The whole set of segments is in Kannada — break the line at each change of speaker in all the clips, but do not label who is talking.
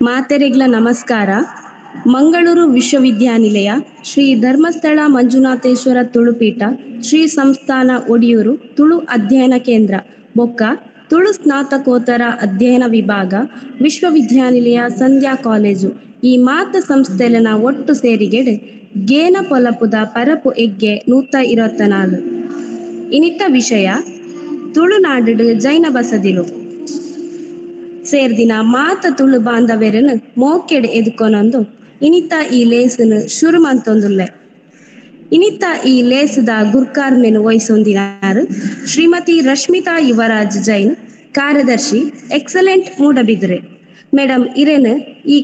ಮಾತೆರೆಗ್ಲ ನಮಸ್ಕಾರ. ಮಂಗಳೂರು ವಿಶ್ವವಿದ್ಯಾನಿಲಯ ಶ್ರೀ ಧರ್ಮಸ್ಥಳ ಮಂಜುನಾಥೇಶ್ವರ ತುಳುಪೀಠ ಶ್ರೀ ಸಂಸ್ಥಾನ ಒಡಿಯೂರು ತುಳು ಅಧ್ಯಯನ ಕೇಂದ್ರ ಬೊಕ್ಕ ತುಳು ಸ್ನಾತಕೋತ್ತರ ಅಧ್ಯಯನ ವಿಭಾಗ ವಿಶ್ವವಿದ್ಯಾನಿಲಯ ಸಂಧ್ಯಾ ಕಾಲೇಜು ಈ ಮಾತ ಸಂಸ್ಥೆಲನ ಒಟ್ಟು ಸೇರಿಗೆಡೆ ಗೇನ ಪೊಲಪುದ ಪರಪು ಎಗ್ಗೆ 124 ಇನಿತ ವಿಷಯ ತುಳುನಾಡು ಜೈನ ಬಸದಿಲು ಸೇರ್ದಿನ ಮಾತ ತುಳು ಬಾಂಧವ್ಯರನ್ನು ಮೋಕೆಡ್ ಎದ್ಕೊನೊಂದು ಇನಿತ ಈ ಲೇಸನು ಶುರು ಮಂತೊಂದುಲ್ಲೆ. ಇನಿತ ಈ ಲೇಸದ ಗುರ್ಕಾರ್ಮೆನು ವಹಿಸೊಂದಿನಾರು ಶ್ರೀಮತಿ ರಶ್ಮಿತಾ ಯುವರಾಜ್ ಜೈನ್, ಕಾರ್ಯದರ್ಶಿ ಎಕ್ಸಲೆಂಟ್ ಮೂಡಬಿದ್ರೆ. ಮೇಡಮ್ ಇರೇನು ಈ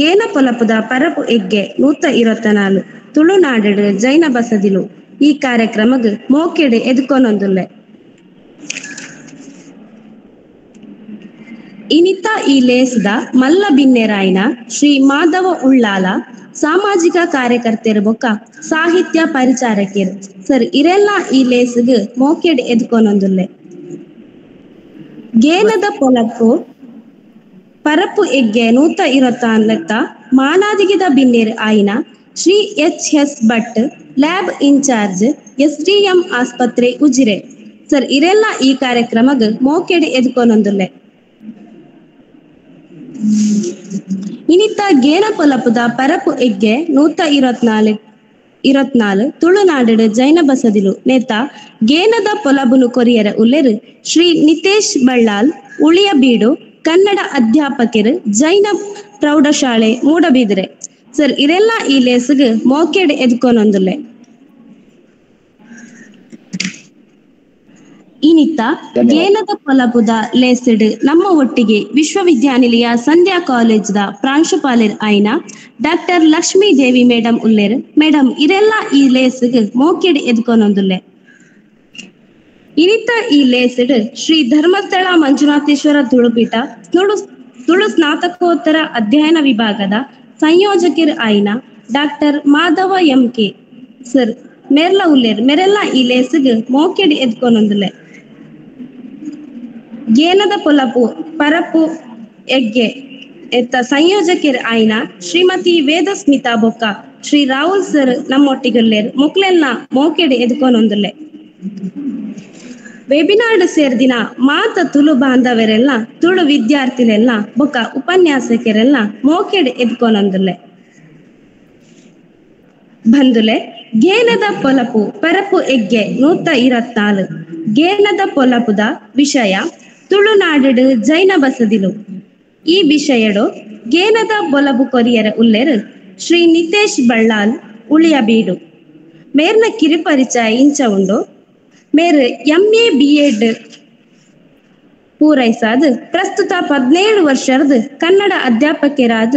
ಗೇನ ಪೊಲಪುದ ಪರಪು ಎಗ್ಗೆ 124 ತುಳುನಾಡು ಜೈನ ಬಸದಿಲು ಈ ಕಾರ್ಯಕ್ರಮಗ್ ಮೋಕೆಡ್ ಎದ್ಕೊನೊಂದುಲ್ಲೆ. ಇನಿತ ಈ ಲೇಸದ ಮಲ್ಲ ಬಿನ್ನೆರಾಯ್ನ ಶ್ರೀ ಮಾಧವ ಉಳ್ಳಾಲ ಸಾಮಾಜಿಕ ಕಾರ್ಯಕರ್ತೆರು ಬೊಕ್ಕ ಸಾಹಿತ್ಯ ಪರಿಚಾರಕರು ಸರ್ ಇರೆಲ್ಲ ಈ ಲೇಸ್ಗ್ ಮೋಕೆಡ್ ಎದ್ಕೊನೊಂದುಲ್ಲೆ. ಗೇನದ ಪೊಲಪು ಪರಪು ಎಗ್ಗೆ 124 ಮಾನಾದಿಗಿದ ಬಿನ್ನೆರ್ ಆಯ್ನ Shri H S. Bhat, lab incharge, SDM ಆಸ್ಪತ್ರೆ ಉಜಿರೆ ಸರ್ ಇರೆಲ್ಲ ಈ ಕಾರ್ಯಕ್ರಮಗ್ ಮೋಕೆಡ್ ಎದ್ಕೊನೊಂದುಲ್ಲೆ. ಇನಿತ ಗೇನ ಪೊಲಪುದ ಪರಪು ಎಗ್ಗೆ 124 ತುಳುನಾಡು ಜೈನ ಬಸದಿಲು ನೇತ ಗೇನದ ಪೊಲಬುನು ಕೊರಿಯರ ಉಲ್ಲೆರು ಶ್ರೀ ನಿತೇಶ್ ಬಳ್ಳಾಲ್, ಉಳಿಯ ಬೀಡು ಕನ್ನಡ ಅಧ್ಯಾಪಕರು, ಜೈನ ಪ್ರೌಢಶಾಲೆ ಮೂಡಬಿದ್ರೆ ಸರ್ ಇರೆಲ್ಲ ಈ ಲೇಸ್ಗ್ ಮೋಕೆಡ್ ಎದ್ಕೊನೊಂದುಲ್ಲೆ. ಇನಿತ ಗೇನದ ಪೊಲಪುದ ಲೇಸಿಡ್ ನಮ್ಮ ಒಟ್ಟಿಗೆ ವಿಶ್ವವಿದ್ಯಾನಿಲಯ ಸಂಧ್ಯಾ ಕಾಲೇಜ್ದ ಪ್ರಾಂಶುಪಾಲರ್ ಆಯ್ನ doctor Lakshmi Devi madam ಉಲ್ಲೇರ್. Madam ಇರೆಲ್ಲ ಈ ಲೇಸ್ಗ್ ಮೋಕೆಡ್ ಎದ್ಕೊನೊಂದುಲ್ಲೆ. ಇನಿತ ಈ ಲೇಸಿಡ್ ಶ್ರೀ ಧರ್ಮಸ್ಥಳ ಮಂಜುನಾಥೇಶ್ವರ ತುಳುಪೀಠ ತುಳು ಸ್ನಾತಕೋತ್ತರ ಅಧ್ಯಯನ ವಿಭಾಗದ ಸಂಯೋಜಕರ್ ಆಯ್ನ ಡಾಕ್ಟರ್ ಮಾಧವ MK ಸರ್ ಮೇರ್ಲ ಉಲ್ಲೇರ್. ಮೇರೆಲ್ಲ ಈ ಲೇಸ್ಗ್ ಮೋಕೆಡ್ ಎದ್ಕೊನೊಂದುಲ್ಲೆ. ಗೇನದ ಪೊಲಪು ಪರಪು ಎಗ್ಗೆ ಎತ್ತ ಸಂಯೋಜಕರ್ ಆಯ್ನ ಶ್ರೀಮತಿ ವೇದಸ್ಮಿತಾ ಬೊಕ್ಕ ಶ್ರೀ ರಾಹುಲ್ ಸರ್ ನಮ್ಮೊಟ್ಟಿಗುಲ್ಲೇರ್. ಮುಕ್ಲೆಲ್ಲ ಮೋಕೆಡ್ ಎದ್ಕೊನೊಂದುಲ್ಲೆ. ವೆಬಿನಾಡ್ ಸೇರ್ದಿನ ಮಾತ ತುಳು ಬಾಂಧವರೆಲ್ಲ ತುಳು ವಿದ್ಯಾರ್ಥಿಲೆಲ್ಲ ಬೊಕ್ಕ ಉಪನ್ಯಾಸಕರೆಲ್ಲ ಮೋಕೆಡ್ ಎದ್ಕೊನೊಂದುಲ್ಲೆ. ಬಂದುಲೆ ಗೇನದ ಪೊಲಪು ಪರಪು ಎಗ್ಗೆ 124 ಗೇನದ ಪೊಲಪುದ ವಿಷಯ ತುಳುನಾಡು ಜೈನ ಬಸದಿಲು. ಈ ವಿಷಯಡು ಗೇನದ ಪೊಲಬು ಕೊರಿಯರ ಉಲ್ಲೆರು ಶ್ರೀ ನಿತೇಶ್ ಬಳ್ಳಾಲ್, ಉಳಿಯ ಬೀಡು. ಮೇರ್ನ ಕಿರುಪರಿಚಯ ಇಂಚ ಉಂಡು. ಮೇರ್ MA B.Ed ಪೂರೈಸಾದ್ ಪ್ರಸ್ತುತ 17 ವರ್ಷದ ಕನ್ನಡ ಅಧ್ಯಾಪಕರಾದ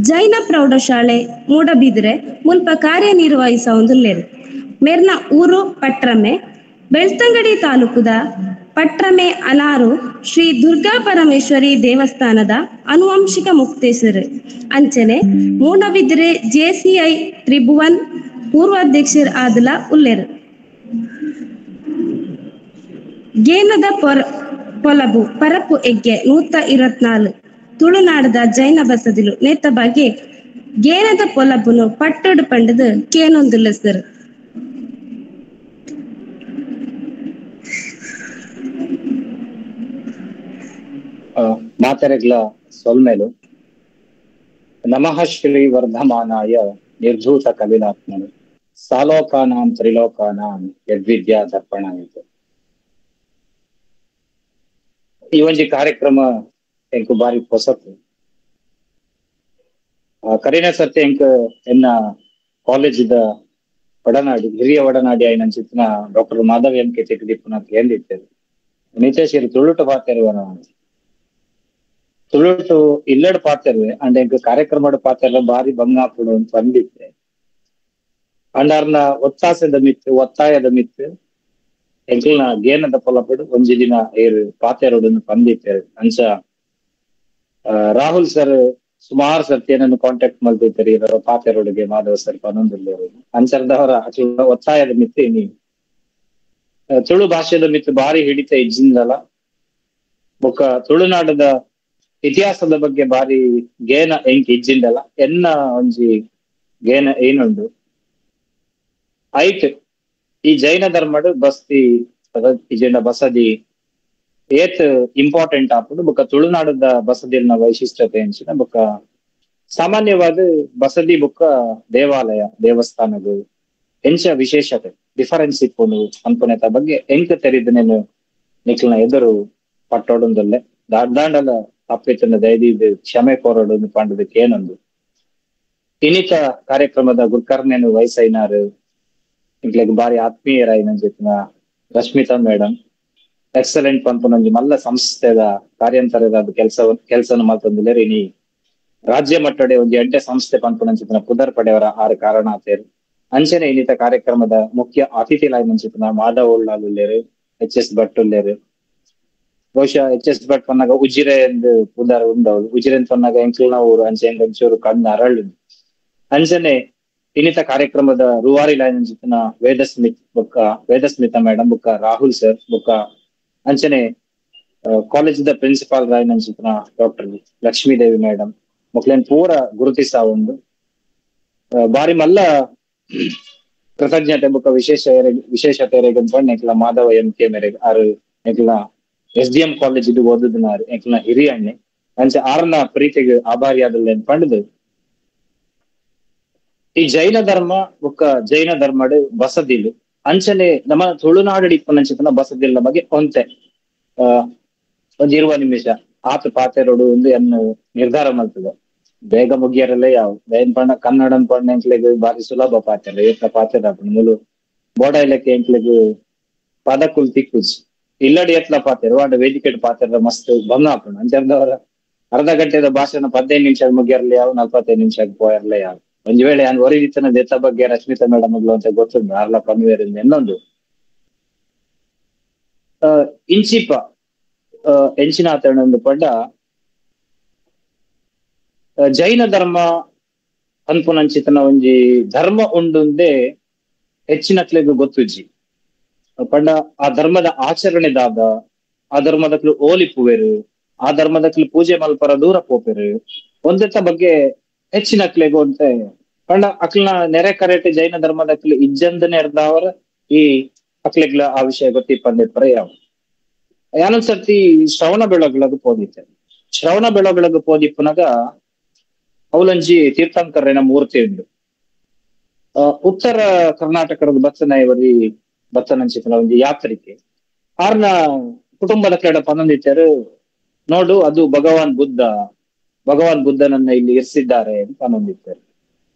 ಜೈನ ಪ್ರೌಢಶಾಲೆ ಮೂಡಬಿದ್ರೆ ಮುಲ್ಪ ಕಾರ್ಯನಿರ್ವಹಿಸೊಂದುಲ್ಲೆರು. ಮೇರ್ನ ಊರು ಪಟ್ರಮೆ, ಬೆಳ್ತಂಗಡಿ ತಾಲೂಕುದ ಪಟ್ರಮೆ ಅನಾರು ಶ್ರೀ ದುರ್ಗಾ ಪರಮೇಶ್ವರಿ ದೇವಸ್ಥಾನದ ಆನುವಂಶಿಕ ಮುಕ್ತೇಶ್ವರ್. ಅಂಚನೆ ಮೂಡಬಿದ್ರೆ JCI ತ್ರಿಭುವನ್ ಪೂರ್ವಾಧ್ಯಕ್ಷರ್ ಆದಲ ಉಲ್ಲೆರು. ಗೇನದ ಪೊಲಬು ಪರಪು ಎಗ್ಗೆ 124 ತುಳುನಾಡದ ಜೈನ ಬಸದಿಲು ನೇತ ಬಗ್ಗೆ ಗೇನದ ಪೊಲಬುನು ಪಟ್ಟಡು ಪಂಡದು ಕೇನೊಂದುಲ್ಲ ಸರ್.
ಮಾತೆರೆಗ್ಲ ಸೊಲ್ಮೆಲು ನಮಃ ಶ್ರೀ ವರ್ಧಮಾನಾಯ ನಿರ್ಧೂತ ಕಲಿಲಾತ್ಮನು ಸಾಲೋಕಾನಾಂ ತ್ರಿಲೋಕಾನಾಂ ಯದ್ವಿದ್ಯಾ ದರ್ಪಣಾಯಿತು. ಈ ಒಂಜಿ ಕಾರ್ಯಕ್ರಮ ಎಂಕ್ ಬಾರಿ ಹೊಸತು. ಕರಿನ ಸರ್ತಿ ಎಂಕ್ ಎನ್ನ ಕಾಲೇಜಿದ ಒಡನಾಡಿ ಹಿರಿಯ ಒಡನಾಡಿ ಆಯ್ನ ಚಿತ್ನ ಡಾಕ್ಟರ್ ಮಾಧವ್ MK ತೆಗೆದಿಪ್ಪುನ ಕೇಂದಿತ್ತೇವೆ. ನಿತೇಶ್ ತುಳುಟು ಪಾತೆರುವನ ತುಳುಟು ಇಲ್ಲಡ್ ಪಾತೆರುವೆ ಅಂಡ್ ಎಂಕ್ ಕಾರ್ಯಕ್ರಮದ ಪಾತೆರ ಬಾರಿ ಬಂಗಾಪುಡು ಅಂತ ಬಂದಿತ್ತೆ. ಅಂಡರ್ನ ಒತ್ತಾಯದ ಮಿತ್ತು ಎಂಕ್ಲ್ನ ಗೇನದ ಪೊಲಪಡು ಒಂಜಿ ದಿನ ಏರು ಪಾತೆರೋಡನ್ನು ಬಂದಿತ್ತೇವೆ. ಅಂಚ ರಾಹುಲ್ ಸರ್ ಸುಮಾರು ಸರ್ತಿ ಏನನ್ನು ಕಾಂಟ್ಯಾಕ್ಟ್ ಮಾಡ್ತಿರ್ತಾರೆ ಪಾತೆರೋಡಿಗೆ ಮಾಧವ ಸರ್ ಪನೊಂದುಲ್ಲೇರು ಅಂಚರ್ದವರ ಒತ್ತಾಯದ ಮಿತ್ತು ನೀ ತುಳು ಭಾಷೆದ ಮಿತ್ತು ಬಾರಿ ಹಿಡಿತ ಇಜ್ಜಿಂದಲ್ಲ ಬೊಕ್ಕ ತುಳುನಾಡದ ಇತಿಹಾಸದ ಬಗ್ಗೆ ಬಾರಿ ಗೇನ ಎಂಕ್ ಇಜ್ಜಿಂಡಲ್ಲ ಎನ್ನ ಒಂಜಿ ಗೇನ ಏನುಂಡು ಐಟ್ ಈ ಜೈನ ಧರ್ಮಡ್ ಬಸ್ತಿ ಇಜೆಂಡ ಬಸದಿ ಏತ್ ಇಂಪಾರ್ಟೆಂಟ್ ಆಪುಂಡು ಬೊಕ್ಕ ತುಳುನಾಡದ ಬಸದಿಲ್ನ ವೈಶಿಷ್ಟ್ಯತೆ ಎಂಚಿನ ಬೊಕ್ಕ ಸಾಮಾನ್ಯವಾದ ಬಸದಿ ಬೊಕ್ಕ ದೇವಾಲಯ ದೇವಸ್ಥಾನಗಳು ಎಂಚ ವಿಶೇಷತೆ ಡಿಫರೆನ್ಸ್ ಇಪ್ಪುಂಡು ಅನ್ಪುನೆತ ಬಗ್ಗೆ ಎಂಕ್ ತೆರಿದ್ నేను ನಿಕ್ಲ್ನ ಎದುರು ಪಟ್ಟೋಡೊಂದಲ್ಲೆ ದಾಂಡಲ ತಪ್ಪಿತನ ದಯದೀದ್ ಕ್ಷಮೆ ಕೋರಡು ಪಂಡದಕ್ಕೆ ಏನೊಂದು ಇನ್ನಿತ ಕಾರ್ಯಕ್ರಮದ ಗುರ್ಕರ್ನೇನು ವಯಸ್ಸೈನಾರು ಇಂಕ್ಲೆಗ್ ಬಾರಿ ಆತ್ಮೀಯರಾಯಿನ ಜೊತೆನ ರಶ್ಮಿತಾ ಮೇಡಮ್ ಎಕ್ಸಲೆಂಟ್ ಪಂಪನೊಂಜಿ ಮಲ್ಲ ಸಂಸ್ಥೆದ ಕಾರ್ಯಾಂತರದ ಕೆಲಸವನ್ನು ಮಲ್ತೊಂದಿಲ್ಲರಿ ಇನಿ ರಾಜ್ಯ ಮಟ್ಟಡೆ ಒಂಜಿ ಎಂಟೆ ಸಂಸ್ಥೆ ಪಂಪನಂಚಿತನ ಪುದರ್ ಪಡೆಯವರ ಆರು ಕಾರಣ ಆತೇರು ಅಂಚನೆ ಇನ್ನಿತ ಕಾರ್ಯಕ್ರಮದ ಮುಖ್ಯ ಅತಿಥಿಲಾಯ್ಮಂಚಿತನ ಮಾಧವ್ ಉಳ್ಳಾಗುಲ್ಲೇರು ಎಚ್.ಎಸ್. ಭಟ್ ಉಲ್ಲೇರು ಬಹುಶಃ ಎಚ್.ಎಸ್. ಭಟ್ ಪನ್ನಾಗ ಉಜಿರೆ ಎಂದು ಪುದರ್ ಉಂಡವಳು ಉಜಿರೆ ಪನ್ನಾಗ ಎಂಕ್ಲ್ನ ಊರು ಅಂಚೆ ಎಂಕೊಂಚೂರು ಕಣ್ಣು ಅರಳು ಅಂಚನೆ ಇನ್ನಿತ ಕಾರ್ಯಕ್ರಮದ ರೂವಾರಿ ಲಾಯ್ಮಂಚಿತನ ವೇದಸ್ಮಿತ ಮೇಡಮ್ ಬುಕ್ಕ ರಾಹುಲ್ ಸರ್ ಬುಕ್ಕ ಅಂಚನೆ ಕಾಲೇಜದ ಪ್ರಿನ್ಸಿಪಾಲ್ ರಾಯ್ಮಂಚಿತನ ಡಾಕ್ಟರ್ ಲಕ್ಷ್ಮೀದೇವಿ ಮೇಡಮ್ ಮೊಕ್ಲೇನ್ ಪೂರ ಗುರುತಿಸ ಉಂಡು ಬಾರಿ ಮಲ್ಲ ಕೃತಜ್ಞತೆ ಬುಕ್ಕ ವಿಶೇಷತೆ ಪಂಡ್ ಎಂಕ್ಲ ಮಾಧವ ಎಂ.ಕೆ. ಮೇರೆಗೆ ಆರು ಎಂಕ್ಲ SDM ಕಾಲೇಜ್ ಇದು ಓದಿದ್ನಾರು ಎಂಕ್ಲ ಹಿರಿಯಣ್ಣೆ ಅಂಚೆ ಆರ್ನ ಪ್ರೀತಿಗೆ ಆಭಾರಿಯಾದಲ್ಲ ಪಂಡದು ಈ ಜೈನ ಧರ್ಮ ಬುಕ್ಕ ಜೈನ ಧರ್ಮಡ್ ಬಸದಿಲು ಅಂಚನೆ ನಮ್ಮ ತುಳುನಾಡು ಇಪ್ಪನಂಚಿತನ ಬಸದಿಲ್ಲ ಬಗ್ಗೆ ಒಂತೆ ಒಂದ್ 20 ನಿಮಿಷ ಆತ ಪಾತೆರೋಡು ಒಂದು ಎನ್ನು ನಿರ್ಧಾರ ಮಾಡ್ತದೆ ಬೇಗ ಮುಗಿಯರಲ್ಲೇ ಯಾವ ಬೇನ್ ಪಂಡ ಕನ್ನಡನ್ ಪಂಡ ಎಂಕ್ಲೆಗ್ ಬಾರಿ ಸುಲಭ ಪಾತೆರ ಏತ ಪಾತೆರ ಮುಲು ಬೋಡ ಇಲಕ್ಕೆ ಎಂಕ್ಲೆಗ್ ಪದಕುಲ್ ತಿಕ್ಕುಜ್ ಇಲ್ಲಡಿ ಎತ್ಲ ಪಾತೆರ ವಾಂಡ ವೇದಿಕೆಟ್ ಪಾತೆರ ಮಸ್ತ್ ಭಂಗ ಹಾಕೋಣ ಅಂಚರ್ದವರ ಅರ್ಧ ಗಂಟೆದ ಭಾಷಣ 15 ನಿಮಿಷ ಮುಗಿಯರ್ಲಿ ಯಾವ 45 ನಿಮಿಷ ಪೋಯರ್ಲೆ ಯಾವ ಒಂದ್ ವೇಳೆ ನಾನು ಒರಿಜಿತನ ದೆತ್ತ ಬಗ್ಗೆ ರಶ್ಮಿತಾ ಮೇಡಮ್ ಅಂತ ಗೊತ್ತುಂಟು ಅರ್ಲ ಪನ್ವೇರಿಂದ ಇನ್ನೊಂದು ಇಂಚಿಪ ಎಂಚಿನ ಆತನೊಂದು ಪಂಡ ಜೈನ ಧರ್ಮ ಅನ್ಪುನಂಚಿತನ ಒಂಜಿ ಧರ್ಮ ಉಂಡುಂದೆ ಹೆಚ್ಚಿನಕ್ಲೆಗ್ ಗೊತ್ತುಜ್ಜಿ ಪಂಡ ಆ ಧರ್ಮದ ಆಚರಣೆದಾದ ಆ ಧರ್ಮದಕ್ಲು ಓಲಿಪುವೆರು ಆ ಧರ್ಮದಕ್ಲು ಪೂಜೆ ಮಲ್ಪರ ದೂರ ಪೋಪೆರು ಒಂದೆತ್ತ ಬಗ್ಗೆ ಹೆಚ್ಚಿನಕ್ಲೆಗು ಅಂತ ಪಂಡ ಅಕ್ಲನ ನೆರೆ ಕರೆಟೆ ಜೈನ ಧರ್ಮದಕ್ಲು ಇಜ್ಜಂದನೆ ಅರ್ಧವರ ಈ ಅಕ್ಲೆಗ್ಲ ಆ ವಿಷಯ ಗೊತ್ತಿಪ್ಪಂದಿಪ್ಪರ ಯಾವ ಯಾನೊಂದ್ ಸರ್ತಿ ಶ್ರವಣ ಬೆಳಗೊಳಗು ಪೋದಿತ್ತೆ ಶ್ರವಣ ಬೆಳಗೊಳಗು ಪೋದಿಪ್ಪುನಗ ಅವಲಂಜಿ ತೀರ್ಥಂಕರನ ಮೂರ್ತಿ ಉಂಡು ಉತ್ತರ ಕರ್ನಾಟಕದ ಬತ್ತನಾಯವರಿ ಬತ್ತನಂಚಿತನ ಒಂದು ಯಾತ್ರಿಕೆ ಆರ್ನ ಕುಟುಂಬದ ಕೆಡ ಪನಂದಿಟ್ಟರು ನೋಡು ಅದು ಭಗವಾನ್ ಬುದ್ಧನನ್ನ ಇಲ್ಲಿ ಇರಿಸಿದ್ದಾರೆ ಅಂತ ಪನಂದಿಟ್ಟರು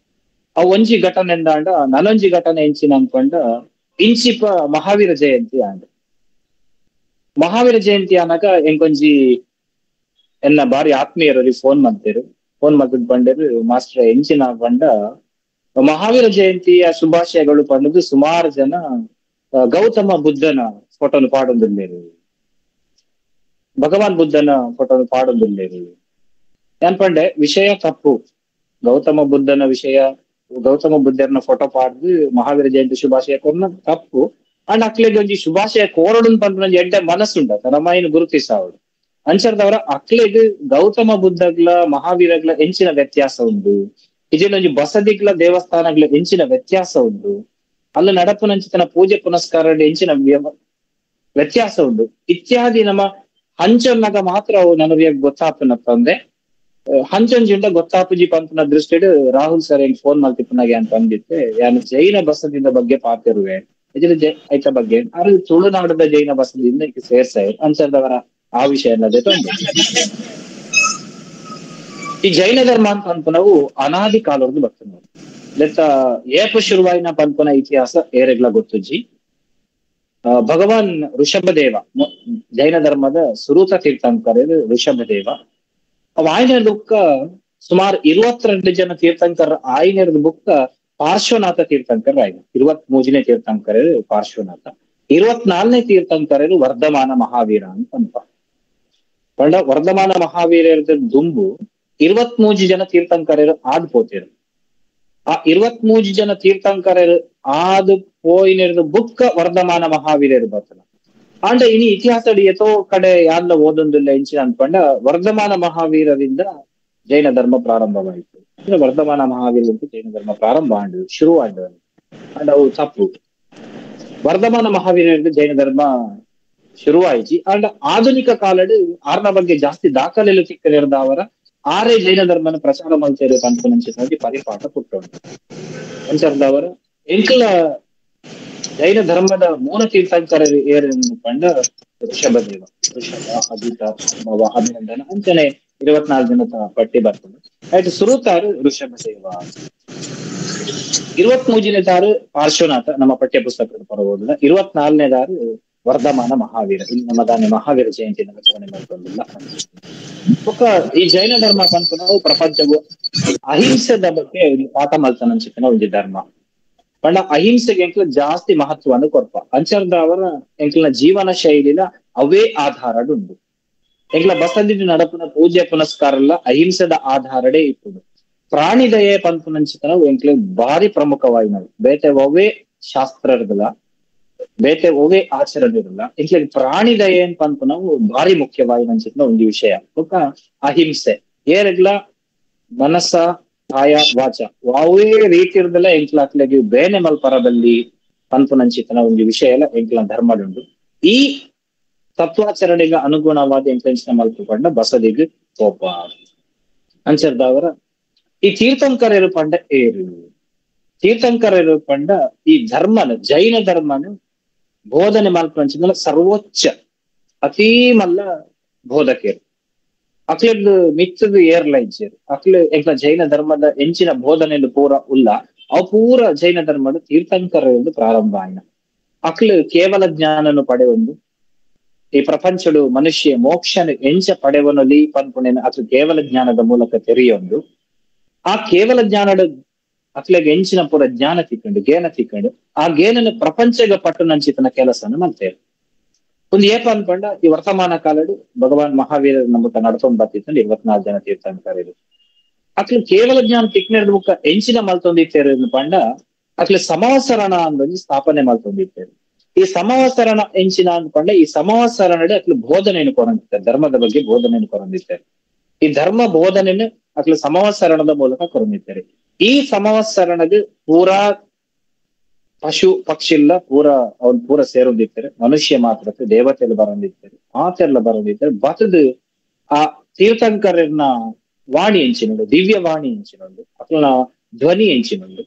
ಅವು ಒಂಜಿ ಘಟನೆ ಎಂದಾಂಡ ನನೊಂಜಿ ಘಟನೆ ಎಂಚಿನ ಅನ್ಕೊಂಡ ಇಂಚಿಪ ಮಹಾವೀರ ಜಯಂತಿ ಆಂಡ ಮಹಾವೀರ ಜಯಂತಿ ಅನ್ನಗ ಎಂಕೊಂಜಿ ಎನ್ನ ಬಾರಿ ಆತ್ಮೀಯರಲ್ಲಿ ಫೋನ್ ಮಾಡ್ತಿದ್ ಬಂಡರು ಮಾಸ್ಟರ್ ಎಂಚಿನ ಬಂಡ ಮಹಾವೀರ ಜಯಂತಿಯ ಶುಭಾಶಯಗಳು ಪಂಡದು ಸುಮಾರು ಜನ ಗೌತಮ ಬುದ್ಧನ ಫೋಟೋನು ಪಾಡೊಂದಿಲ್ಲೇರು ಭಗವಾನ್ ಬುದ್ಧನ ಫೋಟೋನು ಪಾಡೊಂದಿಲ್ಲೇರು ಏನ್ಪಂಡೆ ವಿಷಯ ತಪ್ಪು ಗೌತಮ ಬುದ್ಧನ ಫೋಟೋ ಪಾಡ್ದು ಮಹಾವೀರ ಜಯಂತಿ ಶುಭಾಶಯ ಕೊರ್ನ ತಪ್ಪು ಅಂಡ್ ಅಕ್ಲೆಗ್ ಒಂಜಿ ಶುಭಾಶಯ ಕೋರಡು ಪಂಡ ಎಡ್ಡೆ ಮನಸ್ಸುಂಡ ನಮ್ಮಯ್ಯನ ಗುರುತಿಸಾವಡು ಅಂಚರ್ದವರ ಅಕ್ಲೆಗ್ ಗೌತಮ ಬುದ್ಧಗ್ಲ ಮಹಾವೀರಗ್ಲ ಎಂಚಿನ ವ್ಯತ್ಯಾಸ ಉಂಡು ಇದೇನೊಂಜಿ ಬಸದಿಗ್ಲ ದೇವಸ್ಥಾನಗ್ಲ ಎಂಚಿನ ವ್ಯತ್ಯಾಸ ಉಂಡು ಅಲ್ಲ ನಡಪುನಂಚಿತನ ಪೂಜೆ ಪುನಸ್ಕಾರ ಎಂಚಿನ ವ್ಯತ್ಯಾಸ ಉಂಡು ಇತ್ಯಾದಿ ನಮ್ಮ ಹಂಚೊನ್ನಗ ಮಾತ್ರ ಅವು ನನಗೆ ಗೊತ್ತಾಪನಪ್ಪ ಅಂದ್ರೆ ಹಂಚೊಂಜಿಂಡ ಗೊತ್ತಾಪುಜಿ ಪಂಪನ ದೃಷ್ಟಿಡ್ ರಾಹುಲ್ ಸರ್ ಹೆಂಗ್ ಫೋನ್ ಮಾಡ್ತಿಪ್ಪನಾಗೆ ಅಂತ ಅಂದಿತ್ತೆ ಯಾನು ಜೈನ ಬಸದಿದ ಬಗ್ಗೆ ಪಾತಿರುವೆ ಐತ ಬಗ್ಗೆ ಅದು ತುಳುನಾಡದ ಜೈನ ಬಸದಿಯಿಂದ ಈಗ ಸೇರ್ಸಾಯ ಅಂಚರ್ದವರ ಆ ವಿಷಯ ಅನ್ನೋದೇ ತಂದು ಈ ಜೈನ ಧರ್ಮ ಅಂತ ಪಂಪನವು ಅನಾದಿ ಕಾಲವರೆಗೂ ಬರ್ತದೆ ನೋಡಿ ಲೆತ್ತ ಏಪ ಶುರುವಾಯಿನ ಪಂಪನ ಇತಿಹಾಸ ಏರೆಗ್ಲ ಗೊತ್ತುಜ್ಜಿ ಭಗವಾನ್ ಋಷಭದೇವ ಜೈನ ಧರ್ಮದ ಸುರೂತ ತೀರ್ಥಂಕರ ಋಷಭದೇವ ಅವ ಆಯ್ನ ಬುಕ್ಕ ಸುಮಾರು 22 ಜನ ತೀರ್ಥಂಕರ ಆಯ್ನದ ಬುಕ್ಕ ಪಾರ್ಶ್ವನಾಥ ತೀರ್ಥಂಕರ ಆಯ್ನ 23ನೇ ತೀರ್ಥಂಕರ ಪಾರ್ಶ್ವನಾಥ 24ನೇ ತೀರ್ಥಂಕರರು ವರ್ಧಮಾನ ಮಹಾವೀರ ಅಂತ ಪಂಪ ಪಂಡ ವರ್ಧಮಾನ ಮಹಾವೀರದ ದುಂಬು 23 ಜನ ತೀರ್ಥಂಕರರು ಆದ್ ಪೋತಿರು ಆ 23 ಜನ ತೀರ್ಥಂಕರರು ಆದ್ ಪೋಯಿನ ಬುಕ್ಕ ವರ್ಧಮಾನ ಮಹಾವೀರರು ಬರ್ತನ ಅಂಡ ಇನಿ ಇತಿಹಾಸಡ್ ಎತೋ ಕಡೆ ಯಾರ್ಲ ಓದೊಂದಿಲ್ಲ ಎಂಚಿನ ಅನ್ಕೊಂಡ ವರ್ಧಮಾನ ಮಹಾವೀರರಿಂದ ಜೈನ ಧರ್ಮ ಪ್ರಾರಂಭವಾಯಿತು. ವರ್ಧಮಾನ ಮಹಾವೀರದಿಂದ ಜೈನ ಧರ್ಮ ಪ್ರಾರಂಭ ಆಂಡು ಶುರು ಆಂಡು ಅಂಡ್ ಅವು ತಪ್ಪು. ವರ್ಧಮಾನ ಮಹಾವೀರರಿಂದ ಜೈನ ಧರ್ಮ ಶುರುವಾಯಿಸಿ ಅಂಡ್ ಆಧುನಿಕ ಕಾಲಡ್ ಆರ್ನ ಬಗ್ಗೆ ಜಾಸ್ತಿ ದಾಖಲೆಲು ಸಿಕ್ಕಲಿರದ ಅವರ ಆರೇ ಜೈನ ಧರ್ಮನ ಪ್ರಚಾರ ಮಲ್ತೇರು ಪಂಪನಂಚಿನಲ್ಲಿ ಪರಿಪಾಠ ಪುಟ್ಟುಂಟು ಅಂಚರ್ದವರ ಎಂಕಲ ಜೈನ ಧರ್ಮದ ಮೂಲ ತೀರ್ಥಂಕರರು ಏರು ಕಂಡ ಋಷಭದೇವ, ಋಷಭ, ಅಜಿತ, ಭವ, ಅಭಿನಂದನ ಅಂಚನೆ 24 ದಿನದ ಪಟ್ಟಿ ಬರ್ತದೆ. ಆಯ್ತು ಸುರುತಾರು ಋಷಭದೇವ, 23ನೇದಾರು ಪಾರ್ಶ್ವನಾಥ ನಮ್ಮ ಪಠ್ಯ ಪುಸ್ತಕದ ಪರಬೋದಿಲ್ಲ. 24ನೇದಾರು ವರ್ಧಮಾನ ಮಹಾವೀರ. ಇಲ್ಲಿ ನಮ್ಮ ದಾನಿ ಮಹಾವೀರ ಜಯಂತಿನ ಆಚರಣೆ ಮಾಡ್ಕೊಂಡಿಲ್ಲ. ಈ ಜೈನ ಧರ್ಮ ಪಂಪ ನಾವು ಪ್ರಪಂಚವು ಅಹಿಂಸದ ಬಗ್ಗೆ ಪಾಠ ಮಲ್ತಾನ ಅನ್ಸುತ್ತೆ ಒಂದು ಧರ್ಮ ಪಂಡ ಅಹಿಂಸೆಗೆ ಎಂಕ್ಲ ಜಾಸ್ತಿ ಮಹತ್ವವನ್ನು ಕೊರ್ಪ ಅಂಚರ್ದ ಅವರ ಎಂಕ್ಲ ಜೀವನ ಶೈಲಿನ ಅವೇ ಆಧಾರಡ್ ಉಂಟು. ಎಂಕ್ಲ ಬಸದಿ ನಡಪುನ ಪೂಜೆ ಪುನಸ್ಕಾರ ಎಲ್ಲ ಅಹಿಂಸದ ಆಧಾರಡೆ ಇಪ್ಪುದು. ಪ್ರಾಣಿ ದಯೆ ಪಂಪನಂಚಿತ ನಾವು ಎಂಕ್ಲೆ ಭಾರಿ ಪ್ರಮುಖವಾಗಿ ನಾವು ಬೇತೆ ಅವೇ ಶಾಸ್ತ್ರ ಇರಲ್ಲ, ಬೇತೆ ಅವೇ ಆಚರಣೆ ಇರಲ್ಲ. ಎಂಕ್ಲೆ ಪ್ರಾಣಿ ದಯೆ ಪಂಪ ನಾವು ಭಾರಿ ಮುಖ್ಯವಾಗಿ ಅನ್ಸಿತ ಒಂದು ವಿಷಯ ಅಹಿಂಸೆ ಏರೆಗ್ಲ ಮನಸ್ಸ ಕಾಯ ವಾಚ ಅವೇ ರೀತಿ ಇರದಲ್ಲ ಎಂಕ್ಲ ಅಕ್ಲೆಗೆ ಬೇನೆ ಮಲ್ಪರದಲ್ಲಿ ಪಂಪನಂಚಿತನ ಒಂದು ವಿಷಯ ಎಲ್ಲ ಎಂಕ್ಲ ಧರ್ಮಡುಂಡು. ಈ ತತ್ವಾಚರಣೆಗೆ ಅನುಗುಣವಾದ ಎಂಕ್ಲೆಂಚಿನ ಮಲ್ಪಕೊಂಡ ಬಸದಿಗೆ ಕೋಪ ಅಂಚರ್ದವರ ಈ ತೀರ್ಥಂಕರರು ಪಂಡ ಏರು ತೀರ್ಥಂಕರರು ಪಂಡ ಈ ಧರ್ಮನ ಜೈನ ಧರ್ಮನು ಬೋಧನೆ ಮಲ್ಪಂಚಿನ ಸರ್ವೋಚ್ಚ ಅತೀ ಮಲ್ಲ ಬೋಧಕರು ಅಕ್ಲದ್ದು ಮಿತ್ತದು ಏರ್ಲ ಇಜ್ಜೇರು ಅಕ್ಲು ಎಂಕ್ಲ ಜೈನ ಧರ್ಮದ ಎಂಚಿನ ಬೋಧನೆಲು ಪೂರ ಉಲ್ಲ ಅವು ಪೂರ ಜೈನ ಧರ್ಮದ ತೀರ್ಥಂಕರ ಎಂದು ಪ್ರಾರಂಭ ಆಯ್ನ. ಅಕ್ಲು ಕೇವಲ ಜ್ಞಾನನು ಪಡೆಯೊಂದು ಈ ಪ್ರಪಂಚಡು ಮನುಷ್ಯ ಮೋಕ್ಷನ ಎಂಚ ಪಡೆವನಲ್ಲಿ ಪನ್ಪುಣೆನ ಅಕ್ಲು ಕೇವಲ ಜ್ಞಾನದ ಮೂಲಕ ತೆರೆಯೊಂದು. ಆ ಕೇವಲ ಜ್ಞಾನದ ಅಕ್ಲೆಗೆ ಎಂಚಿನ ಪೂರ ಜ್ಞಾನ ತಿಕ್ಕೊಂಡು ಗೇನ ತಿಕ್ಕೊಂಡು ಆ ಗೇನನ್ನು ಪ್ರಪಂಚಗ ಪಟ್ಟು ನಂಚಿತನ ಕೆಲಸನ ಮಾಡ್ತೇವೆ. ಒಂದು ಏಪ ಅನ್ಕೊಂಡ ಈ ವರ್ತಮಾನ ಕಾಲಡು ಭಗವಾನ್ ಮಹಾವೀರ ನಮ್ಮತ್ತ ನಡ್ಕೊಂಡ್ ಬರ್ತಿತ್ತು 24 ಜನ ತೀರ್ಥಂಕರರು ಅಕ್ಲು ಕೇವಲ ಜ್ಞಾನ ತಿಕ್ನದ ಮುಖ ಎಂಚಿನ ಮಲ್ತೊಂದಿತ್ತೇರು ಪಂಡ ಅಕ್ಲು ಸಮವಸರಣ ಅಂದೊಂದು ಸ್ಥಾಪನೆ ಮಲ್ತೊಂದಿತ್ತೇರು. ಈ ಸಮವಸರಣ ಎಂಚಿನ ಅನ್ಕೊಂಡ ಈ ಸಮವಸರಣಡೆ ಅಕ್ಲು ಬೋಧನೆಯನ್ನು ಕೊರಂದಿದ್ದಾರೆ, ಧರ್ಮದ ಬಗ್ಗೆ ಬೋಧನೆಯನ್ನು ಕೊರಂದಿದ್ದಾರೆ. ಈ ಧರ್ಮ ಬೋಧನೆಯನ್ನು ಅಕ್ಲು ಸಮವಸರಣದ ಮೂಲಕ ಕೊರಂದಿದ್ದಾರೆ. ಈ ಸಮವಸರಣದ ಪೂರಾ ಪಶು ಪಕ್ಷಿಲ್ಲ ಪೂರ ಅವ್ನು ಪೂರ ಸೇರೊಂದಿರ್ತಾರೆ, ಮನುಷ್ಯ ಮಾತ್ರ ದೇವತೆಲ್ಲ ಬರಂದಿರ್ತಾರೆ, ಮಾತೆಲ್ಲ ಬರಂದಿರ್ತಾರೆ. ಬತದು ಆ ತೀರ್ಥಂಕರನ ವಾಣಿ ಎಂಚಿನುಂಡು, ದಿವ್ಯ ವಾಣಿ ಎಂಚಿನುಂಡು, ಅಕ್ಲನ ಧ್ವನಿ ಎಂಚಿನುಂಡು.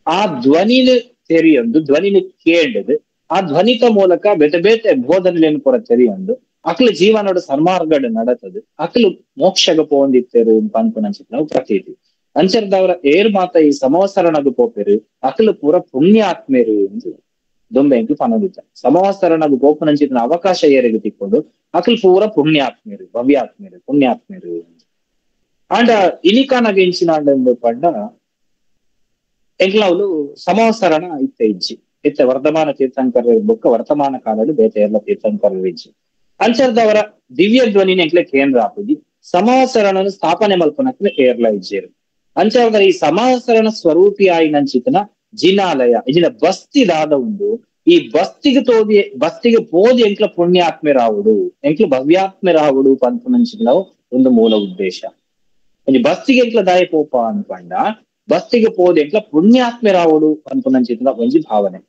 ಆ ಧ್ವನಿನ ತೆರೆಯೊಂದು, ಧ್ವನಿನ ಕೇಂಡದು, ಆ ಧ್ವನಿತ ಮೂಲಕ ಬೇತೆ ಬೇತೆ ಬೋಧನೆಯನ್ನು ಪೂರ ತೆರೆಯೊಂದು ಅಕ್ಲು ಜೀವನೋಡ ಸನ್ಮಾರ್ಗಡ್ ನಡತದು. ಅಕ್ಲು ಮೋಕ್ಷಗ ಪೋಂದಿತ್ತೇರು ಪನ್ಪುನಂಚಿತ್ ನಾವು ಪ್ರತೀತಿ ಅಂಚರ್ದವರ ಏರ್ ಮಾತ ಈ ಸಮವಸರಣಗ ಪೋಪೆರು ಅಕ್ಲು ಪೂರ ಪುಣ್ಯಾತ್ಮೇರು ಎಂದು ದೊಂಬೆಂಕ್ಲು ಪನದಿತ್ತ. ಸಮವಸರಣಗ ಪೋಪುನಂಚಿತನ ಅವಕಾಶ ಏರಿಗೆ ತಿಕ್ಕೊಂಡು ಅಕ್ಲು ಪೂರ ಪುಣ್ಯಾತ್ಮೇರು, ಭವ್ಯಾತ್ಮೇರು, ಪುಣ್ಯಾತ್ಮೇರು ಅಂಡ ಇನಿಕಾನಗ ಎಂಚಿನ ಅಂಡ ಪಂಡ ಎಂಕ್ಲವ್ಲು ಸಮವಸರಣ ಇತ್ತ ಇಜ್ಜಿ ಇತ್ತ ವರ್ಧಮಾನ ತೀರ್ಥಂಕರ ಬೊಕ್ಕ ವರ್ತಮಾನ ಕಾಲಡು ಬೇತೆ ಎಲ್ಲ ತೀರ್ಥಂಕರರು ಇಜ್ಜಿ ಅಂಚರ್ದವರ ದಿವ್ಯ ಧ್ವನಿನ ಎಂಕ್ಲೆ ಕೇಂದ್ರ ಆಪುದಿ ಸಮವಸರಣನು ಸ್ಥಾಪನೆ ಮಲ್ಪನಕ್ಲೆ ಏರ್ಲ ಇಜ್ಜೇರು. ಅಂಚಾದ ಈ ಸಮಾಸರಣ ಸ್ವರೂಪಿ ಆಯಿ ನಂಚಿತನ ಜಿನಾಲಯ ಇಜಿನ ಬಸ್ತಿದಾದ ಉಂಡು. ಈ ಬಸ್ತಿಗೆ ಪೋದಿ ಎಂಕ್ಲ ಪುಣ್ಯಾತ್ಮೆ ರಾವುಡು, ಎಂಕ್ಲ ಭವ್ಯಾತ್ಮೆ ರಾವುಡು ಪಂಪು ನಂಚಿನ ಒಂದು ಮೂಲ ಉದ್ದೇಶ. ಬಸ್ತಿಗೆ ಎಂಕ್ಲ ದಾಯ ಪೋಪ ಅನ್ಕೊಂಡ ಬಸ್ತಿಗೆ ಪೋದಿ ಎಂಕ್ಲ ಪುಣ್ಯಾತ್ಮೆ ರಾವುಡು ಪಂಪು ನಂಚಿತನ ಒಂಜಿ ಭಾವನೆ.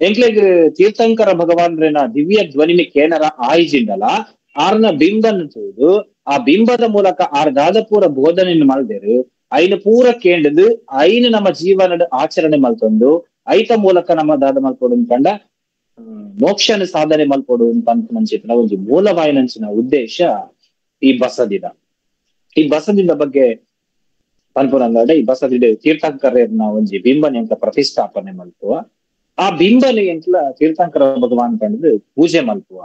ಎಂಕ್ಲೆಗ್ ತೀರ್ಥಂಕರ ಭಗವಾನ್ರೇನ ದಿವ್ಯ ಧ್ವನಿನ ಕೇನರ ಆಯ್ಜಿಂಡಲ ಆರ್ನ ಬಿಂಬನ್ನು ತೂದು ಆ ಬಿಂಬದ ಮೂಲಕ ಆರ್ ದಾದಪೂರ ಬೋಧನೆಯನ್ನು ಮಲ್ದೇರು ಐನ ಪೂರ ಕೇಂಡದು ಐನು ನಮ್ಮ ಜೀವನದ ಆಚರಣೆ ಮಲ್ತೊಂದು ಐತ ಮೂಲಕ ನಮ್ಮ ದಾದ ಮಲ್ಪೊಡು ಕಂಡ ಮೋಕ್ಷನ ಸಾಧನೆ ಮಲ್ಪೊಡು ಅಂತ ನಂಚಿನ ಒಂದು ಮೂಲವಾಯಿ ನಂಚಿನ ಉದ್ದೇಶ ಈ ಬಸದಿದ. ಈ ಬಸದಿದ ಬಗ್ಗೆ ಪನ್ಪುನಂದಾಡ ಈ ಬಸದಿದ ತೀರ್ಥಂಕರನ ಒಂಜಿ ಬಿಂಬನೆ ಎಂಕ್ಲ ಪ್ರತಿಷ್ಠಾಪನೆ ಮಲ್ಪುವ. ಆ ಬಿಂಬನೆ ಎಂಕ್ಲ ತೀರ್ಥಂಕರ ಭಗವಾನ್ ಕಂಡದು ಪೂಜೆ ಮಲ್ಪುವ.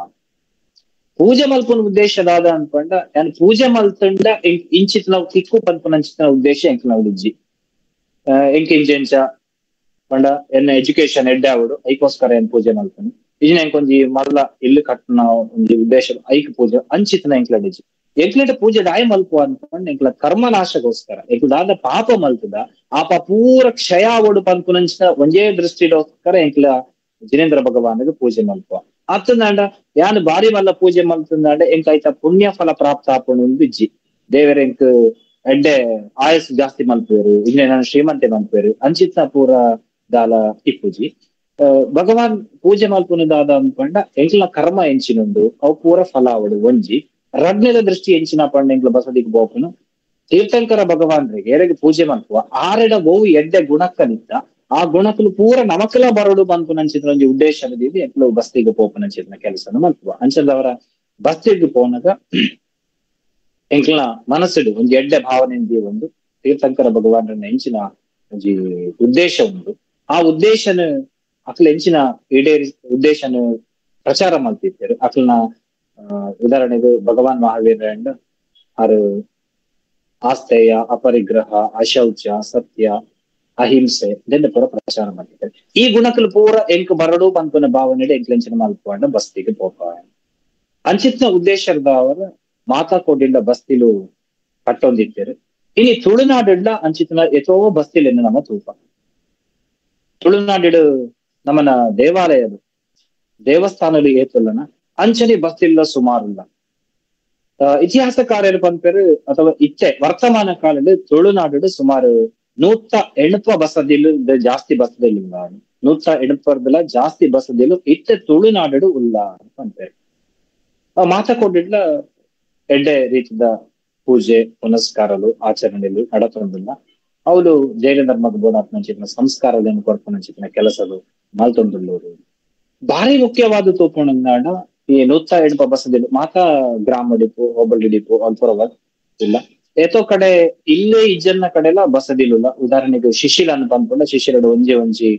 ಪೂಜೆ ಮಲ್ಪನ ಉದ್ದೇಶದಾದ ಅನ್ಕೊಂಡ ಏನ್ ಪೂಜೆ ಮಲ್ತಂಡ ಇಂಚಿತ್ ನಾವು ತಿಕ್ಕು ಪನ್ಪನಂಚಿನ ಉದ್ದೇಶ ಎಂಕ್ ನಾವು ಇಜ್ಜಿ ಎಂಕ್ ಇಂಚೆಂಚ ಪಂಡ ಎನ್ನ ಎಜುಕೇಶನ್ ಎಡ್ಡೆ ಆವಡು ಐಕೋಸ್ಕರ ಏನ್ ಪೂಜೆ ಮಲ್ಪನು ಇಜಿನ ಎಂಕೊಂಜಿ ಮಲ್ಲ ಇಲ್ಲು ಕಟ್ಟನ ಒಂಜಿ ಉದ್ದೇಶ ಐಕ್ ಪೂಜೆ ಅಂಚಿತ್ನ ಎಂಕ್ಲ ಇಜ್ಜಿ ಎಂಕ್ಲೆಟ ಪೂಜೆ ಡಾಯ ಮಲ್ಪು ಅನ್ಕೊಂಡ್ ಎಂಕ್ಲ ಕರ್ಮನಾಶಗೋಸ್ಕರ ಎಂಕ್ಲಾದ ಪಾಪ ಮಲ್ತದ ಆ ಪಾಪ ಪೂರ ಕ್ಷಯ ಆವಡು ಪನ್ಪುನಂಚಿನ ಒಂಜೇ ದೃಷ್ಟಿಗೋಸ್ಕರ ಎಂಕ್ಲ ಜಿನೇಂದ್ರ ಭಗವಾನ್ಗೆ ಪೂಜೆ ಮಲ್ಪುವ. ಅತ್ತಂದಾಂಡ ಯಾನು ಬಾರಿ ಮಲ್ಲ ಪೂಜೆ ಮಲ್ತಂದಾಂಡ ಎಂಕ್ ಐತ ಪುಣ್ಯ ಫಲ ಪ್ರಾಪ್ತ ಆಪುಂಡು ಇಜ್ಜಿ ದೇವರ ಎಂಕ್ ಎಡ್ಡೆ ಆಯಸ್ಸು ಜಾಸ್ತಿ ಮಲ್ಪೇರು ಇನ್ನ ನಾನು ಶ್ರೀಮಂತೆ ಮಲ್ಪೇರು ಅಂಚಿತ್ನ ಪೂರ ದಾಲ ಇಪ್ಪುಜಿ ಭಗವಾನ್ ಪೂಜೆ ಮಲ್ಪುನದಾದ ಅನ್ಕೊಂಡ ಎಂಕ್ಲ ಕರ್ಮ ಎಂಚಿನುಂಡು ಅವು ಪೂರ ಫಲ ಅವಡು ಒಂಜಿ ರಗ್ನದ ದೃಷ್ಟಿ ಎಂಚಿನ ಪಂಡ ಎಂಕ್ಲ ಬಸದಿಗೆ ಬೋಪುನು ತೀರ್ಥಂಕರ ಭಗವಾನ್ರಿಗೆ ಎರೆಗೆ ಪೂಜೆ ಮಲ್ಪುವ ಆರೆಡ ಗೋವು ಎಡ್ಡೆ ಗುಣಕ್ಕನಿತ್ತ ಆ ಗುಣಕಲು ಪೂರ ನಮಕಲ ಬರಡು ಬಂತು ಅಂಚಿನ ಒಂದು ಉದ್ದೇಶದಲ್ಲಿ ಎಂಕ್ಲು ಬಸ್ತಿಗೆ ಪೋಪನಂಚಿನ ಕೆಲಸನ ಮಲ್ಪುವ ಅಂಚದವರ ಬಸ್ತಿಗೆ ಪೋನಾಗ ಎಂಕ್ಲ ಮನಸ್ಸುಡು ಒಂದು ಎಡ್ಡೆ ಭಾವನೆ ಒಂದು ತೀರ್ಥಂಕರ ಭಗವಾನ್ರನ್ನ ಎಂಚಿನ ಒಂಜಿ ಉದ್ದೇಶ ಉಂಟು ಆ ಉದ್ದೇಶನ ಅಕ್ಲ ಎಂಚಿನ ಈಡೇರಿ ಉದ್ದೇಶನ ಪ್ರಚಾರ ಮಾಡ್ತಿರ್ತಾರೆ ಅಕ್ಲನ ಉದಾಹರಣೆಗೆ ಭಗವಾನ್ ಮಹಾವೀರ ಅಂಡ್ ಆರು ಆಸ್ತೇಯ ಅಪರಿಗ್ರಹ ಅಶೌಚ ಸತ್ಯ ಅಹಿಂಸೆ ಇದೆಲ್ಲ ಪೂರ ಪ್ರಚಾರ ಮಾಡ್ತಿದ್ದಾರೆ ಈ ಗುಣಕಲು ಪೂರ ಎಂಕ್ ಬರಡು ಪಂಪನ ಭಾವನೆ ಎಂಕ್ಲೆಂಚಿನ ಮಲ್ಪಂಡ ಬಸ್ತಿಗೆ ಪೋಪ ಅಂಚಿತ್ನ ಉದ್ದೇಶದ ಅವರ ಮಾತಾಕೋಡಿಲ್ಲ ಬಸ್ತಿಲು ಕಟ್ಟೊಂದಿತ್ತೇರು ಇನಿ ತುಳುನಾಡಿಡ್ಲ ಅಂಚಿತ್ನ ಎತೋ ಬಸ್ತಿಲೆನ್ನು ನಮ್ಮ ತೂಪ ತುಳುನಾಡಿಡು ನಮ್ಮನ ದೇವಾಲಯದು ದೇವಸ್ಥಾನಗಳು ಏತುಲ್ಲನ ಅಂಚನೆ ಬಸ್ತಿಲ್ಲ ಸುಮಾರುಲ್ಲ ಇತಿಹಾಸಕಾರರು ಪಂಪೇರು ಅಥವಾ ಇತ್ತೆ ವರ್ತಮಾನ ಕಾಲದಲ್ಲಿ ತುಳುನಾಡು ಸುಮಾರು 180 ಬಸದಿಲು ಜಾಸ್ತಿ ಬಸದಿಲ್ಲ 180 ಜಾಸ್ತಿ ಬಸದಿಲು ಇತ್ತೆ ತುಳುನಾಡು ಉಲ್ಲ ಪಂಪೇರು ಮಾತಾಕೊಂಡಿಡ್ಲ ಎಡ್ಡೆ ರೀತಿಯ ಪೂಜೆ ಪುನಸ್ಕಾರಗಳು ಆಚರಣೆಗಳು ನಡತೊಂದಿಲ್ಲ ಅವಳು ಜೈನ ಧರ್ಮದ ಬೋನಾತ್ಮಂಚಿನ ಸಂಸ್ಕಾರಗಳನ್ನು ಕೊರ್ಪನಂಚಿನ ಕೆಲಸಗಳು ಮಲ್ತೊಂದುಳ್ಳೂರು ಭಾರಿ ಮುಖ್ಯವಾದ ತೋಪುಣಂದಾಂಡ ಈ 180 ಬಸದಿಲು ಮಾತಾ ಗ್ರಾಮ ಡಿಪೋ ಹೋಬಳಿ ಡಿಪೋ ಅಲ್ಪುರವ ಇಲ್ಲ ಏತೋ ಕಡೆ ಇಲ್ಲೇ ಇಜ್ಜನ್ನ ಕಡೆಲ್ಲ ಬಸದಿಲ್ಲ ಉದಾಹರಣೆಗೆ ಶಿಶಿಲ ಅಂತ ಅಂದ್ಕೊಂಡ ಶಿಶಿಲಡು ಒಂಜಿ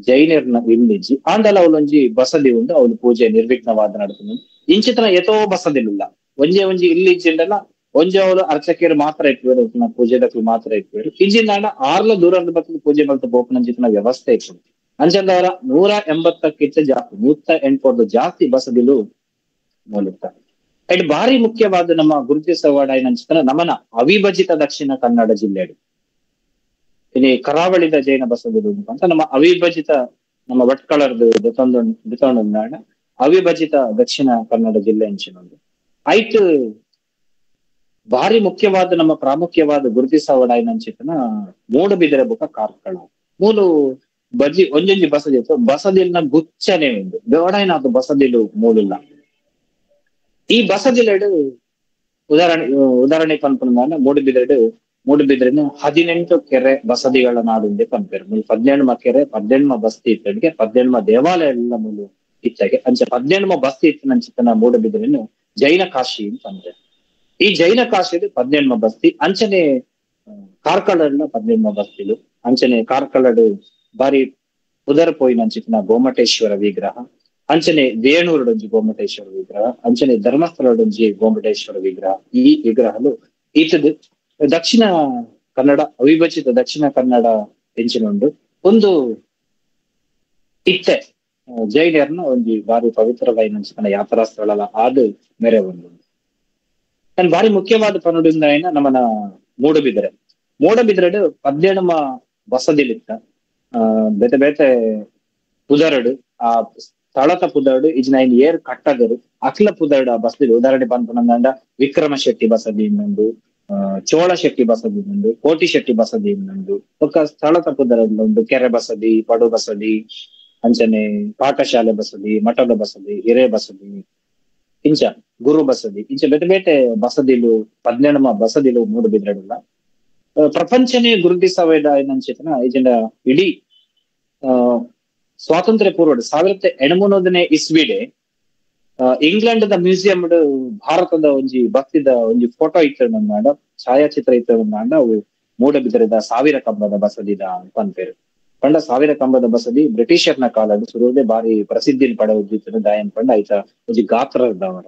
ಜೈನರ್ನ ಇಲ್ಲಿಜ್ಜಿ ಆಂಡಲ ಅವಳೊಂಜಿ ಬಸದಿ ಉಂಡು ಅವಳು ಪೂಜೆ ನಿರ್ವಿಘ್ನವಾದ ನಡ್ಕೊಂಡು ಇಂಚಿತನ ಎತೋ ಬಸದಿಲ್ಲ ಒಂಜಿ ಇಲ್ಲಿಜ್ಜಿಂಡಲ್ಲ ಒಂಜಿ ಅವಳು ಅರ್ಚಕರು ಮಾತ್ರ ಇಟ್ಬೇರು ಪೂಜೆದಕ್ಕೂ ಮಾತ್ರ ಇಟ್ಬೇರು ಇಂಜಿನ ಆರ್ಲ ದೂರದ ಬತ್ತದ ಪೂಜೆ ಬಲ್ತ ಬೋಪನಂಚಿತನ ವ್ಯವಸ್ಥೆ ಇತ್ತು ಅಂಚಂದವರ 180ಕ್ಕಿಂತ ಜಾಸ್ತಿ 180 ಜಾಸ್ತಿ ಬಸದಿಲು ಮೂಲಕ ಇದು ಭಾರಿ ಮುಖ್ಯವಾದ ನಮ್ಮ ಗುರುತಿಸವಾಡ ಏನಂಚಿತನ ನಮ್ಮನ ಅವಿಭಜಿತ ದಕ್ಷಿಣ ಕನ್ನಡ ಜಿಲ್ಲೆ ಇಲ್ಲಿ ಕರಾವಳಿದ ಜೈನ ಬಸದಿಲು ಅಂತ ನಮ್ಮ ಅವಿಭಜಿತ ನಮ್ಮ ಭಟ್ಕಳರ್ದು ಬಿತೊಂಡ ಅವಿಭಜಿತ ದಕ್ಷಿಣ ಕನ್ನಡ ಜಿಲ್ಲೆ ಅಂಚಿನೊಂದು ಐಟ್ ಭಾರಿ ಮುಖ್ಯವಾದ ನಮ್ಮ ಪ್ರಾಮುಖ್ಯವಾದ ಗುರುತಿಸವಾಡ ಏನಂಚಿತನ ಮೂಡುಬಿದಿರೆ ಬುಕ ಕಾರ್ಕಳ ಮೂಲು ಬಜಿ ಒಂಜೊಂಜಿ ಬಸದಿ ಇತ್ತು ಬಸದಿಲ್ನ ಗುಚ್ಚನೆ ಉಂಡು ಬೇಡಾಯ್ನಾದ್ರು ಬಸದಿಲು ಮೂಲಿಲ್ಲ ಈ ಬಸದಿಲೆಡು ಉದಾಹರಣೆ ಪನ್ಪನ ಮೂಡುಬಿದ್ರೆನು 18 ಕೆರೆ ಬಸದಿಗಳ ನಾಡುಂದೆ ಪಂಪೇರು 17 ಕೆರೆ 18 ಬಸ್ತಿ ಇತ್ತಡಿಗೆ 18 ದೇವಾಲಯ ಎಲ್ಲ ಮೂಲು ಇತ್ತಾಗೆ ಅಂಚ 18 ಬಸ್ತಿ ಇತ್ತಿನಂಚಿತನ ಮೂಡುಬಿದ್ರೆನು ಜೈನ ಕಾಶಿ ಅಂತ ಅಂತಾರೆ ಈ ಜೈನ ಕಾಶಿದು 18 ಬಸ್ತಿ ಅಂಚನೆ ಕಾರ್ಕಳಡ್ನ 18 ಬಸ್ತಿಲು ಅಂಚನೆ ಕಾರ್ಕಳಡು ಬಾರಿ ಪುದರ್ ಪೋಯಿನಂಚಿತನ ಗೋಮಟೇಶ್ವರ ವಿಗ್ರಹ ಅಂಚನೆ ವೇಣೂರಡೊಂಜಿ ಗೋಮಟೇಶ್ವರ ವಿಗ್ರಹ ಅಂಚನೆ ಧರ್ಮಸ್ಥಳಡೊಂಜಿ ಗೋಮಟೇಶ್ವರ ವಿಗ್ರಹ ಈ ವಿಗ್ರಹಲು ಈತದು ದಕ್ಷಿಣ ಕನ್ನಡ ಅವಿಭಜಿತ ದಕ್ಷಿಣ ಕನ್ನಡ ಎಂಚಿನುಂಡು ಒಂದು ಇತ್ತೆ ಜೈನರ್ನ ಒಂಜಿ ಬಾರಿ ಪವಿತ್ರವಾಯಿನಂಚಿತನ ಯಾತ್ರಾ ಸ್ಥಳ ಆದು ಮೇರೆ ಒಂದು ನಾನು ಬಾರಿ ಮುಖ್ಯವಾದ ಪನ್ನಡಿಂದ ನಮ್ಮನ ಮೂಡುಬಿದ್ರೆ 18 ಬಸದಿಲಿತ್ತ ಬೇತೆ ಬೇತೆ ಪುದರಡು ಆ ಸ್ಥಳತ ಪುದರಡು ಇಜ್ನ ಏರ್ ಕಟ್ಟದರು ಅಖಿಲ ಪುದರಡು ಆ ಬಸದಿಲು ಉದಾಹರಣೆ ಪನ್ಪನಂದ ವಿಕ್ರಮ ಶೆಟ್ಟಿ ಬಸದಿ ಇನ್ನೊಂದು ಚೋಳ ಶೆಟ್ಟಿ ಬಸದಿ ಇನ್ನೊಂದು ಕೋಟಿ ಶೆಟ್ಟಿ ಬಸದಿ ಇನ್ನೊಂದು ಒಕ್ಕ ಸ್ಥಳತ ಪುದರಡು ಒಂದು ಕೆರೆ ಬಸದಿ ಪಡು ಬಸದಿ ಅಂಚನೆ ಪಾಠಶಾಲೆ ಬಸದಿ ಮಠದ ಬಸದಿ ಹಿರೇ ಬಸದಿ ಇಂಚ ಗುರು ಬಸದಿ ಇಂಚ ಬೇತೆ ಬೇತೆ ಬಸದಿಲು 18 ಬಸದಿಲು ಮೂಡುಬಿದ್ರೆಡುಲ್ಲ ಪ್ರಪಂಚನೇ ಗುರುತಿಸವೇದ ಏನಂಚಿತನ ಇದನ್ನ ಇಡೀ ಸ್ವಾತಂತ್ರ್ಯ ಪೂರ್ವಡು 1803 ಇಸ್ವಿಡೆ ಇಂಗ್ಲೆಂಡ್ ದ ಮ್ಯೂಸಿಯಂ ಭಾರತದ ಒಂಜಿ ಭಕ್ತಿದ ಒಂಜಿ ಫೋಟೋ ಇತ್ತಂಡ ಛಾಯಾಚಿತ್ರ ಇತ್ತಂಡ ಅವು ಮೂಡುಬಿದ್ರೆದ 1000 ಕಂಬದ ಬಸದಿದ ಪನ್ಪೇರು ಪಂಡ 1000 ಕಂಬದ ಬಸದಿ ಬ್ರಿಟಿಷರ್ನ ಕಾಲದ ಸುರುವುದೇ ಬಾರಿ ಪ್ರಸಿದ್ಧಿ ಪಡೆದಿತ್ತು ದಾಯನ್ ಪಂಡ ಐತ ಒಂಜಿ ಗಾತ್ರದವರ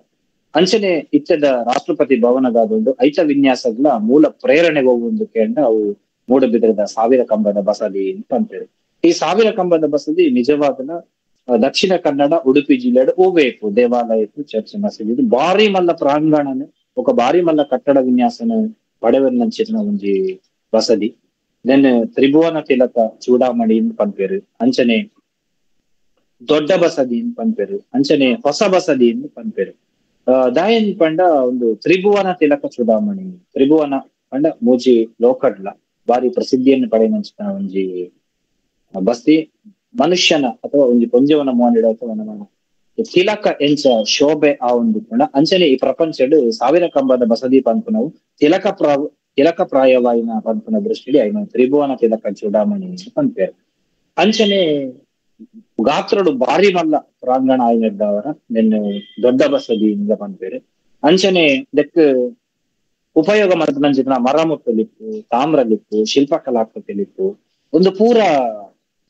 ಅಂಚನೆ ಇತ್ತದ ರಾಷ್ಟ್ರಪತಿ ಭವನದಾದುಂಡು ಐತ ವಿನ್ಯಾಸಗಳ ಮೂಲ ಪ್ರೇರಣೆ ಹೋಗುವುದು ಕೇಂದ್ರ ಅವು ಮೂಡುಬಿದ್ರೆದ 1000 ಕಂಬದ ಬಸದಿ ಪಂಪೇರು ಈ 1000 ಕಂಬದ ಬಸದಿ ನಿಜವಾದ ದಕ್ಷಿಣ ಕನ್ನಡ ಉಡುಪಿ ಜಿಲ್ಲೆಡು ಹೋಗ್ಬೇಕು ದೇವಾಲಯ ಚರ್ಚ್ ಮಸೀದಿ ಭಾರಿ ಮಲ್ಲ ಪ್ರಾಂಗಣನ ఒక భారీ మల్ల కట్టడ విన్యాసను పడవెన్నంచిన ಒಂಜಿ ಬಸದಿ ದೆನ್ ತ್ರಿಭುವನ ತಿಲಕ ಚೂಡಾಮಣಿ ಪಂಪೇರು ಅಂಚನೆ ದೊಡ್ಡ ಬಸದಿ ಪನ್ಪೇರು ಅಂಚನೆ ಹೊಸ ಬಸದಿ ಪನ್ಪೇರು. ದಾಯನ್ ಪಂಡ ಒಂದು ತ್ರಿಭುವನ ತಿಲಕ ಚೂಡಾಮಣಿ ತ್ರಿಭುವನ ಪಂಡ ಮೂಜಿ ಲೋಕಡ್ಲ ಬಾರಿ ಪ್ರಸಿದ್ಧಿಯನ್ನು ಪಡೆಯಂಚಿನ ಒಂಜಿ ಬಸ್ತಿ ಮನುಷ್ಯನ ಅಥವಾ ಒಂಜಿ ಪೊಂಜವನ ಮೋನಿಡ ಅಥವಾ ತಿಲಕ ಎಂಚ ಶೋಭೆ ಆ ಒಂದು ಪಂಡ ಅಂಚನೆ ಈ ಪ್ರಪಂಚಡ್ ಸಾವಿರ ಕಂಬದ ಬಸದಿ ಪನ್ಪುನವು ತಿಲಕ ಪ್ರಾಯವಾಯಿನ ಪನ್ಪುನ ದೃಷ್ಟಿಯಲ್ಲಿ ಐನ ತ್ರಿಭುವನ ತಿಲಕ ಚೂಡಾಮಣಿ ಪನ್ಪೇರು. ಅಂಚನೆ ಗಾತ್ರಡು ಬಾರಿ ಮಲ್ಲ ಪ್ರಾಂಗಣ ಆಯ್ನದ್ದವರ ನಿನ್ನ ದೊಡ್ಡ ಬಸದಿ ಪನ್ಪೇರು. ಅಂಚನೆ ದೆಕ್ ಉಪಯೋಗ ಮಲ್ಪನಂಚಿನ ಮರ ಮುಟ್ಟಲಿಪ್ಪು ತಾಮ್ರಲಿಪ್ಪು ಶಿಲ್ಪಕಲಾಕೃತಿಲಿಪ್ಪು ಒಂದು ಪೂರ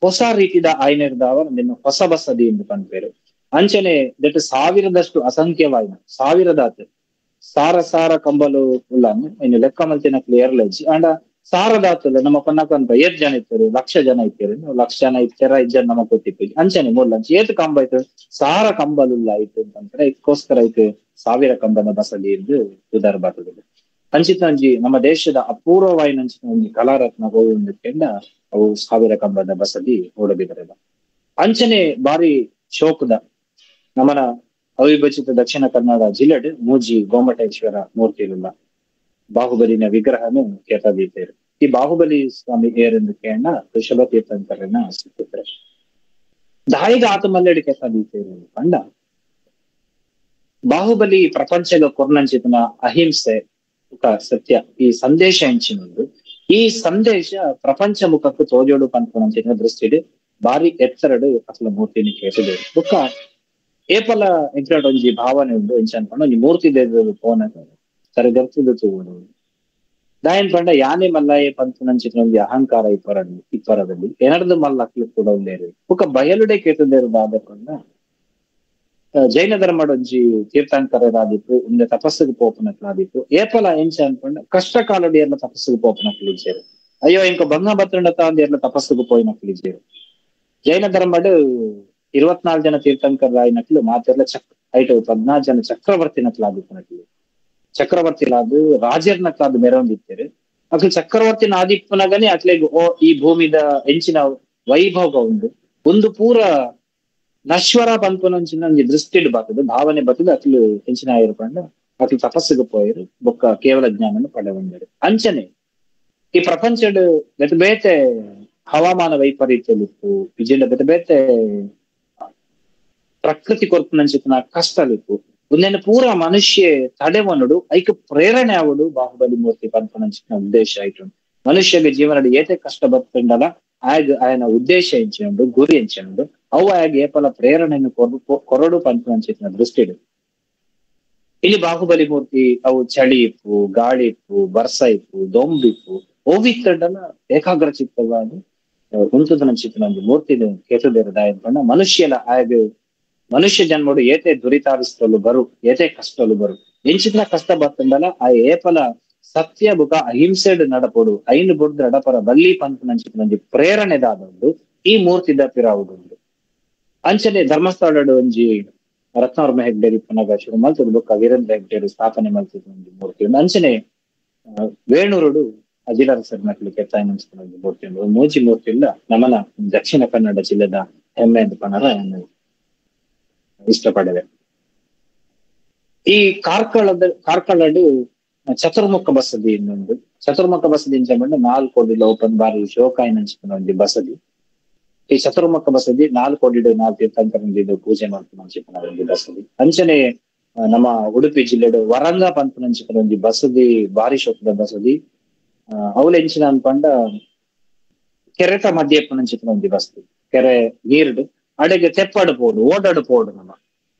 ಹೊಸ ರೀತಿದ ಆಯ್ನಿರ್ದವರ ನಿನ್ನ ಹೊಸ ಬಸದಿ ಎಂದು ಪನ್ಪೇರು. ಅಂಚನೆ ದಟ್ ಸಾವಿರದಷ್ಟು ಅಸಂಖ್ಯವಾಯಿನ ಸಾವಿರದಾತ್ ಸಾರ ಕಂಬಲು ಉಳ್ಳನ್ನು ಇನ್ನು ಲೆಕ್ಕ ಮಲ್ತಿನ ಕ್ಲಿಯರ್ಲೆಜ್ ಅಂಡ ಸಾರದಾತಲ್ಲ ನಮ್ಮ ಪನ್ನಕಂತ 8 ಜನ ಇರ್ತಾರೆ 1,00,000 ಜನ ಇರ್ತಾರೆ 1,00,000 ಜನ ಇರ್ತಾರ 5 ಜನ ನಮ್ಮ ಕೊಟ್ಟಿಪ್ಪಿ ಅಂಚನೆ ಮೂರ್ಲಂಚ್ ಏತ್ ಕಂಬ ಆಯ್ತು ಸಾರ ಕಂಬಲುಲ್ಲ ಆಯ್ತು ಅಂತಂದ್ರೆ ಇದಕ್ಕೋಸ್ಕರ ಆಯ್ತು 1000 ಕಂಬದ ಬಸದಿ ಎಂದು ಉದಾರ ಬರ್ತದೆ. ಅಂಚಿತಂಜಿ ನಮ್ಮ ದೇಶದ ಅಪೂರ್ವವಾಯಿನಂಚಿನ ಒಂದು ಕಲಾರತ್ನ ಗೋವಿಂದ ಕೆಂಡ ಅವು 1000 ಕಂಬದ ಬಸದಿ ಓಡಬಿದ್ರಲ್ಲ. ಅಂಚನೆ ಬಾರಿ ಶೋಕದ ನಮ್ಮನ ಅವಿಭಜಿತ ದಕ್ಷಿಣ ಕನ್ನಡ ಜಿಲ್ಲೆಡ್ ಮೂಜಿ ಗೋಮಟೇಶ್ವರ ಮೂರ್ತಿലുള്ള ಬಾಹುಬಲಿನ ವಿಗ್ರಹನು ಕೇತದೀತೇರು. ಈ ಬಾಹುಬಲಿ ಸ್ವಾಮಿ ಏರೆಂದು ಕೇಳ ಋಷಭ ತೀರ್ಥಂಕರನ್ನ ಸಿಕ್ಕಿದ್ರೆ ದಾಯಿಗ ಆತ ಮಲ್ಲೆಡ್ ಕೇತದೀತೇರು ಕಂಡ ಬಾಹುಬಲಿ ಪ್ರಪಂಚದ ಕೊರ್ನಂಚಿತನ ಅಹಿಂಸೆ ಸತ್ಯ ಈ ಸಂದೇಶ ಹೆಂಚಿನೊಂದು ಈ ಸಂದೇಶ ಪ್ರಪಂಚ ಮುಖಕ್ಕೆ ತೋಜೋಡು ಪನ್ಪುನಂಚಿನ ದೃಷ್ಟಿಡ್ ಬಾರಿ ಎತ್ತರಡು ಅಸಲ ಮೂರ್ತಿನಿ ಕೇಳಿದೆ ಬುಕ್ಕ ಏಪಲ ಎಂಕ್ರಾಡ್ ಒಂಜಿ ಭಾವನೆ ಉಂಡು ಎಂಚ ಅನ್ಕೊಂಡು ಒಂಜಿ ಮೂರ್ತಿ ದೇದ ಫೋನ್ ಸರಿ ಗರ್ತಿದ್ದು ತೂಗುಡು ದಾಯನ್ ಪಂಡ ಯಾನೆ ಮಲ್ಲಾಯೆ ಪಂಪುನಂಚಿನ ಒಂಜಿ ಅಹಂಕಾರ ಇಪ್ಪರದಲ್ಲಿ ಏನರ್ದು ಮಲ್ಲಕ್ಲು ಕೂಡ ಉಳ್ಳೇರು ಬುಕ್ಕ ಬಯಲುಡೆ ಕೇತದೇರು ಬಾದಕೊಂಡ ಜೈನ ಧರ್ಮಡ್ ಒಂಜಿ ತೀರ್ಥಂಕರರಾದಿತ್ತು ಒಂದೆ ತಪಸ್ಸಿಗೆ ಪೋಪನಕ್ಲಾದಿತ್ತು ಏಪಲ ಎಂಚ ಅನ್ಕೊಂಡ ಕಷ್ಟ ಕಾಲಡಿ ಎಲ್ಲ ತಪಸ್ಸಿಗೆ ಪೋಪನಕ್ಲಿಜೇರು ಅಯ್ಯೋ ಇಂಕ ಭಂಗ ಭದ್ರಂಡತ ಅಂದ್ ಎಲ್ಲ ತಪಸ್ಸಿಗೆ ಪೋಯಿನಕ್ಲಿಜೇರು. ಜೈನ ಧರ್ಮಡ್ 24 ಜನ ತೀರ್ಥಂಕರಾಯಿನಕ್ಲು ಮಾತೆಲ್ಲ ಐಟು 14 ಜನ ಚಕ್ರವರ್ತಿನಕ್ಲಾದಿಪ್ಪನಕ್ಲು ಚಕ್ರವರ್ತಿಲಾದು ರಾಜರ್ನಕ್ಲಾದು ಮೆರವೊಂದಿತ್ತೇರು ಅಕ್ಲು ಚಕ್ರವರ್ತಿನ ಆದಿಪ್ಪನಗನೆ ಅಕ್ಲೆಗ್ ಈ ಭೂಮಿದ ಎಂಚಿನ ವೈಭೋಗ ಉಂಡು ಒಂದು ಪೂರ ನಶ್ವರ ಪನ್ಪುನಂಚಿನ ಒಂಜಿ ದೃಷ್ಟಿಡ್ ಬರ್ತದೆ ಭಾವನೆ ಬರ್ತದೆ ಅಕ್ಲು ಹೆಂಚಿನ ಆಗಿರ್ಕೊಂಡ ಅಕ್ಲು ತಪಸ್ಸಿಗೆ ಪೋಯರು ಬೊಕ್ಕ ಕೇವಲ ಜ್ಞಾನನು ಪಡೆವಂದರು. ಅಂಚನೆ ಈ ಪ್ರಪಂಚಡ್ ಬೇತೆ ಬೇತೆ ಹವಾಮಾನ ವೈಪರೀತ್ಯಲಿಪ್ಪು ವಿಜಿಂಡ ಬೇತೆ ಬೇತೆ ಪ್ರಕೃತಿ ಕೊರ್ಪುನಂಚಿನ ಕಷ್ಟಲಿಪ್ಪು ಒಂದೇನು ಪೂರ ಮನುಷ್ಯ ತಡೆವನುಡು ಐಕ್ ಪ್ರೇರಣೆ ಆವಡು ಬಾಹುಬಲಿ ಮೂರ್ತಿ ಪನ್ಪುನಂಚಿನ ಉದ್ದೇಶ ಆಯ್ತು. ಮನುಷ್ಯಗೆ ಜೀವನದ ಏತೆ ಕಷ್ಟ ಬರ್ತಂಡಲ್ಲ ಆಗ ಆಯನ ಉದ್ದೇಶ ಎಂಚಿನುಂಡು ಗುರಿ ಎಂಚಿನುಂಡು ಅವು ಆಗ ಏಪಲ ಪ್ರೇರಣೆಯನ್ನು ಕೊರಡು ಪನ್ಪುನಂಚಿನ ದೃಷ್ಟಿಡು ಇಲ್ಲಿ ಬಾಹುಬಲಿ ಮೂರ್ತಿ ಅವು ಚಳಿ ಇಪ್ಪು ಗಾಳಿ ಇಪ್ಪು ಬರ್ಸ ಇಪ್ಪು ದೊಂಬಿಪ್ಪು ಓವಿತ್ತಂಡಲ್ಲ ಏಕಾಗ್ರ ಚಿತ್ತವಾಗಿ ಉಂಟುದನಂಚಿನ ಒಂದು ಮೂರ್ತಿ ಕೇತುದೇರದ ಆಯ್ಕೊಂಡ ಮನುಷ್ಯಲ ಆಗ ಮನುಷ್ಯ ಜನ್ಮಡು ಏತೆ ದುರಿತಾರಿಸ್ತಲು ಬರು ಏತೆ ಕಷ್ಟಲು ಬರು ಎಂಚಿನ ಕಷ್ಟ ಬರ್ತಂಡಲ್ಲ ಆ ಏಪಲ ಸತ್ಯ ಬುಕ ಅಹಿಂಸೆಡ್ ನಡಪಡು ಐನು ಬುಡ್ದು ನಡಪರ ಬಲ್ಲಿ ಪಂಪುನಂಚಿನ ಒಂಜಿ ಪ್ರೇರಣೆದಾದೊಂದು ಈ ಮೂರ್ತಿದ ಪಿರಾವುದುಂಡು. ಅಂಚನೆ ಧರ್ಮಸ್ಥಳಡು ಒಂಜಿ ರತ್ನವರ್ಮ ಹೆಗ್ಡೇರಿ ಪುನಗ ಶುರು ಮಲ್ತದ ಬುಕ್ಕ ವೀರೇಂದ್ರ ಹೆಗ್ಡೇರು ಸ್ಥಾಪನೆ ಮಲ್ತಿದ ಒಂಜಿ ಮೂರ್ತಿ ಉಂಡು. ಅಂಚನೆ ವೇಣೂರುಡು ಅಜಿಲರಸರ್ನಕ್ಲು ಕೆತ್ತಾಯಿನಂಚಿನ ಒಂಜಿ ಮೂರ್ತಿ ಉಂಡು. ಮೂಜಿ ಮೂರ್ತಿ ಇಲ್ಲ ನಮ್ಮನ ದಕ್ಷಿಣ ಕನ್ನಡ ಜಿಲ್ಲೆದ ಹೆಮ್ಮೆ ಅಂತ ಪನರ ಇಷ್ಟಪಡವೆ. ಈ ಕಾರ್ಕಳಡು ಚತುರ್ಮುಖ ಬಸದಿ ಇನ್ನೊಂದು ಚತುರ್ಮುಖ ಬಸದಿ ಇಂಚ 4 ಕೋಟಿ ಓಪನ್ ಬಾರಿ ಶೋಕಾಯಿನಂಚಿನ ಒಂಜಿ ಬಸದಿ. ಈ ಚತುರ್ಮುಖ ಬಸದಿ 4 ಕೋಟಿ 4 ತೀರ್ಥಂಕರ ಪೂಜೆ ಮಾಡ್ಪುನಂಚಿನ ಒಂಜಿ ಬಸದಿ. ಅಂಚನೆ ನಮ್ಮ ಉಡುಪಿ ಜಿಲ್ಲೆಡು ವರಂಗ ಪಂಪುನಂಚಿನ ಒಂಜಿ ಬಸದಿ ಬಾರಿ ಶೋಕದ ಬಸದಿ. ಅವಳು ಎಂಚಿನ ಅನ್ಪಂಡ ಕೆರೆತ ಮಧ್ಯಪ್ಪನಂಚಿನ ಒಂಜಿ ಬಸದಿ ಕೆರೆ ನೀರ್ಡು ಅಡೆಗೆ ತೆಪ್ಪಡು ಪೋಡು ಓಡಾಡು ಪೋಡು ನಮ್ಮ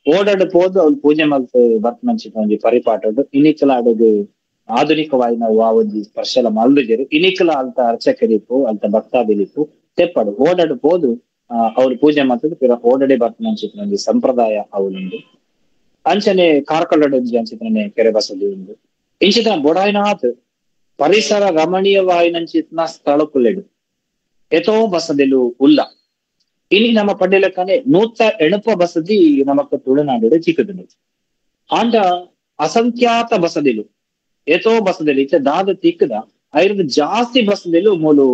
ಓಡಾಡು ಪೋದು ಅವ್ಳು ಪೂಜೆ ಮಲ್ತು ಬರ್ತನಂಚಿನ ಒಂಜಿ ಪರಿಪಾಟಡು ಇನಿಕಲ ಅಡೆಗೆ ಆಧುನಿಕವಾಗಿ ನಾವು ಆ ಒಂಜಿ ಸ್ಪರ್ಶಲ ಮಲ್ದಿಜರು ಇನಿಕಲ ಅಲ್ತ ಅರ್ಚಕರಿಪ್ಪು ಅಲ್ತ ಭಕ್ತಾದಿಲಿಪ್ಪು ತೆಪ್ಪಡು ಓಡಾಡು ಪೋದು ಅವ್ರು ಪೂಜೆ ಮಾಡ್ತದ್ದು ಪಿರ ಓಡಡೆ ಬರ್ತನಂಚಿನ ಒಂಜಿ ಸಂಪ್ರದಾಯ ಅವಳುಂಡು. ಅಂಚನೆ ಕಾರ್ಕಳಡು ಒಂಜಿ ಅಂಚಿತನೆ ಕೆರೆ ಬಸದಿ ಉಂಡು. ಇಂಚಿತನ ಬೊಡಾಯಿನಾಥ್ ಪರಿಸರ ರಮಣೀಯವಾಯಿನಂಚಿನ ಸ್ಥಳಕ್ಕುಲೆಡು ಎತೋ ಬಸದಿಲು ಉಲ್ಲ ಇನಿ ನಮ್ಮ ಪಡ್ಡೆಲಕ್ಕನೆ 180 ಬಸದಿ ನಮಕ್ ತುಳುನಾಡು ಚಿಕ್ಕದು ಆಂಡ ಅಸಂಖ್ಯಾತ ಬಸದಿಲು ಏತೋ ಬಸದಿಲು ಇತ್ತೆ ದಾದ ತಿಕ್ಕದ ಐರದು ಜಾಸ್ತಿ ಬಸದಿಲು ಮೂಲು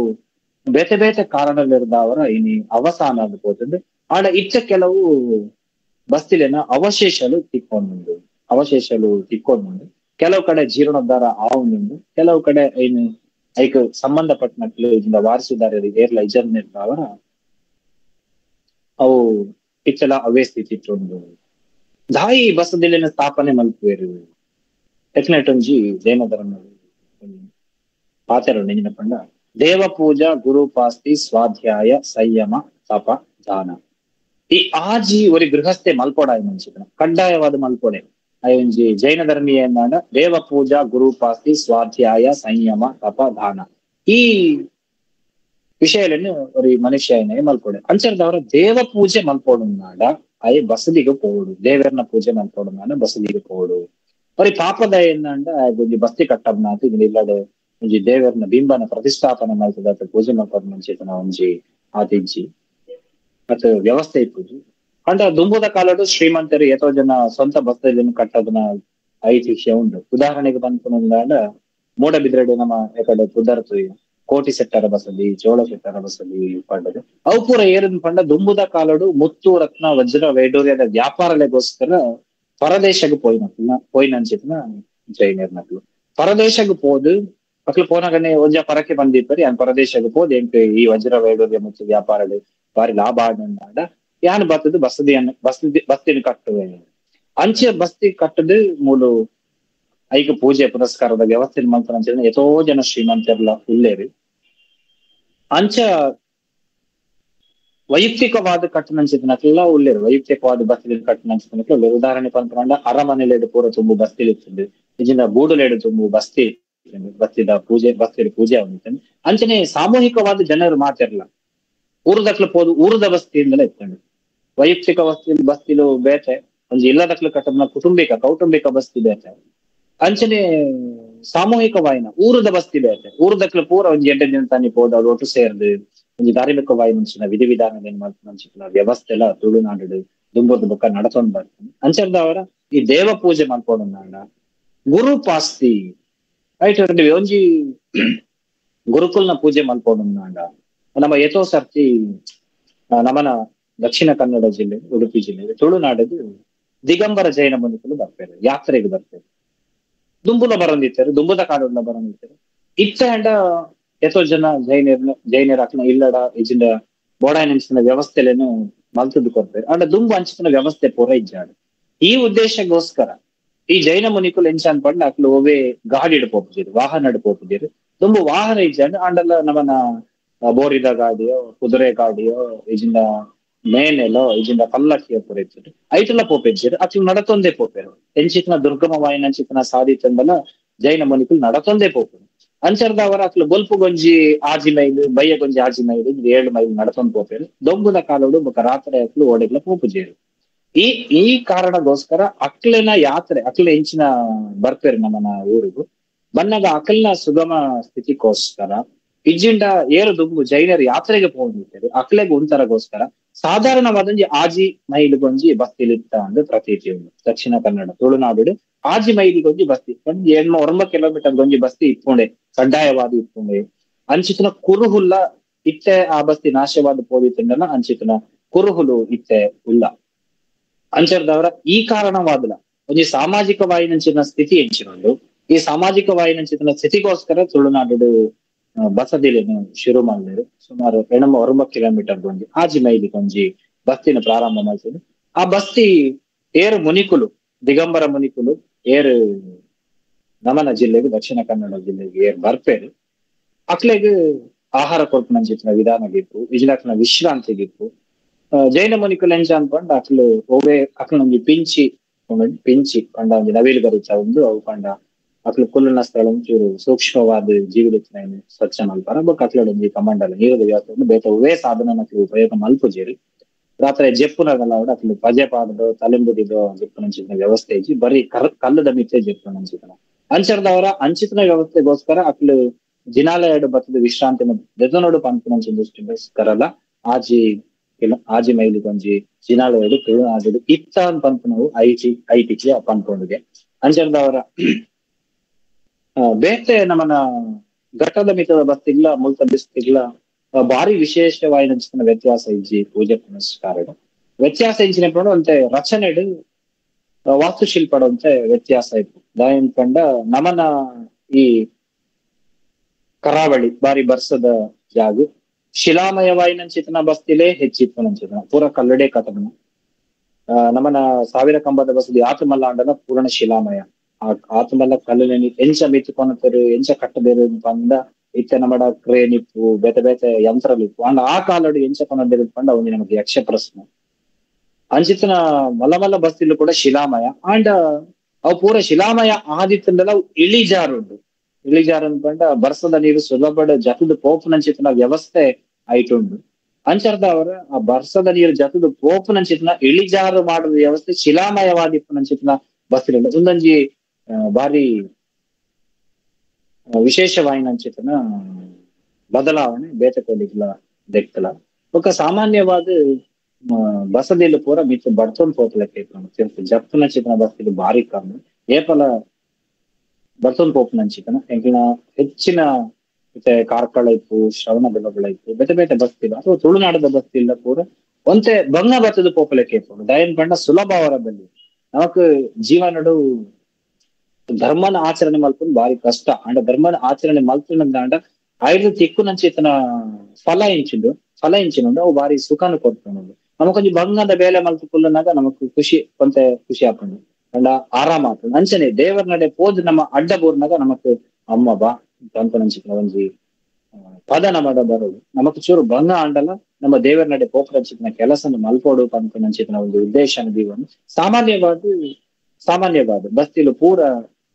ಬೇತೆ ಬೇತೆ ಕಾರಣಗಳಿರ್ದವರ ಇನಿ ಅವಸಾನ ಆದ್ ಪೋತಂದು ಆಡ ಇತ್ತ ಕೆಲವು ಬಸ್ತಿಲೇನ ಅವಶೇಷಲು ತಿಕ್ಕೊಂಡು ಕೆಲವು ಕಡೆ ಜೀರ್ಣೋದ್ಧಾರ ಆವುಂಡು ಕೆಲವು ಕಡೆ ಏನು ಐಕ್ ಸಂಬಂಧಪಟ್ಟನಕ್ಲು ಇದರಿಂದ ವಾರಸುದಾರರಿಗೆ ಏರ್ಲ ಇಜರ್ನ ಅವರ ಅವು ಇಚ್ಚಲ ಅವೇ ಸ್ಥಿತಿ ಇಟ್ಟುಂಡು ದಾಯಿ ಬಸದಿಲಿನ ಸ್ಥಾಪನೆ ಮಲ್ಪುವೆರು ಎಕ್ನೆಟೊಂಜಿ ಜೈನ ಧರ್ಮ ಪಾತೆರ ನೆಂಜಿನ ಪಂಡ ದೇವ ಪೂಜಾ ಗುರುಪಾಸ್ತಿ ಸ್ವಾಧ್ಯಾಯ ಸಂಯಮ ತಪ ದಾನ ಈ ಆಜಿ ಒರಿ ಗೃಹಸ್ಥೆ ಮಲ್ಪೊಡಾಯ ಮನ್ಸಿನ ಕಡ್ಡಾಯವಾದ ಮಲ್ಪೊಡೆ ಅಯ್ಯಂಜಿ ಜೈನ ಧರ್ಮೀಯ ಎಂದಾಂಡ ದೇವ ಪೂಜಾ ಗುರುಪಾಸ್ತಿ ಸ್ವಾಧ್ಯಾಯ ಸಂಯಮ ತಪ ದಾನ ಈ ವಿಷಯಗಳನ್ನು ஒரு ಮನುಷ್ಯನೇ ಮಲ್ಪೊಡೆ ಅಂಚರ್ದವರ ದೇವ ಪೂಜೆ ಮಲ್ಪೊಡುನಾಡ ಅಯ್ಯ ಬಸದಿಗೆ ಪೋಡು ದೇವರನ ಪೂಜೆ ಮಲ್ಪೊಡುನಾಡ ಬಸದಿಗೆ ಪೋಡು ಅವರಿ ಪಾಪದ ಏನಂಡ ಒಂಜಿ ಬಸ್ತಿ ಕಟ್ಟಬ್ನಾತು ಇದು ಇಲ್ಲಡೆ ಒಂಜಿ ದೇವರನ ಬಿಂಬನ ಪ್ರತಿಷ್ಠಾಪನೆ ಮಾಡ್ತದ ಪೂಜೆ ಮಲ್ಪದ ಮುಂಚೆತನ ಒಂಜಿ ಆತಿಜ್ಜಿ ಮತ್ತೆ ವ್ಯವಸ್ಥೆ ಇಪ್ಪುಜಿ ಅಂಡ ದುಂಬುದ ಕಾಲಡು ಶ್ರೀಮಂತರು ಎಷ್ಟೋ ಜನ ಸ್ವಂತ ಬಸ್ತಿಯನ್ನು ಕಟ್ಟದನ ಐತಿಹ್ಯ ಉಂಡು ಉದಾಹರಣೆಗೆ ಬಂದ ಮೂಡಬಿದ್ರೆಡು ನಮ್ಮ ಎಕಡೆ ಕುದರ್ತು ಕೋಟಿ ಸೆಟ್ಟರ ಬಸದಿ ಚೋಳ ಸೆಟ್ಟರ ಬಸದಿ ಪಂಡದು ಅವು ಪೂರ ಏರನ್ ಪಂಡ ದುಂಬುದ ಕಾಲಡು ಮುತ್ತು ರತ್ನ ವಜ್ರ ವೈಡೂರ್ಯದ ವ್ಯಾಪಾರಲೆಗೋಸ್ಕರ ಪರದೇಶಗ್ ಪೋಯಿನಂಚಿತ್ನ ಜೈನರ್ನಕ್ಲು ಪರದೇಶಗ್ ಪೋದು ಅಕ್ಲು ಪೋನಗನೆ ಒಂಜ ಪರಕ್ಕೆ ಬಂದಿಪ್ಪರಿ ಅನ್ ಪರದೇಶಗ್ ಪೋದು ಎಂಕ್ ಈ ವಜ್ರ ವೈಡೂರ್ಯ ಮುತ್ತು ವ್ಯಾಪಾರಡು ಬಾರಿ ಲಾಭ ಆಡ ಯಾನ್ ಬತ್ತದು ಬಸ್ತಿನ ಕಟ್ಟುವೆ ಅಂಚೆ ಬಸ್ತಿ ಕಟ್ಟದು ಮೂಲು ಐಕ ಪೂಜೆ ಪುರಸ್ಕಾರದ ವ್ಯವಸ್ಥೆ ಮಂತ್ರ ಎಷ್ಟೋ ಜನ ಶ್ರೀಮಂತರ್ಲ ಉಳ್ಳೇರಿ ಅಂಚ ವೈಯಕ್ತಿಕವಾದ ಕಟ್ಟಣಂಚಿತನಕ್ಕೆಲ್ಲ ಉಳ್ಳೇರು ವೈಯಕ್ತಿಕವಾದ ಬಸ್ತಿ ಕಟ್ಟಣಂಚಿತನಕ್ಕೆ ಉಳ್ಳೇರು ಉದಾಹರಣೆ ಪಂಪಂಡ ಅರಮನೆಲೇಡು ಪೂರ ತುಂಬು ಬಸ್ತಿ ಇರ್ತದೆ ಇಜಿಂದ ಬೂಡುಲೇಡು ತುಂಬು ಬಸ್ತಿ ಬಸ್ತಿದ ಪೂಜೆ ಆಗುತ್ತೆ ಅಂಚನೆ ಸಾಮೂಹಿಕವಾದ ಜನರು ಮಾತಿರಲ್ಲ ಊರದಕ್ಲು ಪೋದು ಊರದ ಬಸ್ತಿಯಿಂದಲೇ ಇರ್ತಂಡು ವೈಯಕ್ತಿಕ ಬಸ್ತಿಲು ಬೇತೆ ಒಂಜಿ ಇಲ್ಲದಕ್ಲು ಕಟ್ಟದ ಕೌಟುಂಬಿಕ ಬಸ್ತಿ ಬೇತೆ ಅಂಚನೆ ಸಾಮೂಹಿಕವಾಯಿನ ಊರದ ಬಸ್ತಿ ಬೇತೆ ಊರದಕ್ಲು ಪೂರ ಒಂಜಿ 8 ದಿನ ತಾನಿ ಪೋದು ಅವ್ರು ಒಟ್ಟು ಸೇರ್ದು ಒಂಜಿ ಧಾರ್ಮಿಕವಾಯಿ ಮುಂಚಿನ ವಿಧಿವಿಧಾನ ಮಂಚಿನ ವ್ಯವಸ್ಥೆ ಎಲ್ಲ ತುಳುನಾಡು ದುಂಬುದ ಬುಕ್ಕ ನಡತೊಂದು ಬರ್ತದೆ ಅಂಚರ್ದ ಅವರ ಈ ದೇವ ಪೂಜೆ ಮಾಡ್ಕೊಂಡ ಗುರು ಪಾಸ್ತಿ ರೈಟ್ ಒಂಜಿ ಗುರುಕುಲ್ನ ಪೂಜೆ ಮಲ್ಪೊಡುಂಡ ನಮ್ಮ ಎಷ್ಟೋ ಸರ್ತಿ ನಮ್ಮನ ದಕ್ಷಿಣ ಕನ್ನಡ ಜಿಲ್ಲೆ ಉಡುಪಿ ಜಿಲ್ಲೆ ತುಳುನಾಡದು ದಿಗಂಬರ ಜೈನ ಮುನಿಕಲು ಬರ್ತಾರೆ ಯಾತ್ರೆಗೆ ಬರ್ತಾರೆ ದುಂಬುಲ ಬರಂದಿತ್ತಾರೆ ದುಂಬುದ ಕಾಡುಲ್ಲ ಬರಂದಿತ್ತಾರೆ ಇತ್ತ ಅಂಡ ಎಷ್ಟೋ ಜನ ಜೈನರ ಅಕ್ನ ಇಲ್ಲಡ ಇಜಿಂದ ಬೋಡಾಯ ನೆನ್ಸಿನ ವ್ಯವಸ್ಥೆಲೇನು ಮಲ್ತದ್ದು ಕೊಡ್ತಾರೆ ಅಂಡ ದುಂಬು ಹಂಚಿನ ವ್ಯವಸ್ಥೆ ಪೂರ ಇಜ್ಜಾಡು ಈ ಉದ್ದೇಶಗೋಸ್ಕರ ಈ ಜೈನ ಮುನಿಕುಲು ಎಂಚ ಅನ್ಪಂಡ ಅಕ್ಲು ಒವೇ ಗಾಡಿ ಹಿಡ್ಪೋಪುಜೀರು ವಾಹನ ಹಿಡ್ಪೋಪುಜೀರು ದುಂಬು ವಾಹನ ಇಜ್ಜಾಂಡು ಅಂಡಲ್ಲ ನಮ್ಮನ ಬೋರಿದ ಗಾಡಿಯೋ ಕುದುರೆ ಗಾಡಿಯೋ ಇಜಿಂದ ಮೇನೆಲೋ ಇಜಿಂದ ಪಲ್ಲಕ್ಕಿಯ ಪೂರ ಇತ್ತು ಐಟೆಲ್ಲ ಪೋಪೆಜ್ಜರು ಅಕ್ಲು ನಡತೊಂದೇ ಪೋಪೆರು ಎಂಚಿತ್ನ ದುರ್ಗಮವಾಯಿನ ಅಂಚಿತ್ನ ಸಾಧಿತಂದಲ ಜೈನ ಮುನಿಕುಲು ನಡತೊಂದೇ ಪೋಪೆರು ಅಂಚರ್ದ ಅವರ ಅಕ್ಲು ಬೊಲ್ಪು ಗೊಂಜಿ ಆಜಿ ಮೈಲು ಬಯ್ಯ ಗೊಂಜಿ ಆಜಿ ಮೈಲು 7 ಮೈಲು ನಡತೊಂದು ಪೋಪೆರು ದೊಂಬುದ ಕಾಲೋಡು ಬೊಕ ರಾತ್ರಿ ಅಕ್ಲು ಓಡೆಗ್ಲ ಪೋಪುಜೇರು ಈ ಕಾರಣಗೋಸ್ಕರ ಅಕ್ಲೆನ ಯಾತ್ರೆ ಅಕ್ಲೆ ಎಂಚಿನ ಬರ್ಪೇರು ನಮ್ಮನ ಊರಿಗೂ ಬನ್ನಗ ಅಕಲ್ನ ಸುಗಮ ಸ್ಥಿತಿಗೋಸ್ಕರ ಇಜ್ಜಿಂಡ ಏರು ದುಂಬು ಜೈನರು ಯಾತ್ರೆಗೆ ಹೋಗಿರ್ತಾರೆ ಅಕ್ಲೆಗೆ ಉಂತರಗೋಸ್ಕರ ಸಾಧಾರಣವಾದಂಜಿ ಆಜಿ ಮೈಲಿಗೊಂಜಿ ಬಸ್ತಿಲಿತ್ತ ಅಂದು ಪ್ರತೀತಿ ಉಂಟು ದಕ್ಷಿಣ ಕನ್ನಡ ತುಳುನಾಡು ಆಜಿ ಮೈಲಿಗೊಂಜಿ ಬಸ್ತಿ ಒಂದು 809 ಕಿಲೋಮೀಟರ್ ಗೊಂಜಿ ಬಸ್ತಿ ಇಪ್ಪುಂಡೆ ಕಡ್ಡಾಯವಾದ ಇಪ್ಪುಂಡೆ ಅಂಚಿತನ ಕುರುಹುಲ್ಲ ಇತ್ತೆ ಆ ಬಸ್ತಿ ನಾಶವಾದ ಪೋದಿತ್ತಂಡನ ಅಂಚಿತನ ಕುರುಹುಲು ಇತ್ತೆ ಉಲ್ಲ ಅಂಚರ್ದವರ ಈ ಕಾರಣವಾದಲ ಒಂಜಿ ಸಾಮಾಜಿಕ ವಾಯಿನಂಚಿನ ಸ್ಥಿತಿ ಎಂಚಿನೊಂದು ಈ ಸಾಮಾಜಿಕ ವಾಯಿನಂಚಿನ ಸ್ಥಿತಿಗೋಸ್ಕರ ತುಳುನಾಡು ಬಸದಿಲೇನು ಶುರು ಮಾಡಿದ್ರು ಸುಮಾರು 809 ಕಿಲೋಮೀಟರ್ ಗೊಂಜಿ ಆಜಿ ಮೈಲಿ ಗೊಂಜಿ ಬಸ್ತಿನ ಪ್ರಾರಂಭ ಮಾಡ್ತಿದ್ರು ಆ ಬಸ್ತಿ ಏರು ಮುನಿಕುಲು ದಿಗಂಬರ ಮುನಿಕುಲು ಏರು ನಮನ ಜಿಲ್ಲೆಗೆ ದಕ್ಷಿಣ ಕನ್ನಡ ಜಿಲ್ಲೆಗೆ ಏರ್ ಬರ್ಪೇರು ಅಕ್ಲೆಗೆ ಆಹಾರ ಕೊರ್ಪುನಂಚಿನ ವಿಧಾನಗಿತ್ತು ಇಜ್ಲಾಕ್ನ ವಿಶ್ರಾಂತಿಗಿತ್ತು ಜೈನ ಮುನಿಕುಲು ಎಂಚ ಅನ್ಪಂಡ ಅಕ್ಲು ಓವೇ ಅಕ್ಲೊಂಜಿ ಪಿಂಚಿ ಕಂಡ ಒಂಜಿ ನವಿಲು ಗರಿಚ ಒಂದು ಅವು ಕಂಡ ಅಕ್ಲು ಕುಲ್ಲುನ ಸ್ಥಳ ಒಂಚೂರು ಸೂಕ್ಷ್ಮವಾದ ಜೀವಿಲಿನ ಸ್ವಚ್ಛ ಮಲ್ಪಾರ ಬೊಕ್ಕ ಅಕ್ಲೊಂಜಿ ಕಮಂಡಲ ನೀರದ ವ್ಯವಸ್ಥೆ ಬೇತ ಒವೇ ಸಾಧನ ಉಪಯೋಗ ಮಲ್ಪುಜೇರಿ ರಾತ್ರಿ ಜೆಪ್ಪುನಗಲ್ಲ ಅಕ್ಲು ಪಜೆ ಪಾಡದು ತಲೆಂಬುದಿದು ಜೆಪ್ಪುನಂಚಿನ ವ್ಯವಸ್ಥೆ ಇಜ್ಜಿ ಬರೀ ಕಲ್ಲದ ಮಿತ್ತೆ ಜೆಪ್ಪುನಂಚಿತನ ಅಂಚರ್ದವರ ಅಂಚಿತನ ವ್ಯವಸ್ಥೆಗೋಸ್ಕರ ಅಕ್ಲು ಜಿನಾಲಯಡು ಬತ್ತದ ವಿಶ್ರಾಂತಿನ ಬೆದನೋಡು ಪಂಪುನಂಚಿನ ಆಜಿ ಮೈಲಿ ಗೊಂಜಿ ಜಿನಾಲಯಡು ತುಳುನಾಡು ಇತ್ತ ಅಂತ ಪಂಪುನವು ಐಟಿಗೆ ಪಂಪುಂಡಿಗೆ ಅಂಚರ್ದವರ ಬೇತೆ ನಮ್ಮನ ಘಟ್ಟದ ಮಿತದ ಬಸ್ತಿಗ್ಲ ಮುಲ್ತ ಬಿಸ್ತಿಗ್ಲ ಭಾರಿ ವಿಶೇಷವಾಯಿನ ವ್ಯತ್ಯಾಸ ಇಜ್ಜಿ ಪೂಜೆ ಪುನಸ್ಕಾರ ವ್ಯತ್ಯಾಸ ಇಂಚಿನప్పుడు ಅಂತೆ ರಚನೆಡು ವಾಸ್ತುಶಿಲ್ಪಡು ಅಂತ ವ್ಯತ್ಯಾಸ ಇತ್ತು ದಾಯನ್ ಕಂಡ ನಮನ ಈ ಕರಾವಳಿ ಬಾರಿ ಬರ್ಸದ ಜಾಗ ಶಿಲಾಮಯವಾಯಿನಂಚಿತನ ಬಸ್ತಿಲೇ ಹೆಚ್ಚಿತ್ತು ಪೂರ ಕಲ್ಲಡೆ ಕಥನ ನಮನ ಸಾವಿರ ಕಂಬದ ಬಸದಿ ಆತಮಲ್ಲಾಂಡನ ಪೂರ್ಣ ಶಿಲಾಮಯ ಆತಮಲ್ಲ ಕಲ್ಲುನಿ ಎಂಚ ಮೆತ್ತುಕೊನತರು ಎಂಚ ಕಟ್ಟದೇರು ಪಂಡ ಇತ್ತೆ ನಮ್ಮಡ ಕ್ರೇನ್ ಇಪ್ಪು ಬೇತೆ ಬೇತೆ ಯಂತ್ರಲಿಪ್ಪು ಅಂಡ್ ಆ ಕಾಲಡು ಎಂಚ ಕೊನದೇರು ಪಂಡ ಅವನಿ ನಮಗೆ ಯಕ್ಷ ಪ್ರಶ್ನ ಅಂಚಿತನ ಮಲ್ಲ ಮಲ್ಲ ಬಸ್ತಿಲು ಕೂಡ ಶಿಲಾಮಯ ಅಂಡ್ ಅವು ಪೂರ ಶಿಲಾಮಯ ಆದಿತ್ತಂದೆಲ್ಲ ಇಳಿಜಾರುಂಡು ಇಳಿಜಾರು ಅನ್ಕೊಂಡ ಬರ್ಸದ ನೀರು ಸುಲಭದ ಜತದ ಪೋಪುನಂಚಿತನ ವ್ಯವಸ್ಥೆ ಆಯ್ತುಂಡು ಅಂಚರ್ದ ಅವರ ಆ ಬರ್ಸದ ನೀರು ಜತದ ಪೋಪುನಂಚಿತನ ಇಳಿಜಾರು ಮಾಡುವ ವ್ಯವಸ್ಥೆ ಶಿಲಾಮಯವಾದಿಪ್ಪುನಂಚಿತನ ಬಸ್ತಿಲು ಒಂದೊಂಜಿ ಬಾರಿ ವಿಶೇಷವಾಯಿನಂಚಿತನ ಬದಲಾವಣೆ ಬೇತಕೊಲಿಗ್ಲ ದೆಕ್ಕಲ ఒక ಸಾಮಾನ್ಯವಾದ ಬಸದಿಲು ಪೂರ ಮಿತ್ತು ಬಡ್ತೊಂದು ಪೋಪಲಕ್ಕೆ ಜಪ್ಪುನಂಚಿತನ ಬಸ್ತಿಲು ಭಾರಿ ಕಮ್ಮಿ ಏಪಲ ಬರ್ತೊಂದು ಪೋಪುನಂಚಿತನ ಎಂಕಿನ ಹೆಚ್ಚಿನ ಮತ್ತೆ ಕಾರ್ಕಳ ಇಪ್ಪು ಶ್ರವಣ ಬೆಳಗೊಳ ಇಪ್ಪು ಬೇತೆ ಬೇತೆ ಬಸ್ತಿಲ್ಲ ಅಥವಾ ತುಳುನಾಡದ ಬಸ್ತಿಲ್ಲ ಪೂರ ಒಂತೆ ಬಂಗ ಬತ್ತದ ಪೋಪಲಕ್ಕೆ ಇಪ್ಪು ದಯನ್ ಪಂಡ ಸುಲಭ ಅವರದಲ್ಲಿ ನಮಕ್ ಜೀವನಡು ಧರ್ಮನ ಆಚರಣೆ ಮಲ್ಪುದು ಭಾರಿ ಕಷ್ಟ ಅಂಡ ಧರ್ಮನ ಆಚರಣೆ ಮಲ್ಪುನಂದ ಐದು ತಿಕ್ಕುನಂಚಿತನ ಫಲ ಇಂಚಿನುಂಡು ಅವು ಭಾರಿ ಸುಖನ ಕೊಡ್ಕೊಂಡು ನಮಕೊಂಚ ಬಂಗದ ಬೇಲೆ ಮಲ್ತು ಕುಲ್ಲನಾಗ ನಮಕ್ ಖುಷಿ ಕೊಂತೆ ಖುಷಿ ಹಾಕೊಂಡು ಅಂಡ ಆರಾಮ ಆಗ್ತದೆ ಅಂಚನೆ ದೇವರ ನಡೆ ಪೋದ್ ನಮ್ಮ ಅಡ್ಡ ಬೋರ್ನಾಗ ನಮಕ್ ಅಮ್ಮ ಬಾ ತಂಪನಂಚಿನ ಒಂಜಿ ಪದ ನಮಡ ಬರೋದು ನಮಕ್ ಚೂರು ಬಂಗ ಅಂಡಲ್ಲ ನಮ್ಮ ದೇವರ ನಡೆ ಪೋಪರಂಚಿನ ಕೆಲಸನ ಮಲ್ಪೋಡು ಪಂಪನಂಚಿನ ಒಂದು ಉದ್ದೇಶನ ದೀವನು ಸಾಮಾನ್ಯವಾದ ಬಸ್ತಿಲು ಪೂರ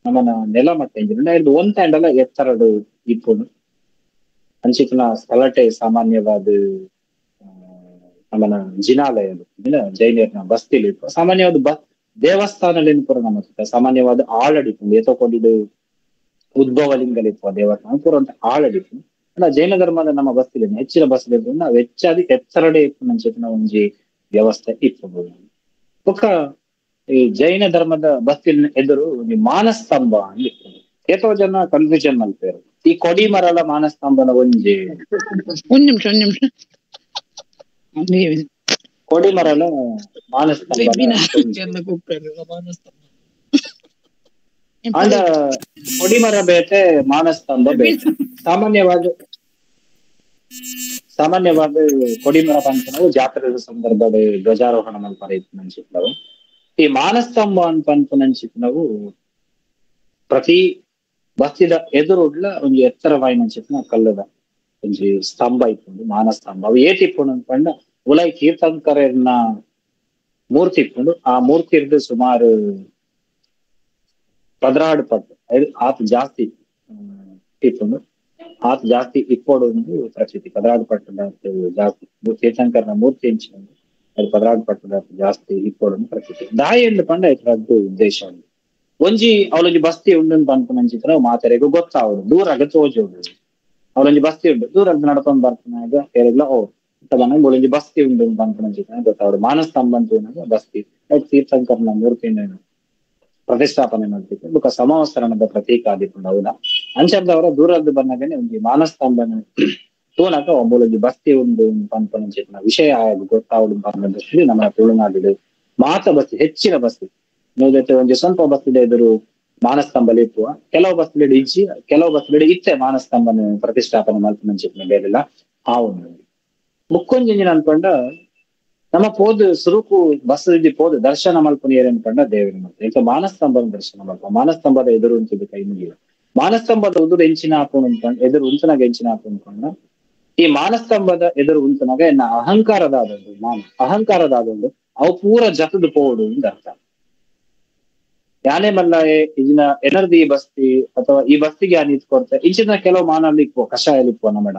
ನಮ್ಮನ ನೆಲ ಮಟ್ಟ ಇದು ಒಂದ್ ಅಂಡಲ್ಲ ಎತ್ತರಡು ಇಪ್ಪುನು ಅಂಚಿತನ ಸ್ಥಳಟೆ ಸಾಮಾನ್ಯವಾದ ನಮ್ಮನ ಜಿನಾಲಯದು ಜೈನರ್ನ ಬಸ್ತಿಲು ಇಪ್ಪ ಸಾಮಾನ್ಯವಾದ ದೇವಸ್ಥಾನದಲ್ಲಿ ಪೂರ ನಮಸ್ತೆ ಸಾಮಾನ್ಯವಾದ ಆಳಡಿಪು ಏತಕೊಂಡಿದ್ದು ಉದ್ಭವ ಲಿಂಗಲಿಪ್ಪ ದೇವಸ್ಥಾನ ಪೂರ ಅಂತ ಆಳಡಿಪು ಅಲ್ಲ ಜೈನ ಧರ್ಮದ ನಮ್ಮ ಬಸ್ತಿಲಿ ಹೆಚ್ಚಿನ ಬಸ್ತಿಲಿ ನಾವು ಹೆಚ್ಚಾದಿ ಎತ್ತರಡೆ ಇಪ್ಪು ನಂಚಿತನ ಒಂಜಿ ವ್ಯವಸ್ಥೆ ಇಪ್ಪು ಬೊಕ್ಕ ಈ ಜೈನ ಧರ್ಮದ ಬಸ್ತಿನ ಎದುರು ಒಂದು ಮಾನಸ್ತಂಭ ಅಂತ ಇರ್ತದೆ ಏತೋ ಜನ ಕನ್ಫ್ಯೂಷನ್ ಮಲ್ಪೇರು ಈ ಕೊಡಿ ಮರಳ ಮಾನಸ್ತಂಭನ ಒಂಜಿ
ಒಂದ್ ನಿಮಿಷ
ಕೊಡಿ ಮರಳ ಮಾನಸ್ತಂಭ ಅಂಡ ಕೊಡಿಮರ ಬೇತೆ ಮಾನಸ್ತಂಭ ಬೇತೆ ಸಾಮಾನ್ಯವಾದ ಕೊಡಿಮರ ಪಂಚನವು ಜಾತ್ರೆದ ಸಂದರ್ಭದ ಧ್ವಜಾರೋಹಣ ಮಲ್ಪರ ಇತ್ತು ಅನ್ಸಿತ್ತವು ಈ ಮಾನಸ್ತಂಭ ಅನ್ಪನ್ಪುನಂಚಿತ್ ನಾವು ಪ್ರತಿ ಬಸ್ತಿದ ಎದುರುಡ್ಲ ಒಂದು ಎತ್ತರವಾಯಿನ ಅನ್ಸಿತ್ನ ಕಲ್ಲದ ಒಂಜಿ ಸ್ತಂಭ ಇಪ್ಪುಂಡು ಮಾನಸ್ತಂಭ ಅವು ಏಟಿಪ್ಪುಂಡು ಅನ್ಪಂಡ ಉಲೈ ತೀರ್ಥಂಕರನ ಮೂರ್ತಿ ಇಪ್ಪುಂಡು ಆ ಮೂರ್ತಿ ಇರ್ದು ಸುಮಾರು 16 ಪಟ್ಟು ಆತ ಜಾಸ್ತಿ ಇಪ್ಪುಂಡು ಆತ ಜಾಸ್ತಿ ಇಪ್ಪೋಡು ಒಂದು ಪ್ರಚಿತಿ 16 ಪಟ್ಟು ಜಾಸ್ತಿ ತೀರ್ಥಂಕರನ ಮೂರ್ತಿ ಎಂಚಿನಂದು ಅದು 16 ಪಟ್ಟು ಜಾಸ್ತಿ ಇಪ್ಪೋಡು ಪ್ರಚಿತಿ ದಾಯಿ ಎಂದು ಪಂಡ ಇತರದ್ದು ಉದ್ದೇಶ ಉಂಟು ಒಂಜಿ ಅವಳೊಂಜಿ ಬಸ್ತಿ ಉಂಡು ಪನ್ಪುನಂಚಿತ್ರ ಮಾತೆರೆಗೂ ಗೊತ್ತಾವಡು ದೂರಾಗ ತೋಜೋಡು ಅವಳೊಂಜಿ ಬಸ್ತಿ ಉಂಡು ದೂರದ ನಡ್ಕೊಂಡ್ ಬರ್ಪನಾಗ ಹೇಳಿದ್ಲ ಒಂಜಿ ಬಸ್ತಿ ಉಂಡು ಪನ್ಪುನಂಚಿತ್ರ ಗೊತ್ತಾವಡು ಮಾನಸ್ತಂಭ ಅಂತ ಬಸ್ತಿ ತೀರ್ಥಂಕರನ ಮೂರ್ತಿ ಪ್ರತಿಷ್ಠಾಪನೆ ಮಾಡ್ತಿತ್ತು ಬುಕ್ಕ ಸಮವಸ್ತರಣದ ಪ್ರತೀಕ ಆದಿಕೊಂಡು ಹೌದಾ ಅಂಚರ್ದವರ ದೂರದ್ದು ಬಂದಾಗನೆ ಒಂದು ಮಾನಸ್ತಂಭನ ತೋನಕ ಒಂಬೊಂದು ಬಸ್ತಿ ಉಂಡು ಪನ್ಪನಂಚಿನ ವಿಷಯ ಗೊತ್ತಾವಡು ಬಂದಷ್ಟು ನಮ್ಮ ತುಳುನಾಡು ಮಾತ ಬಸ್ತಿ ಹೆಚ್ಚಿನ ಬಸ್ತಿ ನೀವು ಜೊತೆ ಒಂದು ಸ್ವಲ್ಪ ಬಸ್ತಿದ ಎದುರು ಮಾನಸ್ತಂಭಲಿ ಇಪ್ಪುವ ಕೆಲವು ಬಸ್ತಿಲೆಡ್ ಇಜ್ಜಿ ಕೆಲವು ಬಸ್ತಿಲೆಡ್ ಇತ್ತೆ ಮಾನಸ್ತಂಭನ ಪ್ರತಿಷ್ಠಾಪನೆ ಮಲ್ಪನಂಚಿನ ಬೇರೆಲ್ಲ ಆ ಒಂದು ಮುಕ್ಕೊಂಜಿನ ಅನ್ಕೊಂಡ ನಮ್ಮ ಪೋದು ಸುರುಕು ಬಸ್ಸದಿ ಪೋದು ದರ್ಶನ ಮಲ್ಪನಿಯರ್ ಅನ್ಕೊಂಡ ದೇವರ ಮತ್ತೆ ಈಗ ಮಾನಸ್ತಂಭದ ದರ್ಶನ ಮಲ್ಪ ಮಾನಸ್ತಂಭದ ಎದುರು ಉಂಟಿದ್ದು ಕೈ ಮುಗಿಯ ಮಾನಸ್ತಂಭದ ಉದುರು ಎಂಚಿನ ಹಾಕೊಂಡು ಅನ್ಕೊಂಡ್ ಎದುರು ಉಂತನಾಗ ಎಂಚಿನ ಹಾಕೊಂಡು ಅನ್ಕೊಂಡ ಈ ಮಾನಸ್ತಂಭದ ಎದುರು ಉಂತನಾಗ ಎನ್ನ ಅಹಂಕಾರದಾದೊಂದು ಅವು ಪೂರ ಜತದು ಪೋಡು ಅಂತ ಅರ್ಥ ಯಾನೇ ಮಲ್ಲ ಇದನ್ನ ಎನರ್ದಿ ಬಸ್ತಿ ಅಥವಾ ಈ ಬಸ್ತಿಗೆ ನಿಂತ್ಕೊಡ್ತಾರೆ ಇಂಚಿನ ಕೆಲವು ಮಾನಲ್ಲಿ ಇಪ್ಪು ಕಷಾಯಲ್ಲಿ ಇಪ್ಪು ನಮ್ಮಡ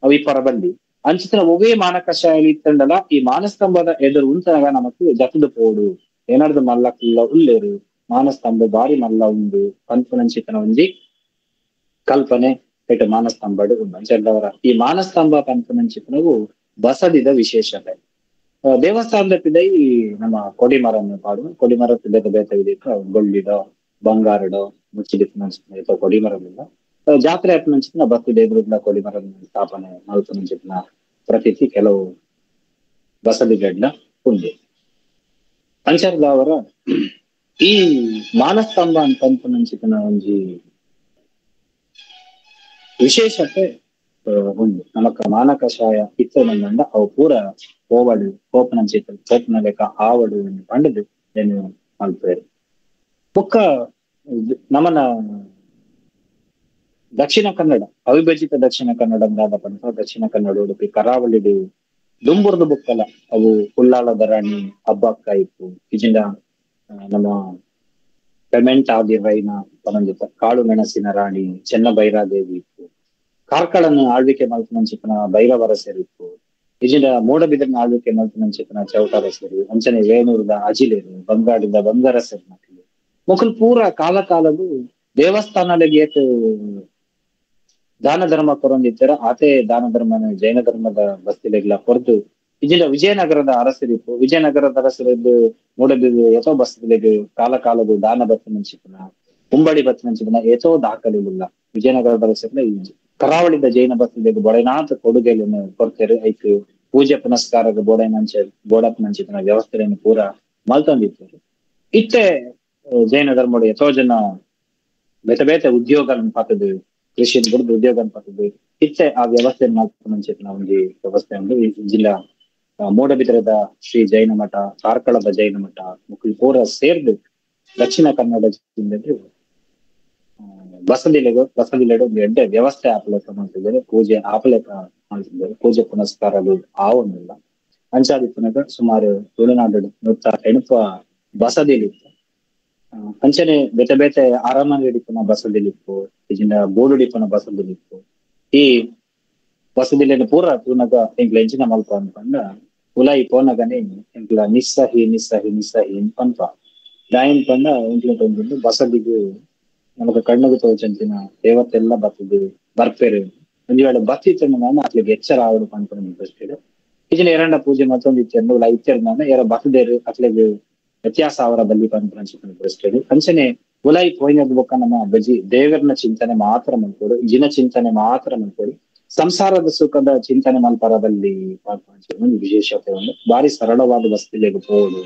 ಅವು ಈ ಪರಬಲ್ಲಿ ಅಂಚಿನ ಒವೇ ಮಾನ ಕಷಾಯಲ್ಲಿ ಇತ್ತಂಡಲ ಈ ಮಾನಸ್ತಂಭದ ಎದುರು ಉಂತನಾಗ ನಮಕ್ ಜತದು ಪೋಡು ಏನಾರ್ದು ಮಲ್ಲಕ್ಕಿಲ್ಲ ಉಲ್ಲೇರು ಮಾನಸ್ತಂಭ ಬಾರಿ ಮಲ್ಲ ಉಂಡು ಪಂಪುನಂಚಿತನ ಒಂಜಿ ಕಲ್ಪನೆ ಇಟ್ಟು ಮಾನಸ್ತಂಭಡು ಉಂಡು ಅಂಚೆಲ್ಲವರ ಈ ಮಾನಸ್ತಂಭ ಪಂಪುನಂಚಿತನವು ಬಸದಿದ ವಿಶೇಷತೆ ದೇವಸ್ಥಾನದ ಪಿದೈ ನಮ್ಮ ಕೊಡಿಮರನ್ನು ಪಾಡು ಕೊಡಿಮರ ಬೇತೆ ಬೇತೆ ವಿಧಿಕ ಗೊಳ್ಳಿಡೋ ಬಂಗಾರಡೋ ಮುಚ್ಚಿಡಿತ ಕೊಡಿಮರವಿಲ್ಲ ಜಾತ್ರೆ ಆಪ್ ನಂಚಿನ ಬಸ್ಸು ದೇವ್ರನ್ನ ಕೊಡಿ ಮರ ಸ್ಥಾಪನೆ ಮಲ್ತು ನಂಚಿನ ಪ್ರತೀತಿ ಕೆಲವು ಬಸದಿಗಡ್ಲ ಉಂಡೆ ಅಂಚರ್ದ ಅವರ ಈ ಮಾನಸ್ತಂಭ ಅಂತ ನಂಚಿನ ಒಂಜಿ ವಿಶೇಷತೆ ಉಂಡು ನಮಕ್ ಮಾನ ಕಷಾಯ ಇತ್ತನಂದ ಅವು ಪೂರ ಹೋವಡು ಕೋಪನಂಚಿತ ಕೋಪನ ಲೆಕ್ಕ ಆವಡು ಪಂಡದು ಏನು ಮಲ್ಪೇರು ಬೊಕ್ಕ ನಮನ ದಕ್ಷಿಣ ಕನ್ನಡ ಅವಿಭಜಿತ ದಕ್ಷಿಣ ಕನ್ನಡ ಪಂಡ ದಕ್ಷಿಣ ಕನ್ನಡ ಉಡುಪಿ ಕರಾವಳಿಡು ದುಂಬುರ್ದು ಬುಕ್ಕಲ ಅವು ಹುಲ್ಲಾಳದ ರಾಣಿ ಹಬ್ಬಕ್ಕ ಇತ್ತು ಇಜಿಂದ ನಮ್ಮ ಪೆಮೆಂಟ್ ಆದಿರೈನ ಪನಂದಿತ್ತ ಕಾಳು ಮೆಣಸಿನ ರಾಣಿ ಚೆನ್ನ ಭೈರಾದೇವಿ ಇತ್ತು ಕಾರ್ಕಳನ್ನು ಆಳ್ವಿಕೆ ಮಲ್ಪನಂಚಿತನ ಭೈರವರ ಸೇರಿತ್ತು ಇಜಿಂದ ಮೂಡಬಿದ್ರನ ಆಳ್ವಿಕೆ ಮಲ್ಪನಂಚಿತನ ಚೌಟಾರ ಸೇರಿ ಅಂಚನೆ ವೇಣೂರ್ದ ಅಜಿಲೇರು ಬಂಗಾಡಿದ ಬಂಗಾರ ಸೇರಿ ಮಕ್ಕಳು ಮಕ್ಕಳು ಪೂರ ಕಾಲದು ದೇವಸ್ಥಾನಗಳಿಗೆ ದಾನ ಧರ್ಮ ಕೊರೊಂದಿತ್ತರ ಆತೆ ದಾನ ಧರ್ಮನ ಜೈನ ಧರ್ಮದ ಬಸ್ತಿಲೆಗ್ಲ ಕೊರ್ದು ಇಜಿಂದ ವಿಜಯನಗರದ ಅರಸರಿತ್ತು ವಿಜಯನಗರದ ಅರಸರದ್ದು ಮೂಡಬಿದ್ದು ಎತೋ ಬಸ್ತಿಲೆಗೆ ಕಾಲದು ದಾನ ಬತ್ತನಂಚಿತನ ಕುಂಬಡಿ ಬತ್ತನಂಚಿತನ ಎತೋ ದಾಖಲಿಲ್ಲ ವಿಜಯನಗರದ ಅರಸರ ಕರಾವಳಿದ ಜೈನ ಬಸ್ತಿಲೆಗೆ ಬೊಡೆನಾಥ ಕೊಡುಗೆಯನ್ನು ಕೊಡ್ತಾರೆ ಐಕ್ ಪೂಜೆ ಪುನಸ್ಕಾರದ ಬೋಡಪ್ಪನಂಚಿತನ ವ್ಯವಸ್ಥೆಯನ್ನು ಪೂರ ಮಲ್ತೊಂದಿತ್ತು ಇತ್ತೆ ಜೈನ ಧರ್ಮದ ಎಷ್ಟೋ ಜನ ಬೇತೆ ಉದ್ಯೋಗಗಳನ್ನು ಪಾತದು ಕೃಷಿ ಬಿಡ್ದು ಉದ್ಯೋಗವನ್ನು ಪಾತದು ಇತ್ತೆ ಆ ವ್ಯವಸ್ಥೆ ಮಲ್ಪನಂಚಿತನ ಒಂದು ವ್ಯವಸ್ಥೆ ಒಂದು ಜಿಲ್ಲಾ ಮೂಡಬಿದ್ರದ ಶ್ರೀ ಜೈನ ಮಠ ಕಾರ್ಕಳದ ಜೈನ ಮಠ ಮುಕ್ಳು ಪೂರ ಸೇರ್ದು ದಕ್ಷಿಣ ಕನ್ನಡ ಜಿಲ್ಲೆಗೆ ಬಸದಿಲೆಡು ಒಂದು ಎಡ್ಡೆ ವ್ಯವಸ್ಥೆ ಆಪಲೇಕ ಮಾಡ್ತಿದ್ದಾರೆ ಪೂಜೆ ಆಪಲೇಕ ಮಾಡ್ತಿದ್ದಾರೆ ಪೂಜೆ ಪುನಸ್ಕಾರಗಳು ಆವೊಂದಿಲ್ಲ ಅಂಚಾದಿಪ್ಪನಾಗ ಸುಮಾರು ತುಳುನಾಡು ನೃತ್ತ ಎಣುಪ ಬಸದಿಲಿತ್ತು ಅಂಚನೆ ಬೇತೆ ಅರಮನೆ ಹಿಡಿಪನ ಬಸದಿಲಿಪ್ಪು ಇಜಿಂದ ಬೋಡುಡಿಪನ ಬಸದಿಲಿಪ್ಪು ಈ ಬಸದಿಲೇನ ಪೂರ ತೂನಗ ಎಂಕ್ಲ ಎಂಚಿನ ಮಲ್ಪ ಅನ್ಕೊಂಡ ಉಲಾಯಿ ಪೋನಗನೆ ಎಂಕ್ಲ ನಿಸ್ಸಹಿ ಪಂಪ ದಾಯಿನ್ ಪಂಡ ಎಂಕ್ಲ ತೊಂದು ಬಸದಿಗೂ ನಮಗ ಕಣ್ಣುಗು ತೋಚಂತಿನ ದೇವತೆಲ್ಲ ಬರ್ತದೆ ಬರ್ಪೇರು ಒಂದ್ ವೇಳೆ ಬತ್ತಿತ್ತು ನಾನು ಅತ್ಲಿಗೆ ಎಚ್ಚರ ಆವಡು ಪಂಪನ ಇಂಟ್ರೆಸ್ಟೆಡ್ ಇಜಿನ ಎರಡ ಪೂಜೆ ಮತ್ತೊಂದು ಇಚ್ಚರ್ನು ಉಲ ಇಚ್ಚರ್ನ ಯಾರ ಬಸದೇರು ಅತ್ಲಿಗೆ ವ್ಯತ್ಯಾಸ ಅವರ ಬಲ್ಲಿ ಪಂಪನಿಸ್ತೇವೆ ಅಂಚನೆ ಉಲಾಯಿ ಪೋಯ್ನದ ಬೊಕ್ಕ ನಮ್ಮ ಬಜಿ ದೇವರನ ಚಿಂತನೆ ಮಾತ್ರ ಮಲ್ಕೊಡು ಜಿನ ಚಿಂತನೆ ಮಾತ್ರ ಮಲ್ಕೊಡು ಸಂಸಾರದ ಸುಖದ ಚಿಂತನೆ ಮಲ್ಪರದಲ್ಲಿ ಒಂದು ವಿಶೇಷತೆ ಒಂದು ಬಾರಿ ಸರಳವಾದ ಬಸ್ತಿಲೆಗೆ ಪೋಡು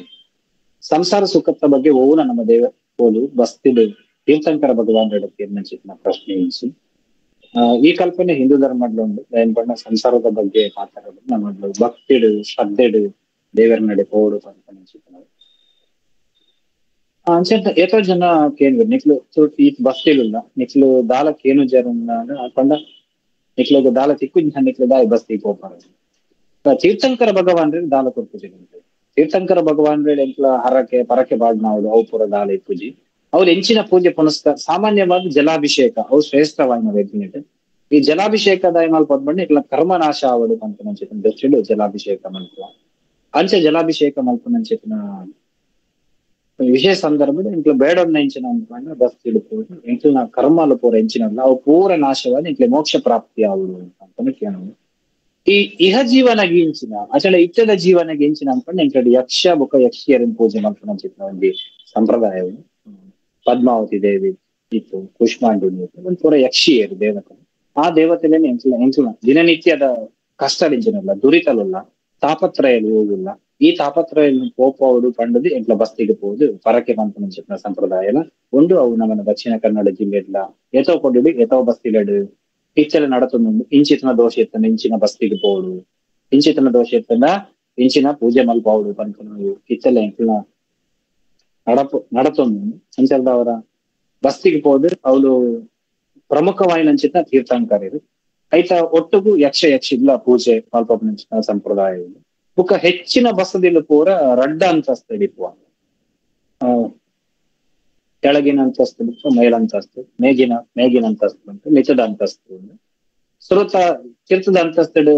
ಸಂಸಾರ ಸುಖದ ಬಗ್ಗೆ ಓನ ನಮ್ಮ ದೇವ ಪೋಲು ಬಸ್ತಿಲು ತೀರ್ಥಂಕರ ಭಗವಾನ್ ತೀರ್ನಚಿತ್ನ ಪ್ರಶ್ನೆ ಇನ್ಸಿ ಈ ಕಲ್ಪನೆ ಹಿಂದೂ ಧರ್ಮಡ್ಲು ಉಂಡು ಏನ್ ಬಣ್ಣ ಸಂಸಾರದ ಬಗ್ಗೆ ಮಾತಾಡೋದು ನಮ್ಮ ಭಕ್ತಿಡು ಶ್ರದ್ಧೆಡು ದೇವರ ನಡೆ ಪೋಡು ಪಂಪನಿಚಿತ್ನ ಅಂಚೆ ಏತೋ ಜನ ಕೇಂದ್ರ ನಿಕ್ಲು ಈ ಬಸ್ತಿಲ್ಲ ನಿಕ್ಲು ದಾಲಕ್ ಏನು ಜನ ಪಂಡ ನಿಕ್ಲು ದಾಲ ತಿಕ್ಕು ನಿಕ್ಲು ದಾಯಿ ಬಸ್ತಿ ಹೋಗ್ಬಾರ ತೀರ್ಥಂಕರ ಭಗವಾನ್ ದಾಲ ಕೊಡ್ಪೂಜೆ ತೀರ್ಥಂಕರ ಭಗವಾನ್ ಎಂಕ್ಲ ಹರಕೆ ಪರಕೆ ಬಾಡ್ನಾವ್ದು ಅವು ಪೂರ ದಾಲ ಪೂಜಿ ಅವ್ರು ಎಂಚಿನ ಪೂಜೆ ಪುನಸ್ಕಾರ ಸಾಮಾನ್ಯವಾಗಿ ಜಲಾಭಿಷೇಕ ಅವು ಶ್ರೇಷ್ಠವಾಯಿನ ವೇದಿನಿಟ್ ಈ ಜಲಾಭಿಷೇಕದ ಏನಾಲ್ ಪದ್ಬಣ್ಣ ಇಕ್ಲ ಕರ್ಮನಾಶ ಆವಡು ಪಂಪನಂಚಿತನ ದೃಷ್ಟಿಡು ಜಲಾಭಿಷೇಕ ಮಲ್ಪ ಅಂಚೆ ಜಲಾಭಿಷೇಕ ಮಲ್ಪನಂಚಿತನ ವಿಶೇಷ ಸಂದರ್ಭದ ಇಂಕ್ಲ ಬೇಡೊಂದು ಎಂಚಿನ ಅನ್ಕೊಂಡ ಬಸ್ ತಿಳ್ಕೊಂಡು ಇಂಕ್ಲ ಕರ್ಮಲು ಪೂರ ಎಂಚಿನಲ್ಲ ಅವು ಪೂರ ನಾಶವಾದ ಇಂಕ್ಲೆ ಮೋಕ್ಷ ಪ್ರಾಪ್ತಿ ಆವಡು ಅಂತ ಕೇಳೋದು ಈ ಇಹ ಜೀವನಗೆ ಇಂಚಿನ ಅಚಲ ಇತ್ತದ ಜೀವನಗೆ ಇಂಚಿನ ಅನ್ಕೊಂಡು ಇಂಕ್ಲಡಿ ಯಕ್ಷ ಬುಕ್ಕ ಯಕ್ಷಿಯರನ್ನ ಪೂಜೆ ಮಲ್ಪನಂಚಿತನ ಒಂದು ಸಂಪ್ರದಾಯವು ಪದ್ಮಾವತಿ ದೇವಿ ಇತ್ತು ಕುಷ್ಮಾಂಡುನಿ ಇತ್ತು ಒಂದು ಪೂರ ಯಕ್ಷಿಯರು ದೇವತೆ ಆ ದೇವತೆಲೇನೆ ಎಂಕ್ಲ ದಿನನಿತ್ಯದ ಕಷ್ಟದಿಂಚಿನಲ್ಲ ದುರಿತಲಲ್ಲ ತಾಪತ್ರಯಲ್ಲಿ ಹೋಗಿಲ್ಲ ಈ ತಾಪತ್ರಯಲ್ಲಿ ಪೋಪವಡು ಪಂಡದು ಎಂಕ್ಲ ಬಸ್ತಿಗೆ ಹೋದು ಪರಕೆ ಪಂಪನಂಚಿತನ ಸಂಪ್ರದಾಯ ಎಲ್ಲ ಉಂಡು ಅವು ನಮ್ಮನ ದಕ್ಷಿಣ ಕನ್ನಡ ಜಿಲ್ಲೆಡ್ಲ ಎತೋ ಕೊಡುಡು ಎತೋ ಬಸ್ತಿಲೆಡು ಇಚ್ಚಲ ನಡತೊಂದು ಇಂಚಿತನ ದೋಷ ಎತ್ತನ ಇಂಚಿನ ಬಸ್ತಿಗೆ ಪೋಡು ಇಂಚಿತನ ದೋಷ ಎತ್ತನ ಇಂಚಿನ ಪೂಜೆ ಮಲ್ಪವಡು ಪಂಪನು ಇಚ್ಚಲ ಎಂಕ್ಲ ನಡತೊಂದು ಸಂಚಲದವರ ಬಸ್ತಿಗೆ ಹೋದ್ರೆ ಅವಳು ಪ್ರಮುಖವಾಯಿನಂಚಿತ ತೀರ್ಥಂಕರರು ಐತ ಒಟ್ಟಿಗೂ ಯಕ್ಷಿಗ್ಲ ಪೂಜೆ ಮಲ್ಪನಂಚಿತ ಸಂಪ್ರದಾಯ ಇದೆ ಬುಕ್ಕ ಹೆಚ್ಚಿನ ಬಸದಿಲು ಪೂರ ರಡ್ಡ ಅಂತಸ್ತು ಹಿಡಿಪುವ ಕೆಳಗಿನ ಅಂತಸ್ತು ಬಿಟ್ಟು ಮೇಲಂತಸ್ತು ಮೇಗಿನ ಅಂತಸ್ತು ಉಂಟು ಮಿತದ ಅಂತಸ್ತು ಉಂಟು ಸುರತ ತೀರ್ಥದ ಅಂತಸ್ತು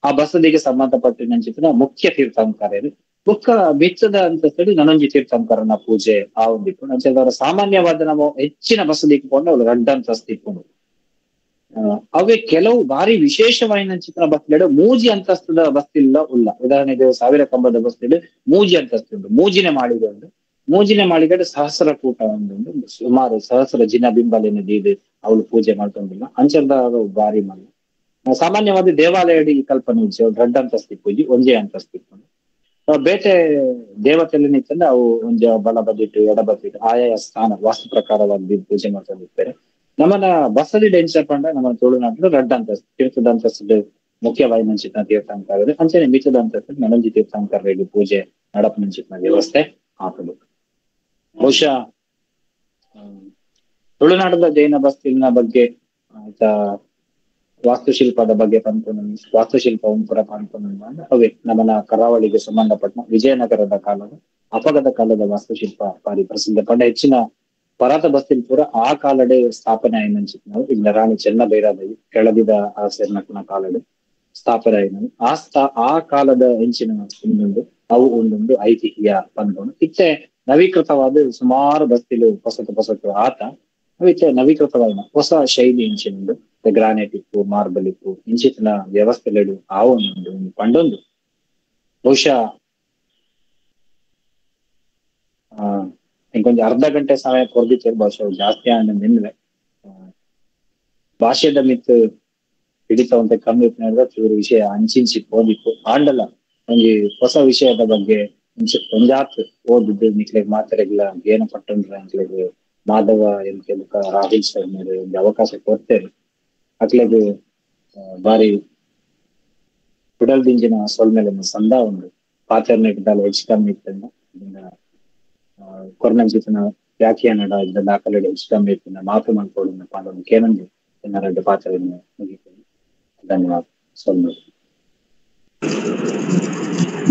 ಆ ಬಸದಿಗೆ ಸಂಬಂಧಪಟ್ಟಿನ ಮುಖ್ಯ ತೀರ್ಥಂಕರರು ಬುಕ್ಕ ಬಿಚ್ಚದ ಅಂತಸ್ತು ನನೊಂಜಿ ತೀರ್ಥಂಕರನ ಪೂಜೆ ಆ ಒಂದಿತ್ತು ನಂಚದವರ ಸಾಮಾನ್ಯವಾದ ನಾವು ಹೆಚ್ಚಿನ ಬಸದಿ ಇಟ್ಕೊಂಡು ಅವಳು ರಡ್ಡ ಅಂತಸ್ತು ಇಟ್ಕೊಂಡು ಅವೇ ಕೆಲವು ಬಾರಿ ವಿಶೇಷವಾದ ಚಿತ್ರ ಬಸ್ತಿಲು ಮೂಜಿ ಅಂತಸ್ತದ ಬಸ್ತಿಲ್ಲ ಉಲ್ಲ ಉದಾಹರಣೆಗೆ 1000 ಕಂಬದ ಬಸ್ತಿಲು ಮೂಜಿ ಅಂತಸ್ತು ಉಂಟು ಮೂಜಿನೇ ಮಾಡಿದೆ ಉಂಟು ಮೂಜಿನ ಮಾಳಿಗಡೆ ಸಹಸ್ರ ಕೂಟ ಒಂದು ಸುಮಾರು ಸಹಸ್ರ ಜಿನ ಬಿಂಬಲಿನ ದೀದು ಅವಳು ಪೂಜೆ ಮಾಡ್ಕೊಂಡಿಲ್ಲ ಅಂಚಲ್ದ ಬಾರಿ ಮಲ್ಲ ಸಾಮಾನ್ಯವಾದ ದೇವಾಲಯದ ಈ ಕಲ್ಪನೆ ದೊಡ್ಡ ಅಂತಸ್ತಿ ಪೂಜೆ ಒಂಜೇ ಅಂತಸ್ತಿ ಬೇಟೆ ದೇವತೆಲ್ಲ ನಿಂತಂದ್ರೆ ಅವು ಒಂಜ ಬಲ ಬದಿಟ್ಟು ಎಡ ಬದಿಟ್ಟು ಆಯಾಯ ಸ್ಥಾನ ವಾಸ್ತು ಪ್ರಕಾರವಾಗಿ ಪೂಜೆ ಮಾಡ್ಕೊಂಡಿರ್ತಾರೆ. ನಮ್ಮನ್ನ ಬಸದಿ ಡೆನ್ಸಪಂಡ ನಮ್ಮ ತುಳುನಾಡು ರಡ್ಡ ಅಂತಸ್ತು ತೀರ್ಥದ ಅಂತಸ್ತು ಮುಖ್ಯವಾಗಿ ಮಂಚಿನ ತೀರ್ಥಂಕರ ಅಂಚನೆ ಮಿತದ ಅಂತಸ್ತು ನನಂಜಿ ತೀರ್ಥಂಕರರಿಗೆ ಪೂಜೆ ನಡಪ ಮಂಚಿನ ವ್ಯವಸ್ಥೆ ಹಾಕಲು. ಬಹುಶಃ ತುಳುನಾಡದ ಜೈನ ಬಸ್ತಿನ ಬಗ್ಗೆ ವಾಸ್ತುಶಿಲ್ಪದ ಬಗ್ಗೆ ವಾಸ್ತುಶಿಲ್ಪ ಪುರ ಅವೇ ನಮ್ಮನ ಕರಾವಳಿಗೆ ಸಂಬಂಧಪಟ್ಟ ವಿಜಯನಗರದ ಕಾಲದ ಅಪಗದ ಕಾಲದ ವಾಸ್ತುಶಿಲ್ಪ ಬಾರಿ ಪ್ರಸಿದ್ಧ ಪಂಡ ಹೆಚ್ಚಿನ ಪರಾತ ಬಸ್ತಿಲ್ ಪೂರ ಆ ಕಾಲಡೆ ಸ್ಥಾಪನೆ ಆಯ್ನಂಚಿತ್ ನಾವು ಈಗ ರಾಣಿ ಚೆನ್ನ ಬೈರಾದೇವಿ ಕೆಳದಿದ ಆ ಸೇರ್ನಕ್ನ ಕಾಲಡೆ ಸ್ಥಾಪನೆ ಆಯ್ನ ಆ ಕಾಲದ ಹೆಂಚಿನ ಒಂದೊಂದು ಅವು ಒಂದೊಂದು ಐತಿಹ್ಯ ಬಂದ್ಕೊಂಡು ಇತ್ತೆ ನವೀಕೃತವಾದ ಸುಮಾರು ಬಸ್ತಿಲು ಹೊಸತು ಆತ ಇತ್ತೆ ನವೀಕೃತವಾದ ಹೊಸ ಶೈಲಿ ಹೆಂಚಿನೊಂದು ಗ್ರಾನೈಟ್ ಇತ್ತು ಮಾರ್ಬಲ್ ಇತ್ತು ಇಂಚಿನ ವ್ಯವಸ್ಥೆಗಳು ಆ ಒಂದು ಪಂಡೊಂದು ಬಹುಶಃ ಇಂಕೊಂಚ ಅರ್ಧ ಗಂಟೆ ಸಮಯ ಕೊಡ್ದಿತ್ತು ಬಹುಶಃ ಜಾಸ್ತಿ ನಿನ್ನೆ ಭಾಷೆದ ಮಿತ್ ಹಿಡಿತವಂತೆ ಕಮ್ಮಿ ಚೂರು ವಿಷಯ ಅಂಚಿಂಚಿ ಓದಿತ್ತು ಆಂಡಲ ಒಂದು ಹೊಸ ವಿಷಯದ ಬಗ್ಗೆ ಒಂಜಾತ್ ಓದಿದ್ದು ನಿಕ್ಲೆಗ್ ಮಾತಾಡಿಲ್ಲ ಏನು ಪಟ್ಟಂದ್ರ ಅಂಕ್ಲೆಗ್ ಮಾಧವ ಎಂತ ರಾಹುಲ್ ಶರ್ಮ ಒಂದು ಅವಕಾಶ ಕೊಡ್ತೇನೆ ಅಕ್ಲೆಗ್ ಬಾರಿ ಕುಡಲ್ದಿಂಜಿನ ಸೊಲ್ಮೇಲೆ ಸಂದ ಒಂದು ಪಾತೆರ್ನೆಟ್ದಾಲ ಹೆಚ್ಚು ಕಮ್ಮಿ ಇತ್ತಂದ ಕೊರ್ನಂಚಿನ ವ್ಯಾಖ್ಯಾನದ ಇದ್ದ ದಾಖಲೆ ಹೆಚ್ಚು ಕಮ್ಮಿ ಇತ್ತು ಮಾತು ಮಾಡ್ಕೊಳ್ಳೋಣ ಪಾಲನೆ ಕೇನಂದು ಎರಡು ಪಾತ್ರ ಮುಗಿತೇನೆ. ಧನ್ಯವಾದ. ಸೊಲ್ಮೇಲೆ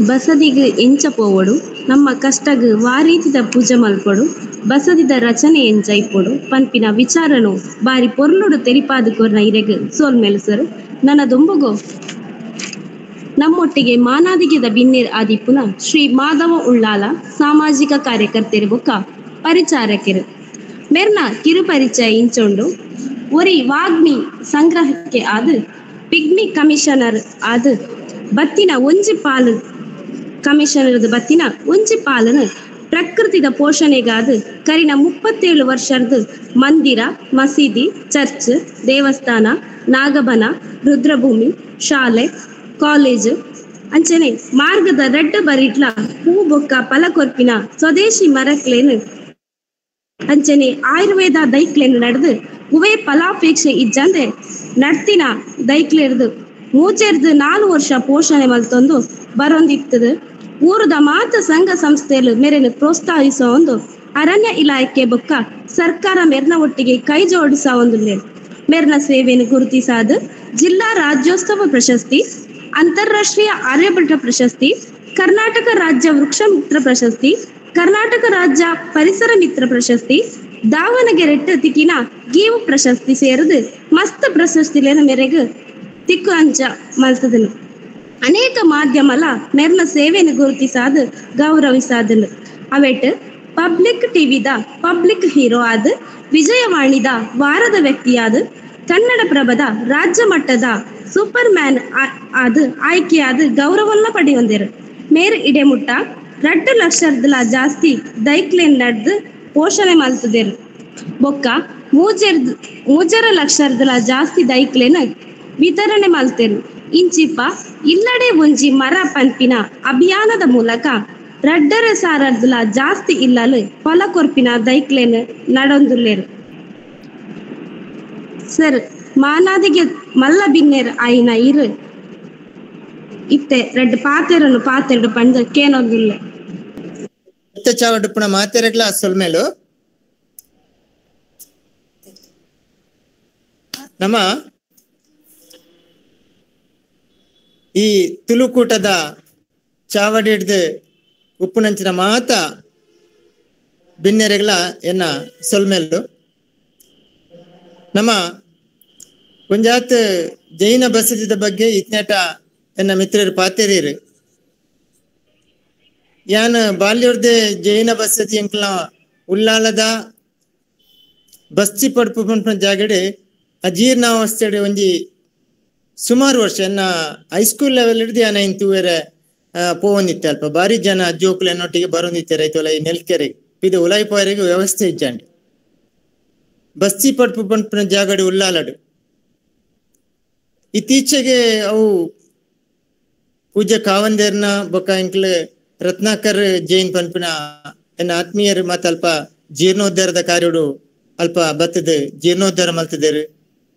ಬಸದಿಗೆ ಎಂಚ ಪೋವಡು ನಮ್ಮ ಕಷ್ಟಗ್ ವಾರೀತಿದ ಪೂಜೆ ಮಲ್ಪಡು ಬಸದಿದ ರಚನೆ ಎಂಚ ಇಪ್ಪೊಡು ಪನ್ಪಿನ ವಿಚಾರನು ಬಾರಿ ಪೊರ್ಲುಡು ತೆರಿಪಾದು ಕೊರ್ನ ಇರೆಗ್ ಸೋಲ್ಮೇಲು ಸರ್ ನನ್ನ ದೊಂಬಗೋ ನಮ್ಮೊಟ್ಟಿಗೆ ಮಾನಾದಿಗೆದ ಬಿನ್ನೇರ್ ಆದಿಪುನ ಶ್ರೀ ಮಾಧವ ಉಳ್ಳಾಲ ಸಾಮಾಜಿಕ ಕಾರ್ಯಕರ್ತೆರು ಬೊಕ್ಕ ಪರಿಚಾರಕರು ಮೆರ್ನ ಕಿರುಪರಿಚಯ ಇಂಚೊಂಡು ಒರಿ ವಾಗ್ಮಿ ಸಂಗ್ರಹಕ್ಕೆ ಆದ್ ಪಿಗ್ಮಿ ಕಮಿಷನರ್ ಆದ್ ಬತ್ತಿನ ಒಂಜಿ ಪಾಲು ಕಮಿಷನರ್ದ ಬತ್ತಿನ ಒಂಜಿ ಪಾಲನ ಪ್ರಕೃತಿದ ಪೋಷಣೆಗಾದ ಕರಿನ 37 ವರ್ಷದ ಮಂದಿರ ಮಸೀದಿ ಚರ್ಚ್ ದೇವಸ್ಥಾನ ನಾಗಬನ ರುದ್ರಭೂಮಿ ಶಾಲೆ ಕಾಲೇಜು ಅಂಚನೆ ಮಾರ್ಗದ ರೆಡ್ಡ ಬರಿಟ್ಲ ಹೂ ಬೊಕ್ಕ ಪಲಕೊರ್ಪಿನ ಸ್ವದೇಶಿ ಮರಕ್ಲೇನು ಅಂಚನೆ ಆಯುರ್ವೇದ ದೈಕ್ಲೇನು ನಡೆದು ಉವೇ ಫಲಾಪೇಕ್ಷೆ ಇಜ್ಜಂದೆ ನಡ್ತಿನ ದೈಕ್ಲೇರ್ದು ಮೂಚೆರ್ದು 4 ವರ್ಷ ಪೋಷಣೆ ಮಲ್ತೊಂದು ಬರೊಂದಿತ್ತದು ಊರದ ಮಾತ ಸಂಘ ಸಂಸ್ಥೆಲು ಮೆರೆನು ಪ್ರೋತ್ಸಾಹಿಸೋ ಒಂದು ಅರಣ್ಯ ಇಲಾಖೆ ಬೊಕ್ಕ ಸರ್ಕಾರ ಮೆರ್ನ ಒಟ್ಟಿಗೆ ಕೈ ಜೋಡಿಸ ಒಂದು ಮೆರ್ನ ಸೇವೆಯನ್ನು ಗುರುತಿಸಾದ ಜಿಲ್ಲಾ ರಾಜ್ಯೋತ್ಸವ ಪ್ರಶಸ್ತಿ ಅಂತಾರಾಷ್ಟ್ರೀಯ ಆರ್ಯಭಟ ಪ್ರಶಸ್ತಿ ಕರ್ನಾಟಕ ರಾಜ್ಯ ವೃಕ್ಷ ಮಿತ್ರ ಪ್ರಶಸ್ತಿ ಕರ್ನಾಟಕ ರಾಜ್ಯ ಪರಿಸರ ಮಿತ್ರ ಪ್ರಶಸ್ತಿ ದಾವಣಗೆರೆ ತಿಕ್ಕಿನ ಗೀವು ಪ್ರಶಸ್ತಿ ಸೇರಿದು ಮಸ್ತ್ ಪ್ರಶಸ್ತಿಲೇನ ಮೆರೆಗು ತಿಕ್ಕು ಅಂಚ ಮಲ್ತದನು ಅನೇಕ ಮಾಧ್ಯಮಲ ಮೆರ್ನ ಸೇವೆಯನ್ನು ಗುರುತಿಸಾದ ಗೌರವಿಸಾದನು ಅವೆಟ್ ಪಬ್ಲಿಕ್ ಟಿವಿದ ಪಬ್ಲಿಕ್ ಹೀರೋ ಆದ ವಿಜಯವಾಣಿದ ವಾರದ ವ್ಯಕ್ತಿಯಾದ ಕನ್ನಡ ಪ್ರಭದ ರಾಜ್ಯ ಮಟ್ಟದ ಸೂಪರ್ ಮ್ಯಾನ್ ಆದ ಆಯ್ಕೆಯಾದ ಗೌರವನ್ನ ಪಡೆಯೊಂದಿರು ಮೇರ್ ಇಡೆಮುಟ್ಟ 2 ಲಕ್ಷದ ಜಾಸ್ತಿ ದೈಕ್ಲೇನ್ ನಡೆದು ಪೋಷಣೆ ಮಲ್ತದೇರು ಬೊಕ್ಕ 3 ಲಕ್ಷದ ಜಾಸ್ತಿ ದೈಕ್ಲೇನ ವಿತರಣೆ ಮಲ್ತೇರು ಇಂಚಿಪ್ಪ ಇಲ್ಲಡೆ ಒಂಜಿ ಮರ ಪಂಪಿನ ಅಭಿಯಾನದ ಮೂಲಕ 2 ಸಾವಿರ ಜಾಸ್ತಿ ಇಲ್ಲಲು ಹೊಲಕೊರ್ಪಿನ ದೈಕ್ಲೇನ್ ನಡೊಂದುಲ್ಲೇರು ಸರ್ ಮಾನಾದಿಗೆ ಮಲ್ಲ ಬಿನ್ನೇರ್ ಆಯ್ನ ಇರು ಇತ್ತೆ 2 ಪಾತೆರಡು ಪಂಡ ಕೇನೊಂದುಲ್ಲೆ
ಚಾವಡುಪುಣ ಮಾತೆರೆಗ್ಲ ಸೊಲ್ಮೇಲು ನಮ್ಮ ಈ ತುಳುಕೂಟದ ಚಾವಡಿ ಹಿಡ್ದು ಉಪ್ಪುನಂಚಿನ ಮಾತ ಬಿನ್ನೆರೆಗ್ಲ ಎನ್ನ ಸೊಲ್ಮೇಲು ನಮ್ಮ ಒಂಜಾತ್ ಜೈನ ಬಸದಿದ ಬಗ್ಗೆ ಇತ್ನೇಟ ಎನ್ನ ಮಿತ್ರರು ಪಾತೆರೀರು ಯಾನ್ ಬಾಲ್ಯರ್ದೆ ಜೈನ ಬಸದಿ ಎಂಕ್ಲ ಉಳ್ಳಾಲದ ಬಸ್ತಿ ಪಡ್ಪು ಪಂಪನ ಜಾಗಡೆ ಅಜೀರ್ಣಾವಸ್ಥೆಡೆ ಒಂಜಿ ಸುಮಾರು ವರ್ಷ ಎನ್ನ ಹೈಸ್ಕೂಲ್ ಲೆವೆಲ್ ಹಿಡ್ದು ಯಾನ ಇಂತುವೇರೆ ಪೋವೊಂದಿತ್ತೆ ಅಲ್ಪ ಬಾರಿ ಜನ ಜೋಕುಲು ಎನ್ನೊಟ್ಟಿಗೆ ಬರೋಂದಿತ್ತೆ ರೈತೊಲ ಈ ನೆಲ್ಕೆರೆ ಇದು ಉಲಾಯಿಪವರೆಗೆ ವ್ಯವಸ್ಥೆ ಇಜ್ಜಾಂಡಿ ಬಸ್ತಿ ಪಡ್ಪು ಪಂಪಿನ ಜಾಗಡಿ ಉಲ್ಲಾಲಡು ಇತ್ತೀಚೆಗೆ ಅವು ಪೂಜ್ಯ ಕಾವಂದೇರ್ನ ಬೊಕ್ಕ ಇಂಕ್ಲೆ ರತ್ನಾಕರ್ ಜೈನ್ ಪಂಪಿನ ಎನ್ನ ಆತ್ಮೀಯರು ಮತ್ತು ಅಲ್ಪ ಜೀರ್ಣೋದ್ಧಾರದ ಕಾರ್ಯಡು ಅಲ್ಪ ಬತ್ತದ ಜೀರ್ಣೋದ್ಧಾರ ಮಲ್ತಿದ್ದೇರು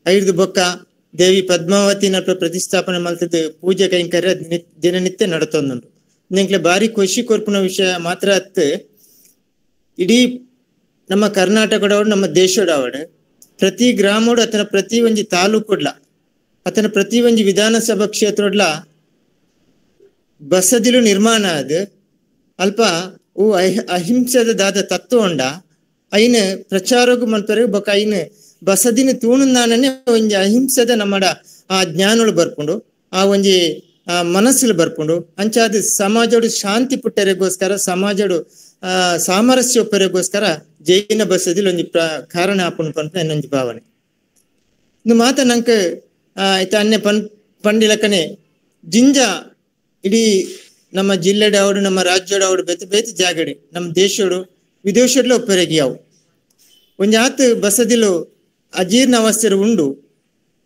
ಐದು ಬೊಕ್ಕ ದೇವಿ ಪದ್ಮಾವತಿ ನಲ್ಪ ಪ್ರತಿಷ್ಠಾಪನೆ ಮಲ್ತದ ಪೂಜೆ ಕೈಂಕರ್ಯ ದಿನನಿತ್ಯ ನಡತೊಂದುಂಡು ನಿಂಕ್ಲೆ ಬಾರಿ ಖುಷಿ ಕೊರ್ಪುನ ವಿಷಯ ಮಾತ್ರ ಅತ್ತು ಇಡೀ ನಮ್ಮ ಕರ್ನಾಟಕದವಡು ನಮ್ಮ ದೇಶದವಡು ಪ್ರತಿ ಗ್ರಾಮೋಡು ಅತನ ಪ್ರತಿ ಒಂಜಿ ತಾಲೂಕುಡ್ಲ ಅತನ ಪ್ರತಿ ಒಂಜಿ ವಿಧಾನಸಭಾ ಕ್ಷೇತ್ರಡ್ಲ ಬಸದಿಲು ನಿರ್ಮಾಣ ಅದು ಅಲ್ಪ ಓ ಅಹಿಂಸದ ದಾದ ತತ್ವ ಉಂಡ ಐನ ಪ್ರಚಾರಗೂ ಮಲ್ಪರೆ ಬೊಕ ಐನ ಬಸದಿನ ತೂಣುಂದಾನೇ ಒಂಜಿ ಅಹಿಂಸದ ನಮ್ಮಡ ಆ ಜ್ಞಾನಗಳು ಬರ್ಕೊಂಡು ಆ ಒಂಜಿ ಮನಸ್ಸಲ್ಲಿ ಬರ್ಕೊಂಡು ಅಂಚಾದ ಸಮಾಜಡು ಶಾಂತಿ ಪುಟ್ಟರೆಗೋಸ್ಕರ ಸಮಾಜಡು ಸಾಮರಸ್ಯ ಒಪ್ಪರೆಗೋಸ್ಕರ ಜೈನ ಬಸದಿಲ್ ಒಂಜಿ ಕಾರಣ ಆಪುಂಡು ಪಂಪ ಎನ್ನೊಂಜಿ ಭಾವನೆ ಇಂದು ಮಾತ ನಂಕ ಐತ ಅನ್ನೆ ಪಂಡಿಲಕನೆ ಜಿಂಜ ಇಡೀ ನಮ್ಮ ಜಿಲ್ಲೆಡ ಅವಡು ನಮ್ಮ ರಾಜ್ಯಡ ಅವಡು ಬೇತೆ ಬೇತೆ ಜಾಗಡಿ ನಮ್ಮ ದೇಶಡು ವಿದೇಶಡ್ಲ ಒಪ್ಪರೆಗಿ ಅವು ಒಂಜಿ ಆತು ಬಸದಿಲು ಅಜೀರ್ಣ ಅವಸ್ಥೆರು ಉಂಡು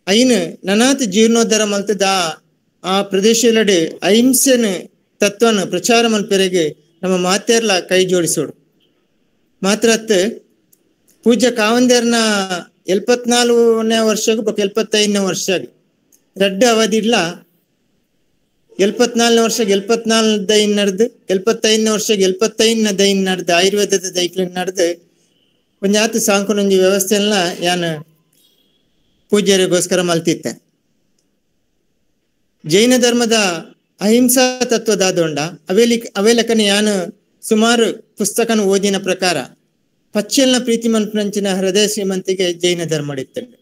ಐನ್ ನನಾತ್ ಜೀರ್ಣೋದ್ಧಾರ ಮಲ್ತದ ಆ ಪ್ರದೇಶದಡೆ ಅಹಿಂಸೆನ ತತ್ವನ ಪ್ರಚಾರ ಮಲ್ಪೆರೆಗೆ ನಮ್ಮ ಮಾತೆರ್ಲ ಕೈ ಜೋಡಿಸೋಡು ಮಾತ್ರ ಪೂಜ್ಯ ಕಾವಂದೇರ್ನ 74ನೇ ವರ್ಷಗೂ ಬೊಕ್ಕ 75ನೇ ವರ್ಷ ರಡ್ಡ ಅವಧಿಡ್ಲ 74ನೇ ವರ್ಷಕ್ಕೆ 74 ದೈನ್ ನಡೆದು 75ನೇ ವರ್ಷಕ್ಕೆ 75ನೇ ದೈನ್ ನಡೆದು ಆಯುರ್ವೇದದ ದೈಕ್ಲಿನ್ ನಡೆದು ಒಂಜಾತು ಸಾಂಕೊನೊಂಜಿ ವ್ಯವಸ್ಥೆಲ್ಲ ಯಾನು ಪೂಜ್ಯರಿಗೋಸ್ಕರ ಮಲ್ತಿತ್ತೆ ಜೈನ ಧರ್ಮದ ಅಹಿಂಸಾ ತತ್ವದಾದೊಂಡ ಅವೇಲಕನೆ ಯಾನು ಸುಮಾರು ಪುಸ್ತಕನ ಓದಿನ ಪ್ರಕಾರ ಪಚ್ಚೆಲ್ನ ಪ್ರೀತಿ ಮನ್ಪಂಚಿನ ಹೃದಯ ಶ್ರೀಮಂತಿಗೆ ಜೈನ ಧರ್ಮ ಇತ್ತಂಡು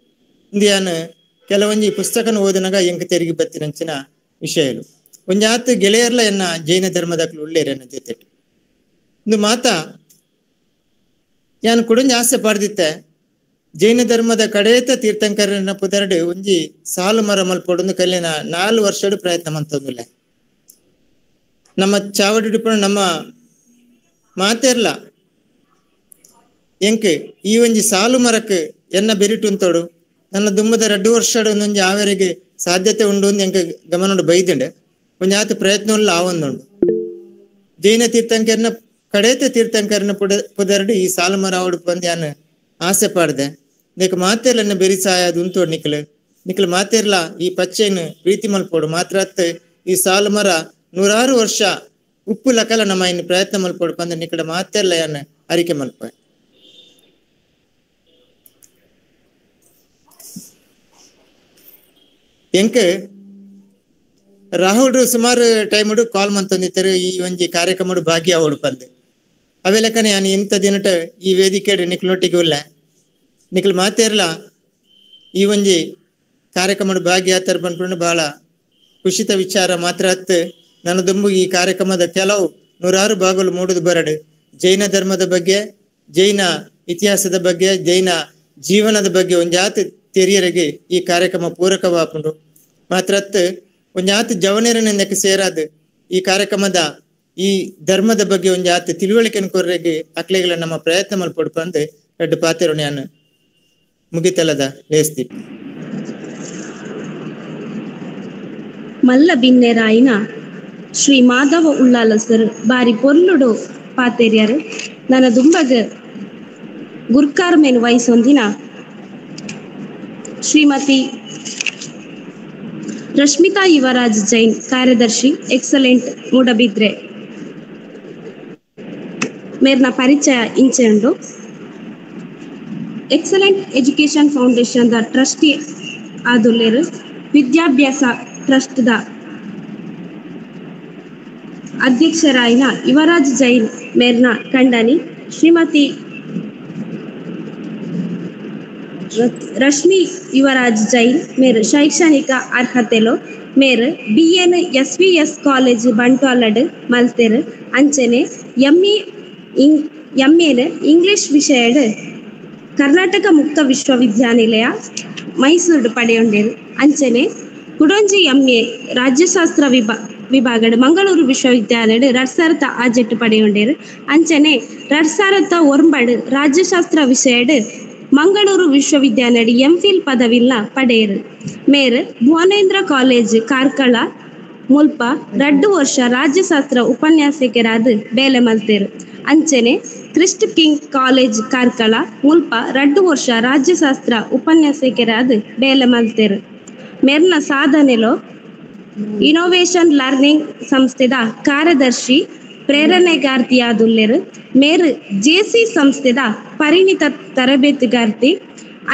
ಇಂದು ಯಾನು ಕೆಲವೊಂಜಿ ಪುಸ್ತಕನ ಓದಿನಾಗ ಎಂಕ ತೆರಿಗೆ ಬತ್ತಿನಂಚಿನ ವಿಷಯಲು ಒಂಜಾತು ಗೆಳೆಯರ್ಲ ಎನ್ನ ಜೈನ ಧರ್ಮದಕ್ಲು ಉಳ್ಳೇರನ್ನ ಜೊತೆ ಇಂದು ಮಾತ ಯಾನು ಕುಡಂಜಿ ಆಸೆ ಪಾಡ್ದಿತ್ತೆ ಜೈನ ಧರ್ಮದ ಕಡೇತ ತೀರ್ಥಂಕರನ ಪುದರಡು ಒಂಜಿ ಸಾಲು ಮರ ಮಲ್ಪೊಡೊಂದು ಕಲ್ಲಿನ 4 ವರ್ಷಡು ಪ್ರಯತ್ನ ಮಂತೊಂದುಲ್ಲೆ ನಮ್ಮ ಚಾವಡಿ ನಮ್ಮ ಮಾತೆರ್ಲ ಎಂಕ್ ಈ ಒಂಜಿ ಸಾಲು ಮರಕ್ಕೆ ಎನ್ನ ಬೆರಿಟುಂತೋಡು ನನ್ನ ದುಮ್ಮದ 2 ವರ್ಷಡು ಒಂದೊಂಜಿ ಆವರೆಗೆ ಸಾಧ್ಯತೆ ಉಂಡು ಅಂತ ಎಂಕ ಗಮನೋಡು ಬೈದಂಡೆ ಒಂಜಾತು ಪ್ರಯತ್ನ ಉಳ್ಳ ಆವೊಂದುಂಡು ಜೈನ ತೀರ್ಥಂಕರನ ಕಡೇತ ತೀರ್ಥಂಕರನ ಪುದರಡು ಈ ಸಾಲು ಮರ ಅವಡು ಬಂದು ಯಾನು ಆಸೆ ಪಾಡ್ದೆ ನಿಕ್ ಮಾತೆರ್ಲನ್ನ ಬೆರಿಸಾಯದು ಉಂತೋಡು ನಿಕ್ಲು ಮಾತೆರ್ಲ ಈ ಪಚ್ಚೆನು ಪ್ರೀತಿ ಮಲ್ಪೋಡು ಮಾತ್ರ ಈ ಸಾಲು ಮರ 100 ವರ್ಷ ಉಪ್ಪು ಲಕಲ ನಮ್ಮ ಇನ್ನು ಪ್ರಯತ್ನ ಮಲ್ಪೋಡು ಬಂದ ನಿಕಡ ಮಾತೆರ್ಲ ಯಾನು ಅರಿಕೆ ಮಲ್ಪ ಎಂಕ್ ರಾಹುಲ್ ಸುಮಾರು ಟೈಮ್ ಕಾಲ್ ಮಂತೊಂದಿತ್ತರು ಈ ಒಂಜಿ ಕಾರ್ಯಕ್ರಮ ಭಾಗ್ಯ ಅವಡು ಬಂದು ಅವೆಲಕನೆ ಯಾನು ಇಂಥ ದಿನಟ ಈ ವೇದಿಕೆ ನಿಕ್ಲೊಟ್ಟಿಗೆ ಉಲ್ಲ ನಿಕ್ಲು ಮಾತೆರ್ಲ ಈ ಒಂಜಿ ಕಾರ್ಯಕ್ರಮ ಭಾಗ್ಯ ಆತರ ಬಂದ್ಕೊಂಡು ಬಹಳ ಖುಷಿತ ವಿಚಾರ ಮಾತ್ರ ನನ್ನ ದುಂಬು ಈ ಕಾರ್ಯಕ್ರಮದ ಕೆಲವು 100 ಭಾಗಗಳು ಮೂಡುದು ಬರಡು ಜೈನ ಧರ್ಮದ ಬಗ್ಗೆ ಜೈನ ಇತಿಹಾಸದ ಬಗ್ಗೆ ಜೈನ ಜೀವನದ ಬಗ್ಗೆ ಒಂಜಾತು ತೆರಿಯರಿಗೆ ಈ ಕಾರ್ಯಕ್ರಮ ಪೂರಕವಾಪುಂಡು ಮಾತ್ರ ಒಂಜಾತು ಜವನೇರನೆಂದಕ್ಕೆ ಸೇರಾದು ಈ ಕಾರ್ಯಕ್ರಮದ ಈ ಧರ್ಮದ ಬಗ್ಗೆ ಒಂಜಾತು ತಿಳುವಳಿಕೆಯನ್ನು ಕೊರ್ರೆಗೆ ಅಕ್ಲೆಗಳ ನಮ್ಮ ಪ್ರಯತ್ನ ಮಲ್ಪೊಡು ಬಂದು 2 ಪಾತೆರು ನಾನು ಮುಗಿತಲ್ಲದ ಲೇಸ್ತಿ
ಮಲ್ಲ ಬಿನ್ನೆರಾಯಿನ ಶ್ರೀ ಮಾಧವ ಉಳ್ಳಾಲಸರ್ ಬಾರಿ ಪೊರ್ಲುಡು ಪಾತೆರ್ಯರು ನನ್ನ ದುಂಬಗ ಗುರ್ಕಾರ್ ಮೇನು ವಹಿಸೊಂದಿನ ಶ್ರೀಮತಿ ರಶ್ಮಿತಾ ಯುವರಾಜ್ ಜೈನ್ ಕಾರ್ಯದರ್ಶಿ ಎಕ್ಸಲೆಂಟ್ ಮೂಡಬಿದ್ರೆ ಮೇರ್ನ ಪರಿಚಯ ಇಂಚೆ ಉಂಡು ಎಕ್ಸಲೆಂಟ್ ಎಜುಕೇಶನ್ ಫೌಂಡೇಶನ್ ದ ಟ್ರಸ್ಟಿ ಆದುಲ್ಲೇರು ವಿದ್ಯಾಭ್ಯಾಸ ಟ್ರಸ್ಟ್ ದ ಅಧ್ಯಕ್ಷರಾಯಿನ ಯುವರಾಜ್ ಜೈನ್ ಮೇರ್ನ ಕಂಡನಿ ಶ್ರೀಮತಿ ರಶ್ಮಿ ಯುವರಾಜ್ ಜೈನ್ ಮೇರ್ ಶೈಕ್ಷಣಿಕ ಅರ್ಹತೆಲು ಮೇರ್ BN SVS ಕಾಲೇಜ್ ಬಂಟ್ವಾಲಡ್ ಮಲ್ತೆರ್ ಅಂಚನೆ MA ಇಂಗ್ಲಿಷ್ ವಿಷಯಡ್ ಕರ್ನಾಟಕ ಮುಕ್ತ ವಿಶ್ವವಿದ್ಯಾನಿಲಯ ಮೈಸೂರು ಪಡೆಯೊಂಡೇರು ಅಂಚನೆ ಕುಡೊಂಜಿ MA ರಾಜ್ಯಶಾಸ್ತ್ರ ವಿಭಾಗಡ್ ಮಂಗಳೂರು ವಿಶ್ವವಿದ್ಯಾಲಯ 2000 ಆಜೆಟ್ ಪಡೆಯುಂಡೇರು. ಅಂಚನೆ 2001 ರಾಜ್ಯಶಾಸ್ತ್ರ ವಿಷಯಡ್ ಮಂಗಳೂರು ವಿಶ್ವವಿದ್ಯಾಲಯ ಎಂಫಿಲ್ ಪದವಿಲ್ಲ ಪಡೆಯರು. ಮೇರ್ ಭುವನೇಂದ್ರ ಕಾಲೇಜ್ ಕಾರ್ಕಳ ಮುಲ್ಪ 2 ವರ್ಷ ರಾಜ್ಯಶಾಸ್ತ್ರ ಉಪನ್ಯಾಸಕರಾದ ಬೇಲೆ ಮಲ್ತೇರು. ಅಂಚನೆ ಕ್ರಿಸ್ಟ್ ಕಿಂಗ್ ಕಾಲೇಜ್ ಕಾರ್ಕಳ ಮುಲ್ಪ 2 ವರ್ಷ ರಾಜ್ಯಶಾಸ್ತ್ರ ಉಪನ್ಯಾಸಕರಾದ ಬೇಲೆ ಮಲ್ತೇರು. ಮೇರ್ನ ಸಾಧನೆలో ಇನೋವೇಷನ್ ಲರ್ನಿಂಗ್ ಸಂಸ್ಥೆದ ಕಾರ್ಯದರ್ಶಿ ಪ್ರೇರಣೆಗಾರ್ತಿಯಾದುಲ್ಲೆರು. ಮೇರ್ ಜೆಸಿ ಸಂಸ್ಥೆದ ಪರಿಣಿತ ತರಬೇತುಗಾರ್ತಿ.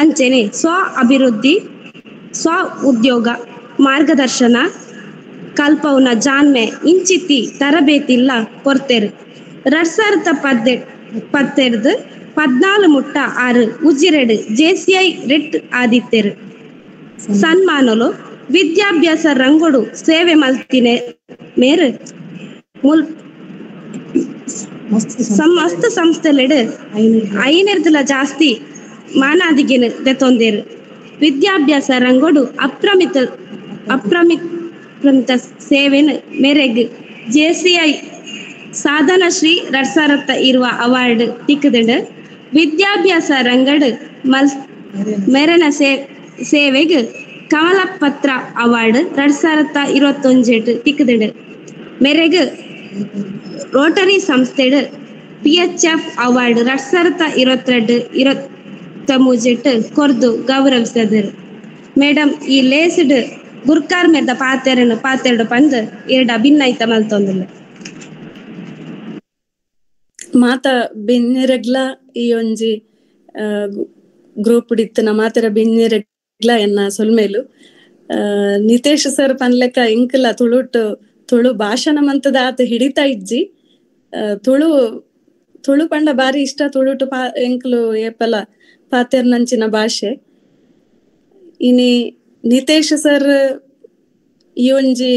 ಅಂಚನೆ ಸ್ವ ಅಭಿವೃದ್ಧಿ ಸ್ವ ಉದ್ಯೋಗ ಮಾರ್ಗದರ್ಶನ ಕಲ್ಪವನ ಜಾನ್ಮೆ ಇಂಚಿತಿ ತರಬೇತಿಲ್ಲ ಕೊರ್ತೇರು. 2017 14 ಮುಟ್ಟ 6 ಉಜಿರೆಡ್ ಜೆಸಿಐ ರಿಟ್ ಆದಿತ್ಯರು. ಸನ್ಮಾನಲು ವಿದ್ಯಾಭ್ಯಾಸ ರಂಗೋಡು ಸೇವೆ ಮಲ್ತಿನೆ ಮೇರ್ ಮಸ್ತ್ ಸಂಸ್ಥೆಲೆಡ್ 500 ಜಾಸ್ತಿ ಮಾನಾದಿಗೆನ್ ದೆತೊಂದೇರು. ವಿದ್ಯಾಭ್ಯಾಸ ರಂಗೋಡು ಅಪ್ರಮಿತ ಸೇವೆನ್ ಮೇರೆಗ್ ಜೆಸಿಐ ಸಾಧನ ಶ್ರೀ 2020 ಅವಾರ್ಡ್ ತಿಕ್ಕದಡ್. ವಿದ್ಯಾಭ್ಯಾಸ ರಂಗಡ್ ಮೇರನ ಸೇವೆಗ್ ಕಮಲ ಪತ್ರ ಅವಾರ್ಡ್ 2021 ತಿಕ್ಕದಡ್. ಮೇರೆಗ್ ರೋಟರಿ ಸಂಸ್ಥೆಡ್ PHF ಅವಾರ್ಡ್ 2022-23 ಕೊರ್ದು ಗೌರವಿಸಿದರು. ಮೇಡಮ್ ಈ ಲೇಸ್ಡ್ ಗುರ್ಕಾರ್ ಮೇದ ಪಾತೆರಡು ಪಂದ್ ಎರಡು ಅಭಿನ್ನೈತ ಮಲ್ತೊಂದುಲ್ಲ.
ಮಾತ ಬೆನ್ನಿರಗ್ಲ ಈ ಒಂಜಿ ಗ್ರೂಪ್ ಇತ್ತಿನ ಮಾತೆರ ಬೆನ್ನಿರಗ್ಲ ಎನ್ನ ಸೊಲ್ಮೇಲು ನಿತೇಶ್ ಸರ್ ಪನ್ಲೆಕ್ಕ ಇಂಕಲ ತುಳು ಭಾಷಣ ಮಂತದ ಆತ ಹಿಡಿತಾ ಇಜ್ಜಿ ತುಳು ಪಂಡ ಬಾರಿ ಇಷ್ಟ. ತುಳುಟು ಎಂಕ್ಲು ಏಪಲ ಪಾತೆರ್ ನಂಚಿನ ಭಾಷೆ. ಇನಿ ನಿತೇಶ್ ಸರ್ ಈ ಒಂಜಿ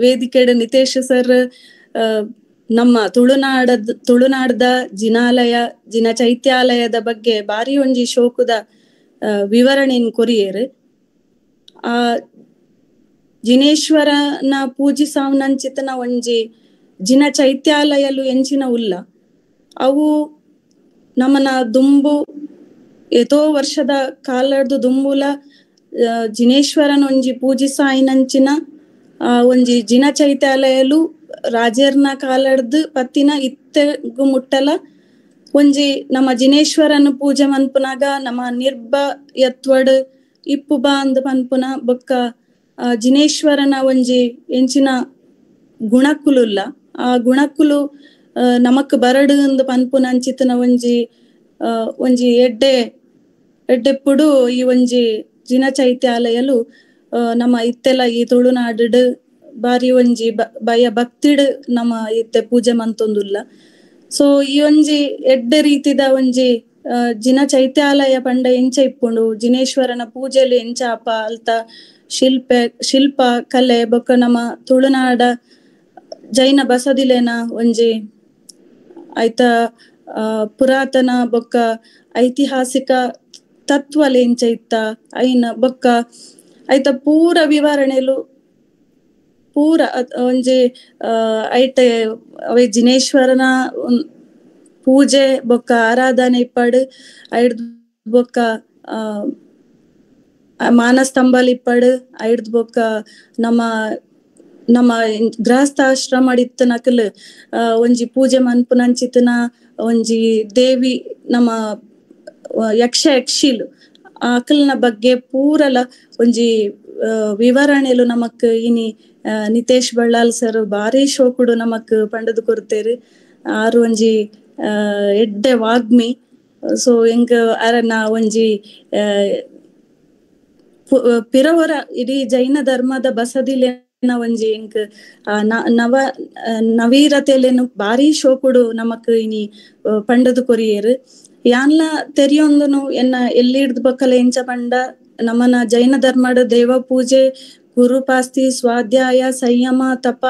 ವೇದಿಕೆಡ್ ನಿತೇಶ್ ಸರ್ ನಮ್ಮ ತುಳುನಾಡದ ಜಿನ ಚೈತ್ಯಾಲಯದ ಬಗ್ಗೆ ಬಾರಿ ಒಂಜಿ ಶೋಕುದ ವಿವರಣೆನ್ ಕೊರಿಯೇರು. ಆ ಜಿನೇಶ್ವರನ ಪೂಜಿಸಾವ್ನಂಚಿತನ ಒಂಜಿ ಜಿನ ಚೈತ್ಯಾಲಯಲು ಎಂಚಿನ ಉಲ್ಲ ಅವು ನಮ್ಮನ ದುಂಬು ಎತೋ ವರ್ಷದ ಕಾಲರ್ದು ದುಂಬುಲ ಜಿನೇಶ್ವರನ ಒಂಜಿ ಪೂಜಿಸಾಯಿನಂಚಿನ ಒಂಜಿ ಜಿನ ಚೈತ್ಯಾಲಯಲು ರಾಜೇರ್ನ ಕಾಲರ್ದು ಪತ್ತಿನ ಇತ್ತೆಗು ಮುಟ್ಟಲ ಒಂಜಿ ನಮ್ಮ ಜಿನೇಶ್ವರನ ಪೂಜೆ ಮನ್ಪುನಾಗ ನಮ್ಮ ನಿರ್ಭಯತ್ವಡ್ ಇಪ್ಪು ಬಾ ಅಂದ್ ಪನ್ಪುನ ಬೊಕ್ಕ ಜಿನೇಶ್ವರನ ಒಂಜಿ ಎಂಚಿನ ಗುಣಕ್ಕುಲುಲ್ಲ ಆ ಗುಣಕ್ಕುಲು ನಮಕ್ ಬರಡು ಅಂದ್ ಪನ್ಪುನ ಅಂಚಿತನ ಒಂಜಿ ಎಡ್ಡೆಪ್ಪುಡು ಈ ಒಂಜಿ ಜಿನ ಚೈತ್ಯಾಲಯಲು ನಮ್ಮ ಇತ್ತೆಲ ಈ ತುಳುನಾಡು ಬಾರಿ ಒಂಜಿ ಭಯ ಭಕ್ತಿಡ್ ನಮ್ಮ ಇತ್ತೆ ಪೂಜೆ ಮಂತೊಂದುಲ್ಲ. ಸೊ ಈ ಒಂಜಿ ಎಡ್ಡೆ ರೀತಿದ ಒಂಜಿ ಜಿನ ಚೈತ್ಯಾಲಯ ಪಂಡ ಎಂಚ ಇಪ್ಪುಂಡು ಜಿನೇಶ್ವರನ ಪೂಜೆಲು ಎಂಚ ಅಪ ಅಲ್ತ ಶಿಲ್ಪ ಕಲೆ ಬೊಕ್ಕ ನಮ್ಮ ತುಳುನಾಡ ಜೈನ ಬಸದಿಲೆನ ಒಂಜಿ ಐತ ಪುರಾತನ ಬೊಕ್ಕ ಐತಿಹಾಸಿಕ ತತ್ವಲೆ ಎಂಚ ಇತ್ತ ಐನ ಬೊಕ್ಕ ಐತ ಪೂರ ವಿವರಣೆಲು ಪೂರ ಒಂಜಿ ಐಟೆ ಅವೇ ಜಿನೇಶ್ವರನ ಪೂಜೆ ಬೊಕ್ಕ ಆರಾಧನೆ ಇಪ್ಪಡ್ ಐಡ್ದು ಬೊಕ್ಕ ಮಾನಸ್ತಂಭಲ್ ಇಪ್ಪಡ್ ಐಡ್ದು ಬೊಕ್ಕ ನಮ್ಮ ಗೃಹಸ್ಥಾಶ್ರಮ ಇತ್ತನಕಲ್ ಒಂಜಿ ಪೂಜೆ ಮನ್ಪುನಂಚಿತನ ಒಂಜಿ ದೇವಿ ನಮ್ಮ ಯಕ್ಷಿಲು ಆಕಲ್ನ ಬಗ್ಗೆ ಪೂರಲ ಒಂಜಿ ವಿವರಣೆಲು ನಮಕ್ ಇನಿ ನಿತೇಶ್ ಬಳ್ಳಾಲ್ ಸರ್ ಬಾರಿ ಶೋಕುಡು ನಮಕ್ ಪಂಡದು ಕೊರ್ತೇರು. ಆರು ಒಂಜಿ ಎಡ್ಡೆ ವಾಗ್ಮಿ. ಸೊ ಎಂಕ್ ಅರನ ಒಂಜಿ ಪಿರವರ ಇಡೀ ಜೈನ ಧರ್ಮದ ಬಸದಿಲೆನ ಒಂಜಿ ಎಂಕ್ ನವೀರತೆಲೆನು ಬಾರಿ ಶೋಕುಡು ನಮಕ್ ಇನಿ ಪಂಡದು ಕೊರಿಯೇರು. ಯಾನ್ಲ ತೆರಿಯೊಂದುನು ಎನ್ನ ಎಲ್ಲಿಡ್ದು ಬಕ್ಕಲ ಎಂಚ ಪಂಡ ನಮ್ಮನ ಜೈನ ಧರ್ಮದ ದೇವ ಪೂಜೆ ಗುರುಪಾಸ್ತಿ ಸ್ವಾಧ್ಯಾಯ ಸಂಯಮ ತಪ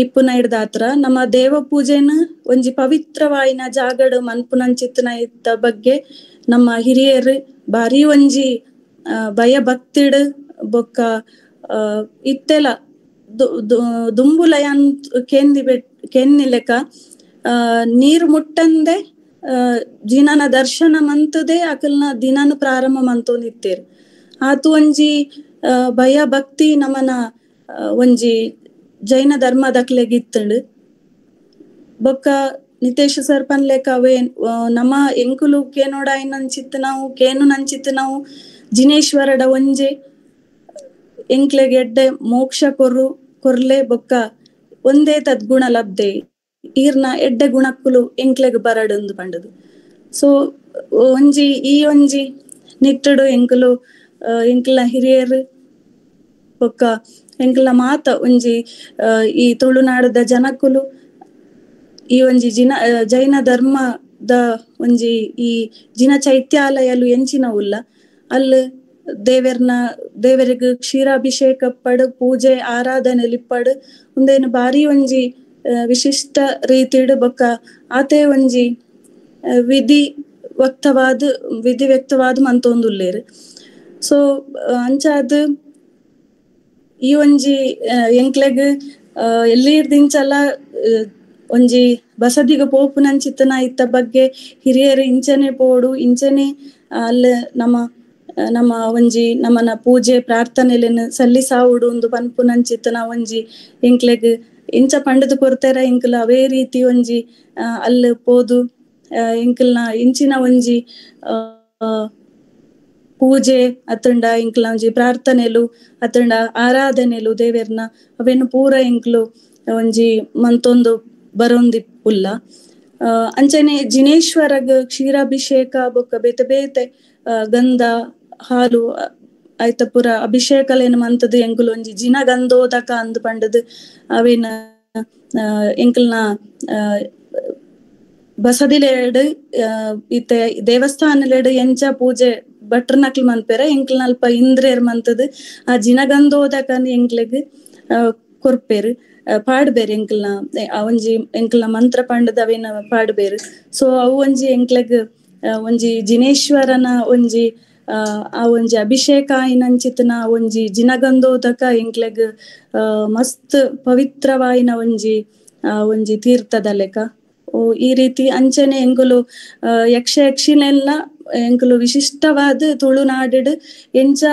ಇಪ್ಪುನ ಹಿಡ್ದಾತ್ರ ನಮ್ಮ ದೇವ ಪೂಜೆನ ಒಂಜಿ ಪವಿತ್ರವಾಯಿನ ಜಾಗಡು ಮನ್ಪುನಂಚಿತ್ನ ಇದ್ದ ಬಗ್ಗೆ ನಮ್ಮ ಹಿರಿಯರು ಬಾರಿ ಒಂಜಿ ಭಯ ಭಕ್ತಿಡ್ ಬೊಕ್ಕ ಇತ್ತೆಲ ದುಂಬುಲಯನ್ ಕೆನ್ನಿಲೆಕ ನೀರು ಮುಟ್ಟಂದೆ ಜಿನನ ದರ್ಶನ ಮಂತದೆ ಅಕಲ್ನ ದಿನನ ಪ್ರಾರಂಭ ಮಂತೊಂದಿತ್ತೇರು. ಆತು ಒಂಜಿ ಭಯ ಭಕ್ತಿ ನಮನ ಒಂಜಿ ಜೈನ ಧರ್ಮದಕ್ಲೆಗಿತ್ತಂಡು. ಬೊಕ್ಕ ನಿತೇಶ್ ಸರ್ ಪನ್ಲೆಕ ಅವೇ ನಮ ಎಂಕುಲು ಕೇನೋಡಾಯಿ ನಂಚಿತ್ತು ನಾವು ಕೇನು ನಂಚಿತ್ತು ನಾವು ಜಿನೇಶ್ವರಡ ಒಂಜೆ ಎಂಕ್ಲೆಗೆ ಎಡ್ಡೆ ಮೋಕ್ಷ ಕೊರ್ಲೆ ಬೊಕ್ಕ ಒಂದೇ ತದ್ಗುಣ ಲಬ್ಧೆ ಈರ್ನ ಎಡ್ಡೆ ಗುಣಕ್ಕುಲು ಎಂಕ್ಲೆಗ್ ಬರಡಂದು ಪಂಡದು. ಸೊ ಈ ಒಂಜಿ ನಿಟ್ಟಡು ಎಂಕುಲು ಎಂಕ್ಲ ಹಿರಿಯರು ಬೊಕ್ಕ ಎಂಕ್ಲ ಮಾತ ಒಂಜಿ ಈ ತುಳುನಾಡದ ಜನಕ್ಕುಲು ಈ ಒಂಜಿ ಜೈನ ಧರ್ಮದ ಒಂಜಿ ಈ ಜಿನ ಚೈತ್ಯಾಲಯಲು ಎಂಚಿನ ಉಲ್ಲ ಅಲ್ಲಿ ದೇವರಿಗೆ ಕ್ಷೀರಾಭಿಷೇಕ ಪಡು ಪೂಜೆ ಆರಾಧನೆ ಲಿಪ್ಪಡು ಒಂದೇನು ಬಾರಿ ಒಂಜಿ ವಿಶಿಷ್ಟ ರೀತಿಡ್ ಬೊಕ್ಕ ಆತೆ ಒಂಜಿ ವಿಧಿ ವ್ಯಕ್ತವಾದ ಮಂತೊಂದುಲ್ಲೇರು. ಸೊ ಅಂಚಾದ್ ಈ ಒಂಜಿ ಎಂಕ್ಲೆಗ್ ಎಲ್ಲಿರ್ದಿಂಚಲ ಒಂಜಿ ಬಸದಿಗ ಪೋಪು ನಂಚಿತ್ತನ ಇತ್ತ ಬಗ್ಗೆ ಹಿರಿಯರು ಇಂಚನೆ ಪೋಡು ಇಂಚನೆ ಅಲ್ಲಿ ನಮ್ಮ ಒಂಜಿ ನಮ್ಮನ ಪೂಜೆ ಪ್ರಾರ್ಥನೆಲೆನ್ ಸಲ್ಲಿಸಾವುಡು ಒಂದು ಪನ್ಪು ನಂಚಿತ್ತನ ಒಂಜಿ ಎಂಕ್ಲೆಗ್ ಇಂಚ ಪಂಡದು ಕೊರ್ತೆರ ಎಂಕುಲ ಅವೇ ರೀತಿ ಒಂಜಿ ಅಲ್ಲಿ ಪೋದು ಎಂಕಲ್ನ ಇಂಚಿನ ಒಂಜಿ ಪೂಜೆ ಅತ್ತಂಡ ಎಂಕಲ್ನ ಒಂಜಿ ಪ್ರಾರ್ಥನೆಲು ಅತ್ತಂಡ ಆರಾಧನೆಲು ದೇವೆರ್ನ ಅವೇನು ಪೂರ ಎಂಕ್ಲು ಒಂಜಿ ಮಂತೊಂದು ಬರೊಂದಿಪ್ಪುಲ್ಲ. ಅಂಚನೆ ಜಿನೇಶ್ವರಗ್ ಕ್ಷೀರಾಭಿಷೇಕ ಬೊಕ್ಕ ಬೇತೆ ಗಂಧ ಹಾಲು ಐತ ಪುರ ಅಭಿಷೇಕಲೇನು ಮಂತದು ಎಂಕುಲು ಒಂಜಿ ಜಿನ ಗಂಧೋದಕ ಅಂದು ಪಂಡದು ಅವೇನ ಎಂಕಲ್ನ ಬಸದಿಲೆಡ್ ಇತ್ತೆ ದೇವಸ್ಥಾನಲೆಡ್ ಎಂಚ ಪೂಜೆ ಭಟ್ರನಕ್ಲು ಮನ್ಪೆರ ಎಂಕ್ಲ ಅಲ್ಪ ಇಂದ್ರೇರ್ ಮಂತದು ಆ ಜಿನಗಂಧೋದಕನ್ ಎಂಕ್ಲೆಗ್ ಕೊರ್ಪೇರು ಪಾಡ್ಬೇರು ಎಂಕಲ್ನ ಒಂಜಿ ಎಂಕಲ್ನ ಮಂತ್ರ ಪಂಡದ ಅವೇನ ಪಾಡ್ಬೇರು. ಸೊ ಅವು ಒಂಜಿ ಎಂಕ್ಲೆಗ್ ಒಂಜಿ ಜಿನೇಶ್ವರನ ಒಂಜಿ ಆ ಒಂಜಿ ಅಭಿಷೇಕ ಆಯ್ನಂಚಿತ್ನ ಒಂಜಿ ಜಿನಗಂಧೋದಕ ಎಂಕ್ಲೆಗ್ ಮಸ್ತ್ ಪವಿತ್ರವಾಯಿನ ಒಂಜಿ ತೀರ್ಥದ ಲೆಕ್ಕ. ಈ ರೀತಿ ಅಂಚನೆ ಎಂಕುಲು ಯಕ್ಷಿನೆಲ್ಲ ಎಂಕುಲು ವಿಶಿಷ್ಟವಾದ ತುಳುನಾಡಿಡ್ ಎಂಚ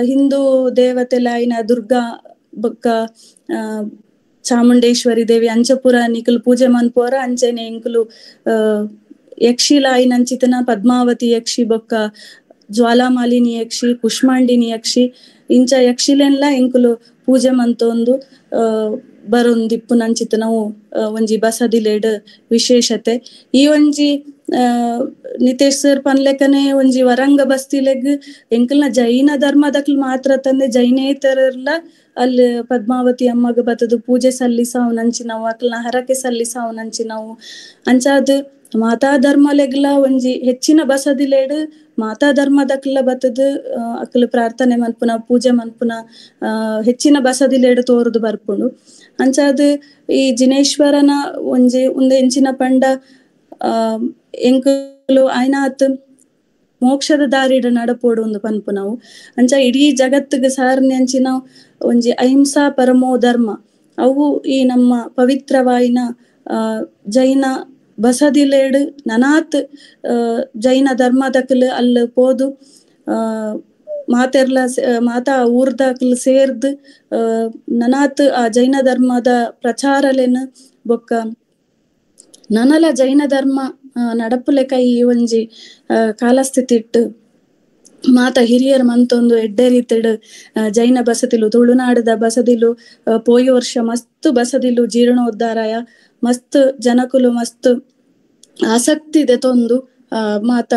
ಹಿಂದೂ ದೇವತೆಲಾಯಿನ ದುರ್ಗಾ ಬೊಕ್ಕ ಚಾಮುಂಡೇಶ್ವರಿ ದೇವಿ ಅಂಚಪುರ ನಿಕುಲು ಪೂಜೆ ಮನ್ಪೋರ ಅಂಚನೆ ಎಂಕುಲು ಯಕ್ಷಿಲಾಯಿನ ಅಂಚಿತನ ಪದ್ಮಾವತಿ ಯಕ್ಷಿ ಬೊಕ್ಕ ಜ್ವಾಲಾಮಾಲಿನಿ ಯಕ್ಷಿ ಕುಷ್ಮಾಂಡಿನಿ ಯಕ್ಷಿ ಇಂಚ ಯಕ್ಷಿಲೆನ್ಲ ಎಂಕುಲು ಪೂಜೆ ಮಂತೊಂದು ಬರೊಂದಿಪ್ಪು ನಂಚಿತ್ ನಾವು ಒಂಜಿ ಬಸದಿಲೆಡ್ ವಿಶೇಷತೆ. ಈ ಒಂಜಿ ನಿತೇಶ್ ಸರ್ ಪನ್ಲೆಕನೆ ಒಂಜಿ ವರಂಗ ಬಸ್ತಿಲೆಗ್ ಎಂಕಲ್ನ ಜೈನ ಧರ್ಮದಕ್ಲು ಮಾತ್ರ ತಂದೆ ಜೈನೇತರರ್ಲ ಅಲ್ಲಿ ಪದ್ಮಾವತಿ ಅಮ್ಮಗ ಬತ್ತದು ಪೂಜೆ ಸಲ್ಲಿಸಾವು ನಂಚಿ ನಾವು ಅಕ್ಲ್ನ ಹರಕೆ ಸಲ್ಲಿಸಾವು ನಂಚಿ ನಾವು ಅಂಚಾದ್ ಮಾತಾ ಧರ್ಮಲೆಗ್ಲ ಒಂಜಿ ಹೆಚ್ಚಿನ ಬಸದಿಲೆಡ್ ಮಾತಾ ಧರ್ಮದಕ್ಲ ಬತ್ತದು ಅಕ್ಲು ಪ್ರಾರ್ಥನೆ ಮನ್ಪುನ ಪೂಜೆ ಮನ್ಪುನ ಹೆಚ್ಚಿನ ಬಸದಿಲೆಡ್ ತೋರುದು ಬರ್ಪುಂಡು. ಅಂಚಾದ್ ಈ ಜಿನೇಶ್ವರನ ಒಂದೇ ಎಂಚಿನ ಪಂಡ ಎಂಕುಲು ಆಯ್ನಾತ್ ಮೋಕ್ಷದ ದಾರಿಡ ನಡಪೋಡು ಒಂದು ಪನ್ಪು ನಾವು ಅಂಚ ಇಡೀ ಜಗತ್ತಿಗೆ ಸಾರನೆ ಅಂಚಿ ನಾವು ಒಂಜಿ ಅಹಿಂಸಾ ಪರಮೋ ಧರ್ಮ ಅವು ಈ ನಮ್ಮ ಪವಿತ್ರವಾಯಿನ ಜೈನ ಬಸದಿಲೇಡ್ ನನಾತ್ ಜೈನ ಧರ್ಮದಕ್ಲು ಅಲ್ಲಿ ಪೋದು ಮಾತಾ ಊರ್ದಕ್ಲು ಸೇರ್ದು ನನಾತ್ ಆ ಜೈನ ಧರ್ಮದ ಪ್ರಚಾರಲೆನ್ ಬೊಕ್ಕ ನನಲ ಜೈನ ಧರ್ಮ ನಡಪುಲೆಕ ಈ ಒಂಜಿ ಕಾಲಸ್ಥಿತಿ ಇಟ್ಟು ಮಾತ ಹಿರಿಯರ್ ಮಂತೊಂದು ಎಡ್ಡೆ ರೀತಿಡ್ ಜೈನ ಬಸದಿಲು ತುಳುನಾಡದ ಬಸದಿಲು ಪೋಯಿ ವರ್ಷ ಮಸ್ತ್ ಬಸದಿಲು ಜೀರ್ಣೋದ್ಧಾರಾಯ ಮಸ್ತ್ ಜನಕುಲು ಮಸ್ತ್ ಆಸಕ್ತಿ ದೆತೊಂದು ಮಾತ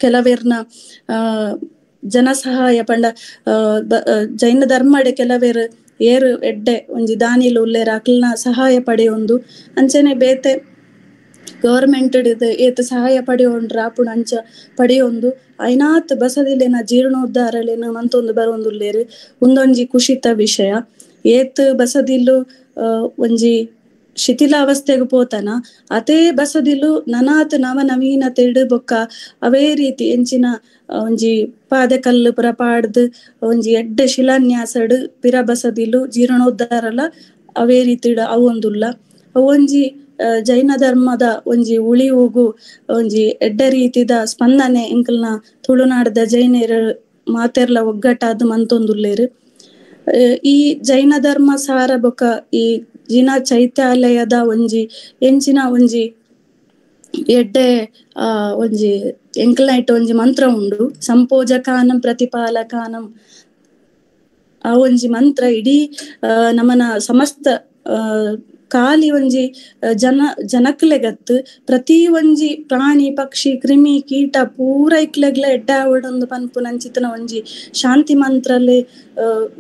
ಕೆಲವೆರ್ನ ಜನ ಸಹಾಯ ಪಂಡ ಜೈನ ಧರ್ಮಡೆ ಕೆಲವೇರು ಏರು ಎಡ್ಡೆ ಒಂಜಿ ದಾನಿಲು ಉಲ್ಲೇರ ಅಕ್ಲ್ನ ಸಹಾಯ ಪಡೆಯೊಂದು ಅಂಚನೆ ಬೇತೆ ಗವರ್ಮೆಂಟ್ ಏತ್ ಸಹಾಯ ಪಡೆಯೋಂಡ್ರ ಆಪುಣ ಅಂಚ ಪಡೆಯೊಂದು ಐನಾತ್ ಬಸದಿಲೆನ ಜೀರ್ಣೋದ್ಧಾರಲೆನ ಮಂತೊಂದು ಬರೊಂದುಲ್ಲೇರು ಒಂದೊಂಜಿ ಖುಷಿತ ವಿಷಯ. ಏತ್ ಬಸದಿಲು ಒಂಜಿ ಶಿಥಿಲಾವಸ್ಥೆಗೆ ಪೋತನ ಅದೇ ಬಸದಿಲು ನನಾತ್ ನವ ನವೀನತೆಡ್ ಬೊಕ್ಕ ಅವೇ ರೀತಿ ಎಂಚಿನ ಒಂಜಿ ಪಾದಕಲ್ಲು ಪುರ ಪಾಡ್ದು ಒಂಜಿ ಎಡ್ಡೆ ಶಿಲಾನ್ಯಾಸಡ್ ಪಿರ ಬಸದಿಲು ಜೀರ್ಣೋದ್ಧಾರಲ ಅವೇ ರೀತಿಡ್ ಅವೊಂದುಲ್ಲ ಒಂಜಿ ಜೈನ ಧರ್ಮದ ಒಂಜಿ ಉಳಿವುಗು ಒಂಜಿ ಎಡ್ಡೆ ರೀತಿದ ಸ್ಪಂದನೆ ಎಂಕಲ್ನ ತುಳುನಾಡದ ಜೈನೆರ್ ಮಾತೆರ್ಲ ಒಗ್ಗಟ್ಟಾದ್ ಮಂತೊಂದುಲ್ಲೇರು. ಈ ಜೈನ ಧರ್ಮ ಸಾರ ಬೊಕ ಈ ಜಿನ ಚೈತ್ಯಾಲಯದ ಒಂಜಿ ಎಂಚಿನ ಒಂಜಿ ಎಡ್ಡೆ ಒಂಜಿ ಎಂಕಲ್ನೈಟ್ ಒಂಜಿ ಮಂತ್ರ ಉಂಡು, ಸಂಪೋಜಕಾನಂ ಪ್ರತಿಪಾಲಕಾನಂ. ಆ ಒಂಜಿ ಮಂತ್ರ ಇಡೀ ನಮನ ಸಮಸ್ತ ಕಾಲಿ ಒಂಜಿ ಜನಕ್ಲೆಗತ್ತು ಪ್ರತಿ ಒಂಜಿ ಪ್ರಾಣಿ ಪಕ್ಷಿ ಕ್ರಿಮಿ ಕೀಟ ಪೂರ ಇಕ್ಲೆಗ್ಲ ಎಡ್ಡಾವಡೊಂದು ಪನ್ಪುನಂಚಿತನ ಒಂಜಿ ಶಾಂತಿ ಮಂತ್ರಲೆ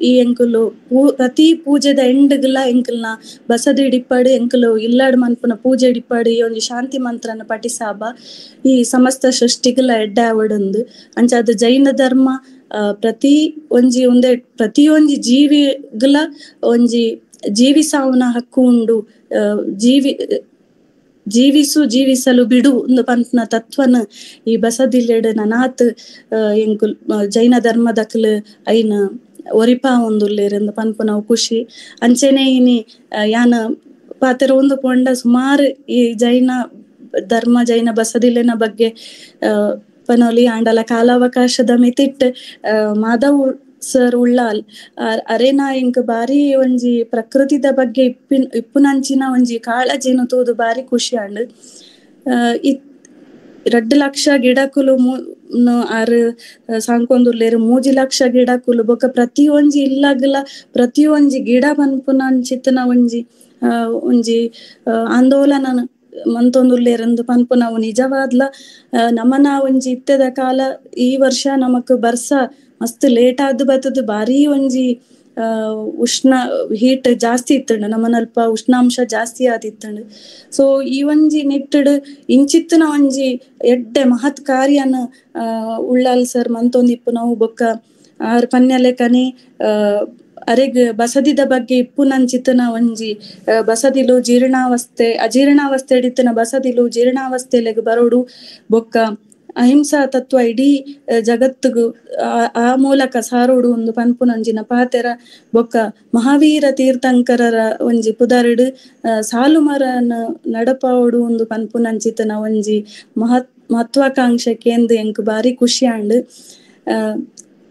ಈ ಎಂಕುಲು ಪ್ರತಿ ಪೂಜೆದ ಎಂಡ್ಗ್ಲ ಎಂಕಲ್ನ ಬಸದಿ ಡಿಪ್ಪಡು ಎಂಕುಲು ಇಲ್ಲಾಡ್ ಮನ್ಪುನ ಪೂಜೆ ಡಿಪ್ಪಡು ಈ ಒಂಜಿ ಶಾಂತಿ ಮಂತ್ರನ ಪಠಿಸಾಬ ಈ ಸಮಸ್ತ ಸೃಷ್ಟಿಗ್ಲ ಎಡ್ಡಾವಡೊಂದು ಅಂಚಾದ ಜೈನ ಧರ್ಮ ಪ್ರತಿ ಒಂಜಿ ಜೀವಿಗ್ಲ ಒಂಜಿ ಜೀವಿಸಾವುನ ಹಕ್ಕು ಉಂಡು, ಜೀವಿಸಲು ಬಿಡು ಒಂದು ಪಂಪ್ನ ತತ್ವನ ಈ ಬಸದಿಲೆಡ್ ನನಾತ್ ಎಂಕುಲ್ ಜೈನ ಧರ್ಮದಕ್ಲು ಐನ ಒರಿಪಾ ಒಂದುಲ್ಲೇರೆಂದು ಪನ್ಪು ನಾವು ಖುಷಿ. ಅಂಚೆನೆ ಇನಿ ಯಾನ ಪಾತೆರ ಒಂದು ಪೊಂಡ ಸುಮಾರು ಈ ಜೈನ ಬಸದಿಲೆನ ಬಗ್ಗೆ ಪನೊಲಿ ಆಂಡಲ ಕಾಲಾವಕಾಶದ ಮಿತಿಟ್ ಮಾಧವ್ ಸರ್ ಉಳ್ಳಾಲ್ ಅರೇನಾ ಇಂಕ್ ಬಾರಿ ಒಂಜಿ ಪ್ರಕೃತಿದ ಬಗ್ಗೆ ಇಪ್ಪುನಂಚಿನ ಒಂಜಿ ಕಾಳಜಿನ ತೂದು ಬಾರಿ ಖುಷಿ ಆಂಡ್ 2 ಲಕ್ಷ ಗಿಡಕುಲು ಆರು ಸಾಂಕೊಂದುಲ್ಲೇರು 3 ಲಕ್ಷ ಗಿಡಕುಲು ಬೊಕ ಪ್ರತಿ ಒಂಜಿ ಇಲ್ಲಗ್ಲ ಪ್ರತಿ ಒಂಜಿ ಗಿಡ ಪನ್ಪುನಂಚಿತ್ತನ ಒಂಜಿ ಆಂದೋಲನ ಮಂತೊಂದುಲ್ಲೇರೆಂದು ಪನ್ಪು ನಾವು ನಿಜವಾದ್ಲ ನಮನ ಒಂಜಿ ಇತ್ತೆದ ಕಾಲ ಈ ವರ್ಷ ನಮಕ್ ಬರ್ಸ ಮಸ್ತ್ ಲೇಟ್ ಆದ್ ಬತ್ತದ ಬಾರಿ ಒಂಜಿ ಉಷ್ಣ ಹೀಟ್ ಜಾಸ್ತಿ ಇತ್ತಂಡು ನಮನಲ್ಪ ಉಷ್ಣಾಂಶ ಜಾಸ್ತಿ ಆದಿತ್ತಂಡು. ಸೊ ಈ ಒಂಜಿ ನಿಟ್ಟಡ್ ಇಂಚಿತ್ತನ ಒಂಜಿ ಎಡ್ಡೆ ಮಹತ್ ಕಾರ್ಯನ ಉಳ್ಳಾಲ್ ಸರ್ ಮಂತೊಂದಿಪ್ಪು ನಾವು ಬೊಕ್ಕ ಆರ್ ಪನ್ಯಲೆಕನೆ ಅರೆಗ್ ಬಸದಿದ ಬಗ್ಗೆ ಇಪ್ಪುನಂಚಿತ್ತನ ಒಂಜಿ ಬಸದಿಲು ಅಜೀರ್ಣಾವಸ್ಥೆ ಇಡಿತ್ತನ ಬಸದಿಲು ಜೀರ್ಣಾವಸ್ಥೆಲೆಗ್ ಬರೋಡು ಬೊಕ್ಕ ಅಹಿಂಸಾ ತತ್ವ ಇಡೀ ಜಗತ್ತಿಗೂ ಆ ಮೂಲಕ ಸಾರೋಡು ಒಂದು ಪನ್ಪುನಂಜಿನ ಪಾತೆರ ಬೊಕ್ಕ ಮಹಾವೀರ ತೀರ್ಥಂಕರರ ಒಂಜಿ ಪುದರ್ಡ್ ಸಾಲುಮರನ ನಡಪಾವಡು ಒಂದು ಪನ್ಪುನಂಚಿತನ ಒಂಜಿ ಮಹತ್ವಾಕಾಂಕ್ಷೆ ಕೇಂದ್ರ ಎಂಕ್ ಬಾರಿ ಖುಷಿ ಆಂಡ್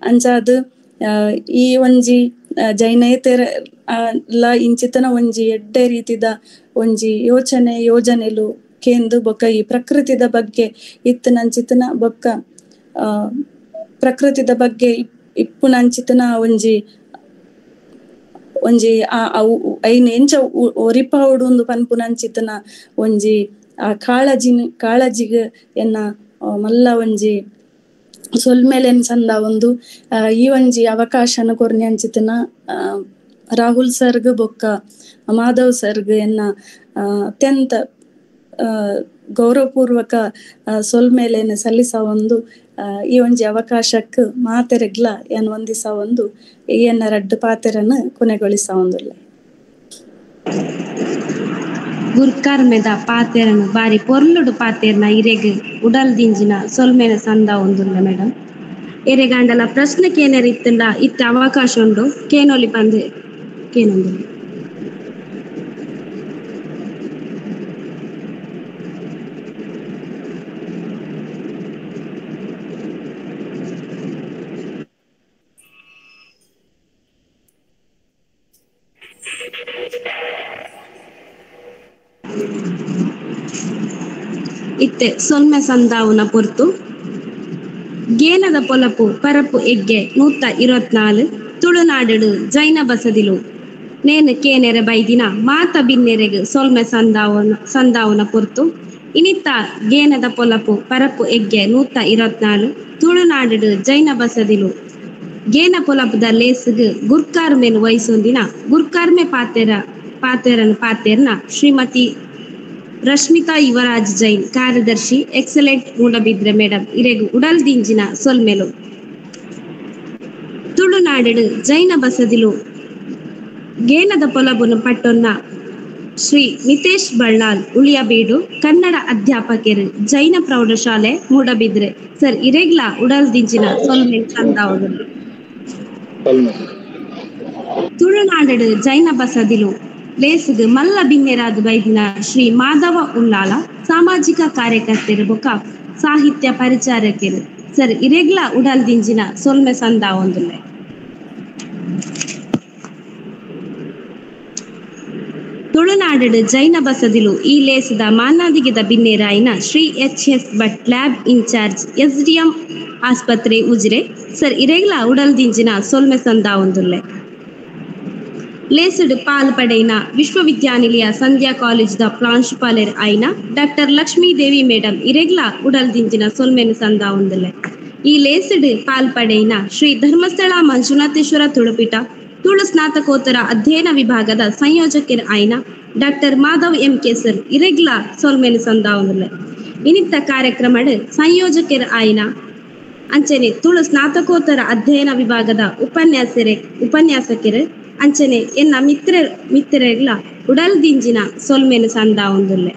ಅಂಚಾದ್ ಈ ಒಂಜಿ ಜೈನೇತರ ಇಂಚಿತನ ಒಂಜಿ ಎಡ್ಡೆ ರೀತಿದ ಒಂಜಿ ಯೋಜನೆಲು ಕೇಂದು ಬೊಕ್ಕ ಈ ಪ್ರಕೃತಿದ ಬಗ್ಗೆ ಇತ್ತನಂಚಿತನ ಬೊಕ್ಕ ಪ್ರಕೃತಿದ ಬಗ್ಗೆ ಇಪ್ಪುನಂಚಿತನ ಒಂಜಿ ಐನ್ ಎಂಚ ಒರಿಪಾವಡು ಒಂದು ಪನ್ಪುನಂಚಿತನ ಒಂಜಿ ಆ ಕಾಳಜಿಗ ಎನ್ನ ಮಲ್ಲ ಒಂಜಿ ಸೊಲ್ಮೇಲೆನ್ ಸಂದ ಒಂದು ಈ ಒಂಜಿ ಅವಕಾಶನ ಕೊರ್ನಂಚಿತನ ರಾಹುಲ್ ಸರ್ಗ್ ಬೊಕ್ಕ ಮಾಧವ್ ಸರ್ಗ್ ಎನ್ನ ಅತ್ಯಂತ ಗೌರವಪೂರ್ವಕ ಸೊಲ್ಮೇಲೆನ್ ಸಲ್ಲಿಸ ಒಂದು ಈ ಒಂಜಿ ಅವಕಾಶಕ್ಕೆ ಮಾತೆರೆಗ್ಲ ಏನ್ ವಂದಿಸ ಒಂದು ಏನ 2 ಪಾತೆರನ್ನು ಕೊನೆಗೊಳಿಸ ಒಂದುಲ್ಲ.
ಗುರ್ಕಾರ್ಮೆದ ಪಾತೆರನು ಬಾರಿ ಪೊರ್ಲುಡು ಪಾತೆರ್ನ ಇರೆಗ್ ಉಡಲ್ ದಿಂಜಿನ ಸೊಲ್ಮೇನ ಸಂದ ಒಂದುಲ್ಲ ಮೇಡಮ್. ಎರೆಗಾಂಡಲ ಪ್ರಶ್ನೆ ಕೇನರಿತ್ತಂಡ ಇತ್ತ ಅವಕಾಶ ಉಂಡು ಕೇನೊಲಿ ಬಂದು ಕೇನೊಂದು ಇತ್ತೆ ಸೊಲ್ಮೆ ಸಂದಾವುನ ಪೊರ್ತು ಗೇನದ ಪೊಲಪು ಪರಪು ಎಗ್ಗೆ 124 ತುಳುನಾಡು ಜೈನ ಬಸದಿಲು ನೇನು ಕೇನೆರೆ ಬೈದಿನ ಮಾತ ಬಿನ್ನೆರೆಗ್ ಸೊಲ್ಮೆ ಸಂದಾವುನ ಪೊರ್ತು ಇನಿತ್ತ ಗೇನದ ಪೊಲಪು ಪರಪು ಎಗ್ಗೆ 124 ತುಳುನಾಡು ಜೈನ ಬಸದಿಲು ಗೇನ ಪೊಲಪುದ ಲೇಸ್ಗ್ ಗುರ್ಕಾರ್ಮೆನ್ ವಹಿಸೊಂದಿನ ಗುರ್ಕಾರ್ಮೆ ಪಾತೆರ್ನ ಶ್ರೀಮತಿ ರಶ್ಮಿತಾ ಯುವರಾಜ್ ಜೈನ್ ಕಾರ್ಯದರ್ಶಿ ಎಕ್ಸಲೆಂಟ್ ಮೂಡಬಿದ್ರೆ ಮೇಡಮ್ ಇರೆಗ್ ಉಡಲ್ ದಿಂಜಿನ ಸೊಲ್ಮೆಲು ತುಳುನಾಡು ಜೈನ ಬಸದಿಲು ಗೇನದ ಪೊಲಬುನು ಪಟ್ಟೊನ್ನ ಶ್ರೀ ನಿತೇಶ್ ಬಳ್ಳಾಲ್ ಉಳಿಯಬೀಡು ಕನ್ನಡ ಅಧ್ಯಾಪಕರು ಜೈನ ಪ್ರೌಢಶಾಲೆ ಮೂಡಬಿದ್ರೆ ಸರ್ ಇರೆಗ್ಲ ಉಡಲ್ದಿಂಚಿನ ಸೊಲ್ಮೆ ಸಂದಾವದು ತುಳುನಾಡು ಜೈನ ಬಸದಿಲು ಲೇಸುದು ಮಲ್ಲ ಬಿನ್ನೆರಾದು ಬೈದಿನ ಶ್ರೀ ಮಾಧವ ಉಳ್ಳಾಲ ಸಾಮಾಜಿಕ ಕಾರ್ಯಕರ್ತರು ಬೊಕ ಸಾಹಿತ್ಯ ಪರಿಚಾರಕರು ಸರ್ ಇರೆಗ್ಲ ಉಡಲ್ದಿಂಚಿನ ಸೊಲ್ಮೆ ಸಂದಾವೊಂದುಲ್ಲೆ ತುಳುನಾಡು ಜೈನ ಬಸದಿಲು ಈ ಲೇಸದ ಮಾನಾದಿಗೆದ ಬಿನ್ನೇರಾಯಿನ Shri H S. Bhat lab incharge SDM. ಆಸ್ಪತ್ರೆ ಉಜಿರೆ ಸರ್ ಇರೆಗ್ಲ ಉಡಲ್ದಿಂಚಿನ ಸೊಲ್ಮೆ ಸಂದಾವೊಂದುಲ್ಲೆ ಲೇಸುಡು ಪಾಲ್ ಪಡೆಯಿನ ವಿಶ್ವವಿದ್ಯಾನಿಲಯ ಸಂಧ್ಯಾ ಕಾಲೇಜ್ದ ಪ್ರಾಂಶುಪಾಲರ್ ಆಯ್ನ ಡಾಕ್ಟರ್ ಲಕ್ಷ್ಮೀ ದೇವಿ ಮೇಡಂ ಇರೆಗ್ಲ ಉಡಲ್ದಿಂಚಿನ ಸೊಲ್ಮೆನು ಸಂದಾವೊಂದುಲ್ಲೆ ಈ ಲೇಸುಡು ಪಾಲ್ ಪಡೆಯಿನ ಶ್ರೀ ಧರ್ಮಸ್ಥಳ ಮಂಜುನಾಥೇಶ್ವರ ತುಳುಪೀಠ ತುಳು ಸ್ನಾತಕೋತ್ತರ ಅಧ್ಯಯನ ವಿಭಾಗದ ಸಂಯೋಜಕರು ಆಯ್ನ ಡಾಕ್ಟರ್ ಮಾಧವ್ ಎಂ ಕೇಸರ್ ಇರೆಗ್ಲ ಸೊಲ್ಮೆನು ಸಂದಾವೊಂದುಲ್ಲೆ ಇನಿತ್ತ ಕಾರ್ಯಕ್ರಮಡ್ ಸಂಯೋಜಕರು ಆಯ್ನ ಅಂಚನೆ ತುಳು ಸ್ನಾತಕೋತ್ತರ ಅಧ್ಯಯನ ವಿಭಾಗದ ಉಪನ್ಯಾಸಕರು ಅಂಚನೆ ಎನ್ನ ಮಿತ್ರರೆಗ್ಲ ಉಡಲ್ದಿಂಜಿನ ಸೊಲ್ಮೆನು ಸಂದಾವೊಂದುಲ್ಲೆ